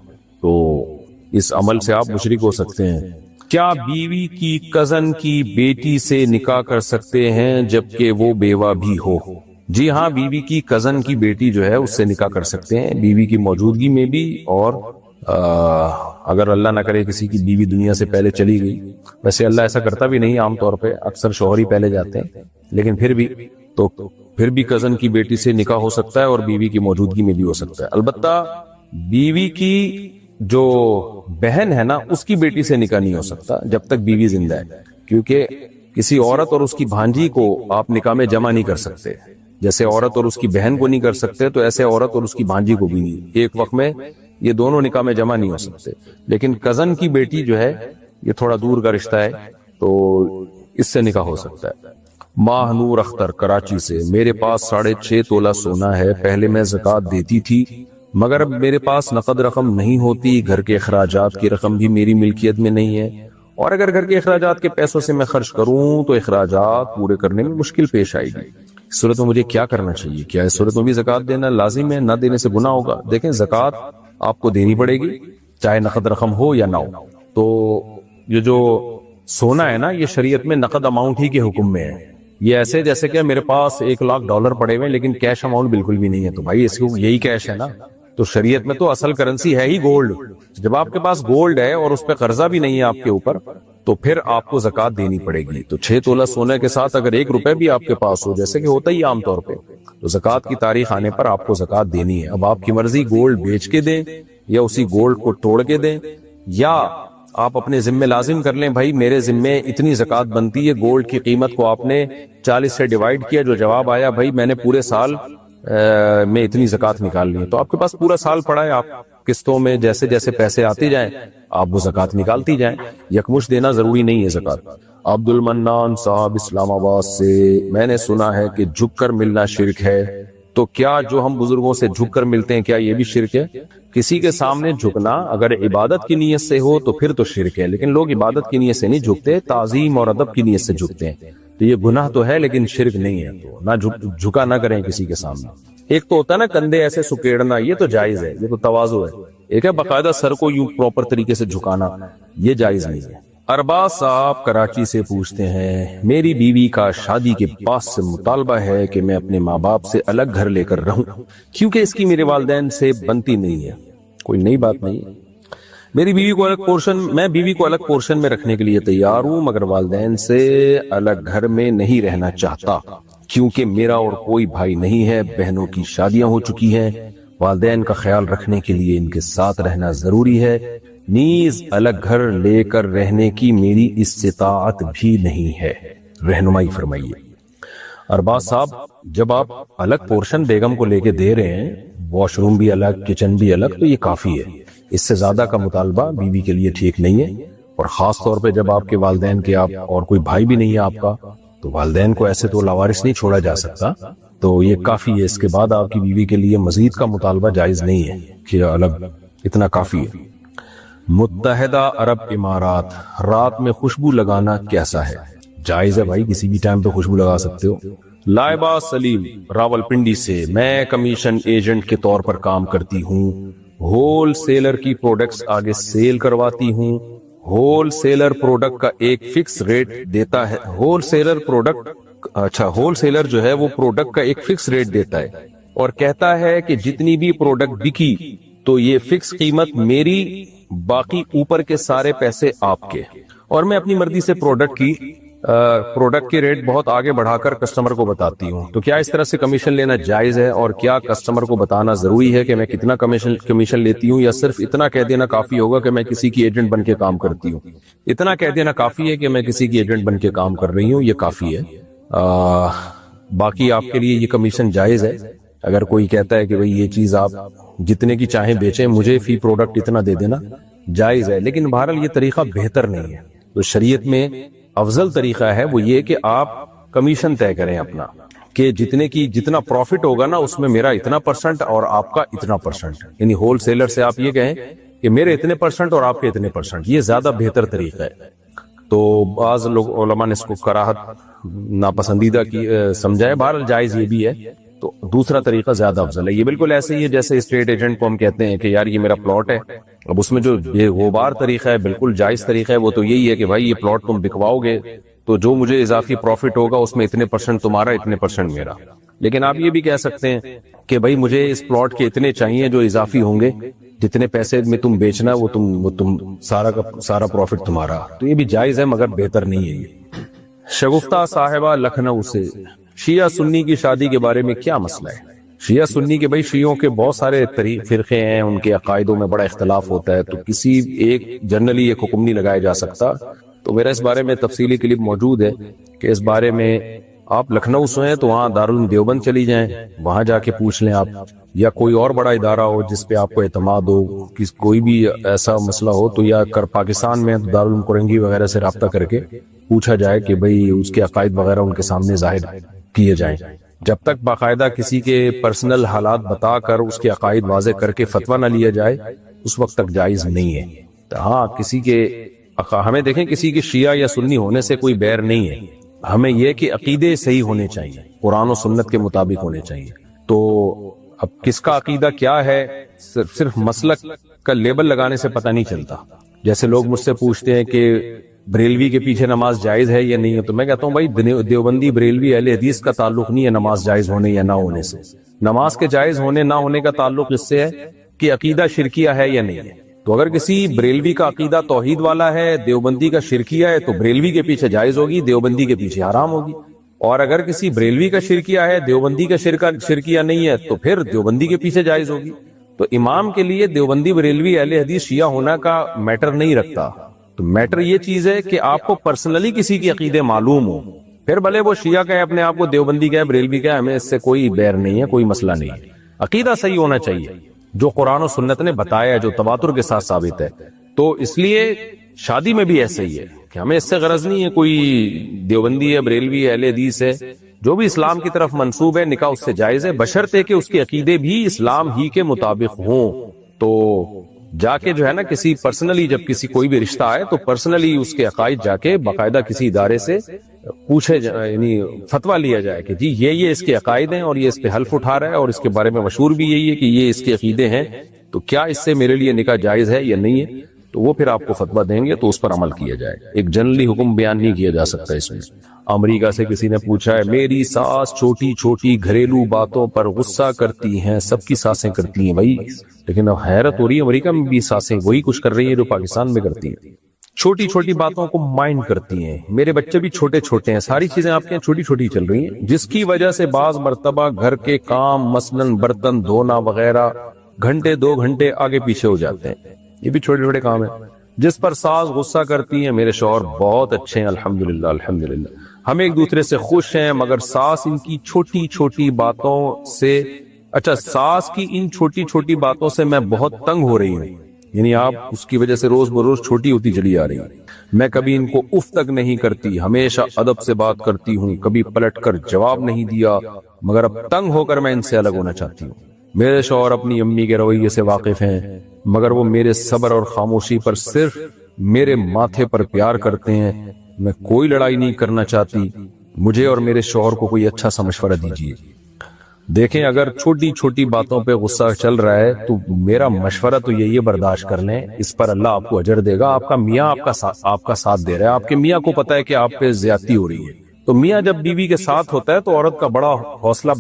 تو اس عمل سے آپ مشرک ہو سکتے ہیں۔ کیا بیوی کی کزن کی بیٹی سے نکاح کر سکتے ہیں جبکہ وہ بیوہ بھی ہو؟ جی ہاں، بیوی کی کزن کی بیٹی جو ہے اس سے نکاح کر سکتے ہیں، بیوی کی موجودگی میں بھی، اور اگر اللہ نہ کرے کسی کی بیوی دنیا سے پہلے چلی گئی، ویسے اللہ ایسا کرتا بھی نہیں عام طور پہ، اکثر شوہر ہی پہلے جاتے ہیں، لیکن پھر بھی کزن کی بیٹی سے نکاح ہو سکتا ہے اور بیوی کی موجودگی میں بھی ہو سکتا ہے۔ البتہ بیوی کی جو بہن ہے نا اس کی بیٹی سے نکاح نہیں ہو سکتا جب تک بیوی زندہ ہے، کیونکہ کسی عورت اور اس کی بھانجی کو آپ نکاح میں جمع نہیں کر سکتے، جیسے عورت اور اس کی بہن کو نہیں کر سکتے تو ایسے عورت اور اس کی بھانجی کو بھی نہیں، ایک وقت میں یہ دونوں نکاح میں جمع نہیں ہو سکتے۔ لیکن کزن کی بیٹی جو ہے یہ تھوڑا دور کا رشتہ ہے تو اس سے نکاح ہو سکتا ہے۔ ماہ نور اختر کراچی سے، میرے پاس 6.5 تولہ سونا ہے، پہلے میں زکوٰۃ دیتی تھی مگر اب میرے پاس نقد رقم نہیں ہوتی، گھر کے اخراجات کی رقم بھی میری ملکیت میں نہیں ہے، اور اگر گھر کے اخراجات کے پیسوں سے میں خرچ کروں تو اخراجات پورے کرنے میں مشکل پیش آئے گی، اس صورت میں مجھے کیا کرنا چاہیے؟ کیا اس صورت میں بھی زکوٰۃ دینا لازم ہے؟ نہ دینے سے گناہ ہوگا؟ دیکھیں زکوٰۃ آپ کو دینی پڑے گی چاہے نقد رقم ہو یا نہ ہو۔ تو یہ جو سونا ہے نا یہ شریعت میں نقد اماؤنٹ ہی کے حکم میں ہے، یہ ایسے جیسے کہ میرے پاس $1,00,000 پڑے ہوئے لیکن کیش اماؤنٹ بالکل بھی نہیں ہے، تو بھائی اس کو یہی کیش ہے نا، تو شریعت میں تو اصل کرنسی ہے ہی گولڈ، جب آپ کے پاس گولڈ ہے اور اس پہ قرضہ بھی نہیں ہے آپ کے اوپر تو پھر آپ کو زکوٰۃ دینی پڑے گی۔ تو 6 تولہ سونے کے ساتھ اگر 1 روپے بھی آپ کے پاس ہو، جیسے کہ ہوتا ہی عام طور پہ، تو زکوٰۃ کی تاریخ آنے پر آپ کو زکوٰۃ دینی ہے۔ اب آپ کی مرضی گولڈ بیچ کے دیں یا اسی گولڈ کو توڑ کے دیں، یا آپ اپنے ذمے لازم کر لیں بھائی میرے ذمے اتنی زکوٰۃ بنتی ہے، گولڈ کی قیمت کو آپ نے 40 سے ڈیوائیڈ کیا، جو جواب آیا بھائی میں نے پورے سال میں اتنی زکوٰۃ نکالنی ہے، تو آپ کے پاس پورا سال پڑا ہے، آپ قسطوں میں جیسے جیسے پیسے آتے جائیں آپ وہ زکوٰۃ نکالتی جائیں، یکمشت دینا ضروری نہیں ہے زکوٰۃ۔ عبد المنان صاحب اسلام آباد سے، میں نے سنا ہے کہ جھک کر ملنا شرک ہے، تو کیا جو ہم بزرگوں سے جھک کر ملتے ہیں کیا یہ بھی شرک ہے؟ کسی کے سامنے جھکنا اگر عبادت کی نیت سے ہو تو پھر تو شرک ہے، لیکن لوگ عبادت کی نیت سے نہیں جھکتے، تعظیم اور ادب کی نیت سے جھکتے ہیں، تو یہ گناہ تو ہے لیکن شرک نہیں ہے، تو نہ جھکا نہ کریں کسی کے سامنے۔ ایک تو ہوتا ہے نا کندھے ایسے سکیڑنا، یہ تو جائز ہے، یہ تو تواضع ہے، ایک ہے باقاعدہ سر کو یوں پراپر طریقے سے جھکانا، یہ جائز نہیں ہے۔ ارباز صاحب کراچی سے پوچھتے ہیں، میری بیوی کا شادی کے بعد سے مطالبہ ہے کہ میں اپنے ماں باپ سے الگ گھر لے کر رہوں کیونکہ اس کی میرے والدین سے بنتی نہیں ہے، کوئی نئی بات نہیں ہے، میری بیوی کو الگ پورشن میں رکھنے کے لیے تیار ہوں مگر والدین سے الگ گھر میں نہیں رہنا چاہتا کیونکہ میرا اور کوئی بھائی نہیں ہے، بہنوں کی شادیاں ہو چکی ہیں، والدین کا خیال رکھنے کے لیے ان کے ساتھ رہنا ضروری ہے، نیز الگ گھر لے کر رہنے کی میری استطاعت بھی نہیں ہے، رہنمائی فرمائیے۔ ارباز صاحب جب آپ الگ پورشن بیگم کو لے کے دے رہے ہیں، واش روم بھی الگ، کچن بھی الگ، تو یہ کافی ہے، اس سے زیادہ کا مطالبہ بیوی کے لیے ٹھیک نہیں ہے، اور خاص طور پہ جب آپ کے والدین کے آپ اور کوئی بھائی بھی نہیں ہے آپ کا، تو والدین کو ایسے تو لاوارث نہیں چھوڑا جا سکتا، تو یہ کافی ہے، اس کے بعد آپ کی بیوی کے لیے مزید کا مطالبہ جائز نہیں ہے کہ الگ، اتنا کافی ہے۔ متحدہ عرب امارات، رات میں خوشبو لگانا کیسا ہے؟ جائز ہے بھائی، کسی بھی ٹائم پہ خوشبو لگا سکتے ہو۔ لائبہ سلیم راول پنڈی سے، میں کمیشن ایجنٹ کے طور پر کام کرتی ہوں، ہول سیلر کی پروڈکٹس آگے سیل کرواتی ہوں، ہول سیلر پروڈکٹ کا ایک فکس ریٹ دیتا ہے، ہول سیلر جو ہے وہ پروڈکٹ کا ایک فکس ریٹ دیتا ہے اور کہتا ہے کہ جتنی بھی پروڈکٹ بکی تو یہ فکس قیمت میری، باقی اوپر کے سارے پیسے آپ کے، اور میں اپنی مرضی سے پروڈکٹ کی ریٹ بہت آگے بڑھا کر کسٹمر کو بتاتی ہوں، تو کیا اس طرح سے کمیشن لینا جائز ہے؟ اور کیا کسٹمر کو بتانا ضروری ہے کہ میں کتنا کمیشن لیتی ہوں، یا صرف اتنا کہہ دینا کافی ہوگا کہ میں کسی کی ایجنٹ بن کے کام کرتی ہوں؟ اتنا کہہ دینا کافی ہے کہ میں کسی کی ایجنٹ بن کے کام کر رہی ہوں، یہ کافی ہے، باقی آپ کے لیے یہ کمیشن جائز ہے۔ اگر کوئی کہتا ہے کہ بھئی یہ چیز آپ جتنے کی چاہیں بیچیں، مجھے فی پروڈکٹ اتنا دے دینا، جائز ہے، لیکن بہرحال یہ طریقہ بہتر نہیں ہے، تو شریعت میں افضل طریقہ ہے وہ یہ کہ آپ کمیشن طے کریں اپنا، کہ جتنا پروفٹ ہوگا نا اس میں میرا اتنا پرسنٹ اور آپ کا اتنا پرسنٹ، یعنی ہول سیلر سے آپ یہ کہیں کہ میرے اتنے پرسنٹ اور آپ کے اتنے پرسنٹ، یہ زیادہ بہتر طریقہ ہے۔ تو بعض لوگ علماء نے اس کو کراہت ناپسندیدہ کی سمجھا ہے، بہرحال جائز یہ بھی ہے، تو دوسرا طریقہ زیادہ افضل ہے۔ یہ بالکل ایسے ہی ہے جیسے اسٹیٹ ایجنٹ کو ہم کہتے ہیں کہ یار یہ میرا پلاٹ ہے، اب اس میں جو بے غبار طریقہ ہے، بالکل جائز طریقہ ہے، وہ تو یہی ہے کہ بھائی یہ پلاٹ تم بکواؤ گے تو جو مجھے اضافی پروفٹ ہوگا اس میں اتنے پرسنٹ تمہارا، اتنے پرسنٹ میرا، لیکن آپ یہ بھی کہہ سکتے ہیں کہ بھائی مجھے اس پلاٹ کے اتنے چاہیے جو اضافی ہوں گے، جتنے پیسے میں تم بیچنا وہ تم سارا کا سارا پروفٹ تمہارا. تو یہ بھی جائز ہے مگر بہتر نہیں ہے. یہ شگفتہ صاحبہ لکھنؤ سے، شیعہ سنی کی شادی کے بارے میں کیا مسئلہ ہے؟ شیعہ سنی کے بھائی شیعوں کے بہت سارے فرقے ہیں، ان کے عقائدوں میں بڑا اختلاف ہوتا ہے، تو کسی ایک جنرلی ایک حکم نہیں لگایا جا سکتا. تو میرا اس بارے میں تفصیلی کلپ موجود ہے کہ اس بارے میں آپ لکھنؤ سے ہیں تو وہاں دارالعلوم دیوبند چلی جائیں، وہاں جا کے پوچھ لیں آپ، یا کوئی اور بڑا ادارہ ہو جس پہ آپ کو اعتماد ہو، کوئی بھی ایسا مسئلہ ہو تو یا پاکستان میں دارالعلوم کرنگی وغیرہ سے رابطہ کر کے پوچھا جائے کہ بھئی اس کے عقائد وغیرہ ان کے سامنے ظاہر کیے جائیں. جب تک باقاعدہ کسی کے پرسنل حالات بتا کر اس کے عقائد واضح کر کے فتویٰ نہ لیا جائے اس وقت تک جائز نہیں ہے. ہاں کسی کے ہمیں دیکھیں کسی کے شیعہ یا سنی ہونے سے کوئی بیر نہیں ہے، ہمیں یہ کہ عقیدے صحیح ہونے چاہیے، قرآن و سنت کے مطابق ہونے چاہیے. تو اب کس کا عقیدہ کیا ہے صرف مسلک کا لیبل لگانے سے پتہ نہیں چلتا. جیسے لوگ مجھ سے پوچھتے ہیں کہ بریلوی کے پیچھے نماز جائز ہے یا نہیں ہے، تو میں کہتا ہوں بھائی دیوبندی بریلوی اہل حدیث کا تعلق نہیں ہے نماز جائز ہونے یا نہ ہونے سے. نماز کے جائز ہونے نہ ہونے کا تعلق اس سے ہے کہ عقیدہ شرکیہ ہے یا نہیں ہے. تو اگر کسی بریلوی کا عقیدہ توحید والا ہے، دیوبندی کا شرکیہ ہے، تو بریلوی کے پیچھے جائز ہوگی، دیوبندی کے پیچھے حرام ہوگی. اور اگر کسی بریلوی کا شرکیہ ہے، دیوبندی کا شرکیہ نہیں ہے، تو پھر دیوبندی کے پیچھے جائز ہوگی. تو امام کے لیے دیوبندی بریلوی اہل حدیث شیعہ ہونا کا میٹر نہیں رکھتا. تو میٹر یہ چیز ہے کہ آپ کو پرسنلی کسی کی عقیدے معلوم ہو، پھر بھلے وہ شیعہ کہے اپنے آپ کو، دیوبندی کہے، بریلوی کہے، ہمیں اس سے کوئی بیر نہیں ہے، کوئی مسئلہ نہیں ہے. عقیدہ صحیح ہونا چاہیے جو قرآن و سنت نے بتایا ہے، جو تواتر کے ساتھ ثابت ہے. تو اس لیے شادی میں بھی ایسا ہی ہے کہ ہمیں اس سے غرض نہیں ہے کوئی دیوبندی ہے، بریلوی ہے، اہل حدیث ہے، جو بھی اسلام کی طرف منسوب ہے نکاح اس سے جائز ہے، بشرطے کہ اس کے عقیدے بھی اسلام ہی کے مطابق ہوں. تو جا کے جو ہے نا کسی پرسنلی جب کسی کوئی بھی رشتہ آئے تو پرسنلی اس کے عقائد جا کے باقاعدہ کسی ادارے سے پوچھے یعنی فتویٰ لیا جائے کہ جی یہ اس کے عقائد ہیں اور یہ اس پہ حلف اٹھا رہا ہے اور اس کے بارے میں مشہور بھی یہی ہے کہ یہ اس کے عقیدے ہیں، تو کیا اس سے میرے لیے نکاح جائز ہے یا نہیں ہے. تو وہ پھر آپ کو فتویٰ دیں گے تو اس پر عمل کیا جائے گا. ایک جنرلی حکم بیان نہیں کیا جا سکتا اس میں. امریکہ سے کسی نے پوچھا ہے، میری ساس چھوٹی چھوٹی گھریلو باتوں پر غصہ کرتی ہیں، سب کی ساسیں کرتی ہیں. بھائی لیکن اب حیرت ہو رہی ہے، امریکہ میں بھی ساسیں وہی کچھ کر رہی ہیں جو پاکستان میں کرتی ہیں. چھوٹی چھوٹی باتوں کو مائنڈ کرتی ہیں. میرے بچے بھی چھوٹے چھوٹے ہیں، ساری چیزیں آپ کے یہاں چھوٹی چھوٹی چل رہی ہیں، جس کی وجہ سے بعض مرتبہ گھر کے کام مثلاً برتن دھونا وغیرہ گھنٹے 2 گھنٹے آگے پیچھے ہو جاتے ہیں. یہ بھی چھوٹے چھوٹے کام ہیں جس پر ساس غصہ کرتی ہیں. میرے شوہر بہت اچھے ہیں الحمدللہ الحمدللہ، ہم ایک دوسرے سے خوش ہیں، مگر ساس ان کی چھوٹی چھوٹی باتوں سے ساس کی ان چھوٹی چھوٹی باتوں سے میں بہت تنگ ہو رہی ہوں. یعنی آپ اس کی وجہ سے روز بروز چھوٹی ہوتی چلی آ رہی. میں کبھی ان کو اف تک نہیں کرتی، ہمیشہ ادب سے بات کرتی ہوں، کبھی پلٹ کر جواب نہیں دیا، مگر اب تنگ ہو کر میں ان سے الگ ہونا چاہتی ہوں. میرے شوہر اپنی امی کے رویے سے واقف ہیں، مگر وہ میرے صبر اور خاموشی پر صرف میرے ماتھے پر پیار کرتے ہیں. میں کوئی لڑائی نہیں کرنا چاہتی، مجھے اور میرے شوہر کو کوئی اچھا سا مشورہ دیجیے. دیکھیں اگر چھوٹی چھوٹی باتوں پہ غصہ چل رہا ہے تو میرا مشورہ تو یہی ہے، برداشت کر لیں، اس پر اللہ آپ کو اجر دے گا. آپ کا میاں آپ کا ساتھ دے رہا ہے، آپ کے میاں کو پتا ہے کہ آپ پہ زیادتی ہو رہی ہے. تو میاں جب بیوی کے ساتھ ہوتا ہے تو عورت کا بڑا حوصلہ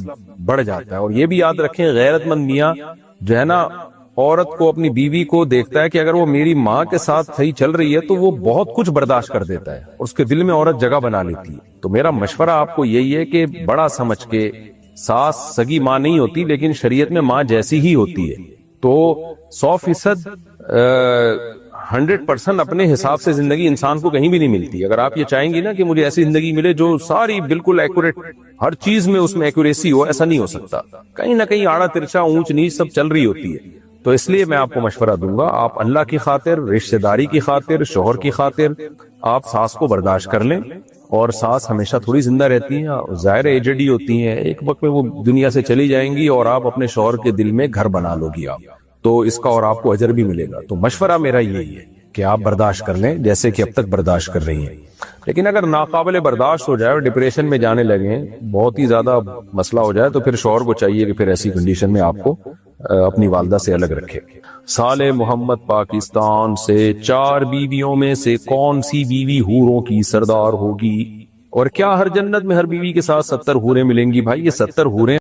بڑھ جاتا ہے. اور یہ بھی یاد رکھیں غیرت مند میاں جو ہے نا عورت کو اپنی بیوی کو دیکھتا ہے کہ اگر وہ میری ماں کے ساتھ صحیح چل رہی ہے تو وہ بہت کچھ برداشت کر دیتا ہے، اس کے دل میں عورت جگہ بنا لیتی ہے. تو میرا مشورہ آپ کو یہی ہے کہ بڑا سمجھ کے، ساس سگی ماں نہیں ہوتی لیکن شریعت میں ماں جیسی ہی ہوتی ہے، تو 100% 100% اپنے حساب سے زندگی انسان کو کہیں بھی نہیں ملتی. اگر آپ یہ چاہیں گی نا کہ مجھے ایسی زندگی ملے جو ساری بالکل ایکوریٹ، ہر چیز میں اس میں ایکوریسی ہو، ایسا نہیں ہو سکتا. کہیں نہ کہیں آڑا ترچا اونچ نیچ سب چل رہی ہوتی ہے. تو اس لیے میں آپ کو مشورہ دوں گا، آپ اللہ کی خاطر، رشتہ داری کی خاطر، شوہر کی خاطر آپ ساس کو برداشت کر لیں. اور ساس ہمیشہ تھوڑی زندہ رہتی ہیں، ظاہر ایجڈ ہی ہوتی ہیں، ایک وقت میں وہ دنیا سے چلی جائیں گی اور آپ اپنے شوہر کے دل میں گھر بنا لو گی آپ، تو اس کا اور آپ کو اجر بھی ملے گا. تو مشورہ میرا یہی ہے کہ آپ برداشت کر لیں جیسے کہ اب تک برداشت کر رہی ہیں. لیکن اگر ناقابل برداشت ہو جائے اور ڈپریشن میں جانے لگیں، بہت ہی زیادہ مسئلہ ہو جائے، تو پھر شوہر کو چاہیے کہ پھر ایسی کنڈیشن میں آپ کو اپنی والدہ سے الگ رکھے. صالح محمد پاکستان سے، 4 بیویوں میں سے کون سی بیوی حوروں کی سردار ہوگی؟ اور کیا ہر جنت میں ہر بیوی کے ساتھ 70 حوریں ملیں گی؟ بھائی یہ 70 حوریں